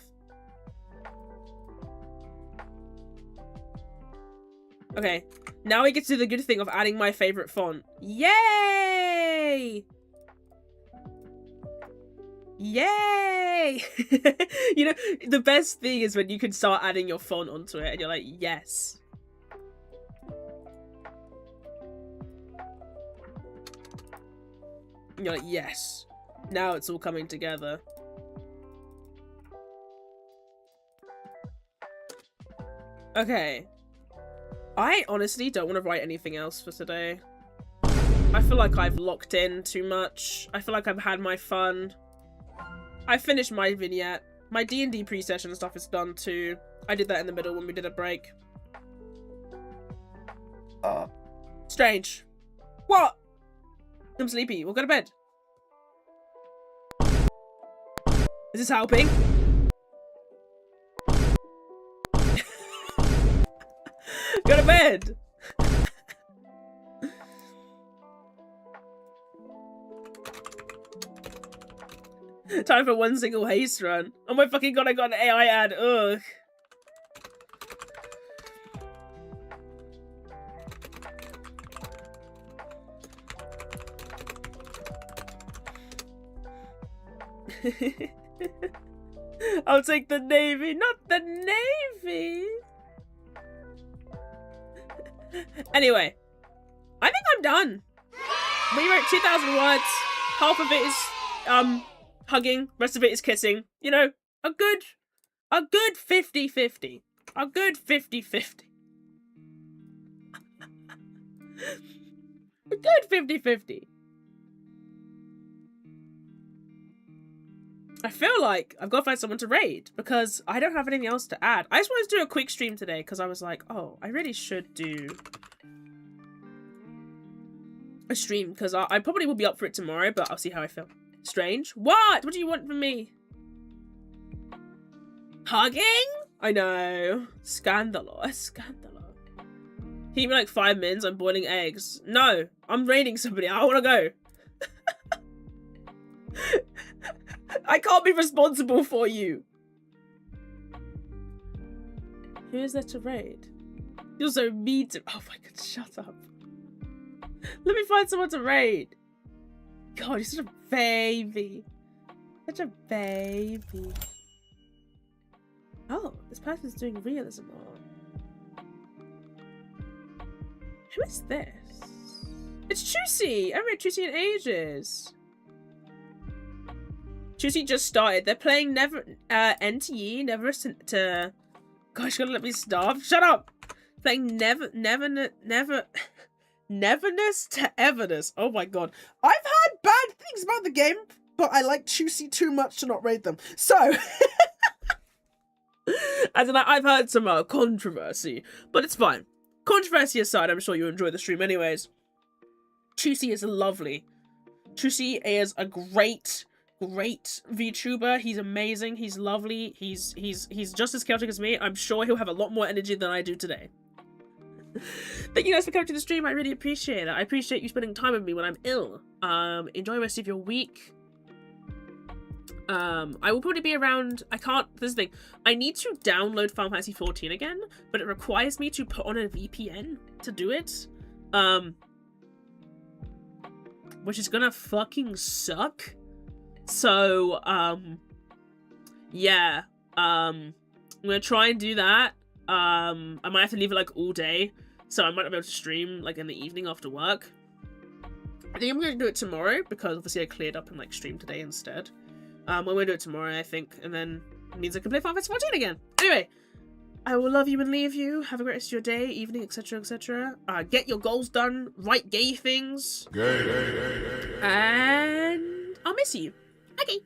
Okay, now we get to do the good thing of adding my favorite font. Yay! Yay! You know, the best thing is when you can start adding your font onto it and you're like, yes. And you're like, yes. Now it's all coming together. Okay. I honestly don't want to write anything else for today. I feel like I've locked in too much. I feel like I've had my fun. I finished my vignette. My D&D pre-session stuff is done too. I did that in the middle when we did a break. Strange. What? I'm sleepy. We'll go to bed. Is this helping? Go to bed! Time for one single haste run. Oh my fucking god, I got an AI ad. Ugh. I'll take the Navy, not the Navy! Anyway, I think I'm done. We wrote 2,000 words. Half of it is hugging, rest of it is kissing. You know, a good 50-50. A good 50-50. A good 50-50. I feel like I've got to find someone to raid because I don't have anything else to add. I just wanted to do a quick stream today because I was like, oh, I really should do a stream because I probably will be up for it tomorrow, but I'll see how I feel. Strange? What? What do you want from me? Hugging? I know. Scandalous. Scandalous. Keep me like 5 minutes, I'm boiling eggs. No, I'm raiding somebody. I want to go. I can't be responsible for you. Who is there to raid? You're so mean to— oh my god, shut up. Let me find someone to raid. God, you're such a baby. Such a baby. Oh, this person's doing realism art. Who is this? It's Chusy! I haven't read Chusy in ages. Chusy just started. They're playing NTE, Never to— gosh, you're gonna let me starve? Shut up! Playing Neverness to Everness. Oh my god. I've heard bad things about the game, but I like Chusy too much to not raid them. So, as in, I've heard some controversy, but it's fine. Controversy aside, I'm sure you enjoy the stream anyways. Chusy is lovely. Chusy is a great VTuber. He's amazing. He's lovely. He's just as chaotic as me. I'm sure he'll have a lot more energy than I do today. Thank you guys for coming to the stream. I really appreciate it. I appreciate you spending time with me when I'm ill. Enjoy the rest of your week. I will probably be around. I can't. This is the thing. I need to download Final Fantasy 14 again, but it requires me to put on a VPN to do it. Which is gonna fucking suck. So, yeah. I'm gonna try and do that. I might have to leave it like all day, so I might not be able to stream like in the evening after work. I think I'm gonna do it tomorrow because obviously I cleared up and like streamed today instead. I'm gonna do it tomorrow, I think, and then it means I can play Final Fantasy 14 again. Anyway, I will love you and leave you. Have a great rest of your day, evening, etc., etc. Get your goals done. Write gay things. And I'll miss you. Okay.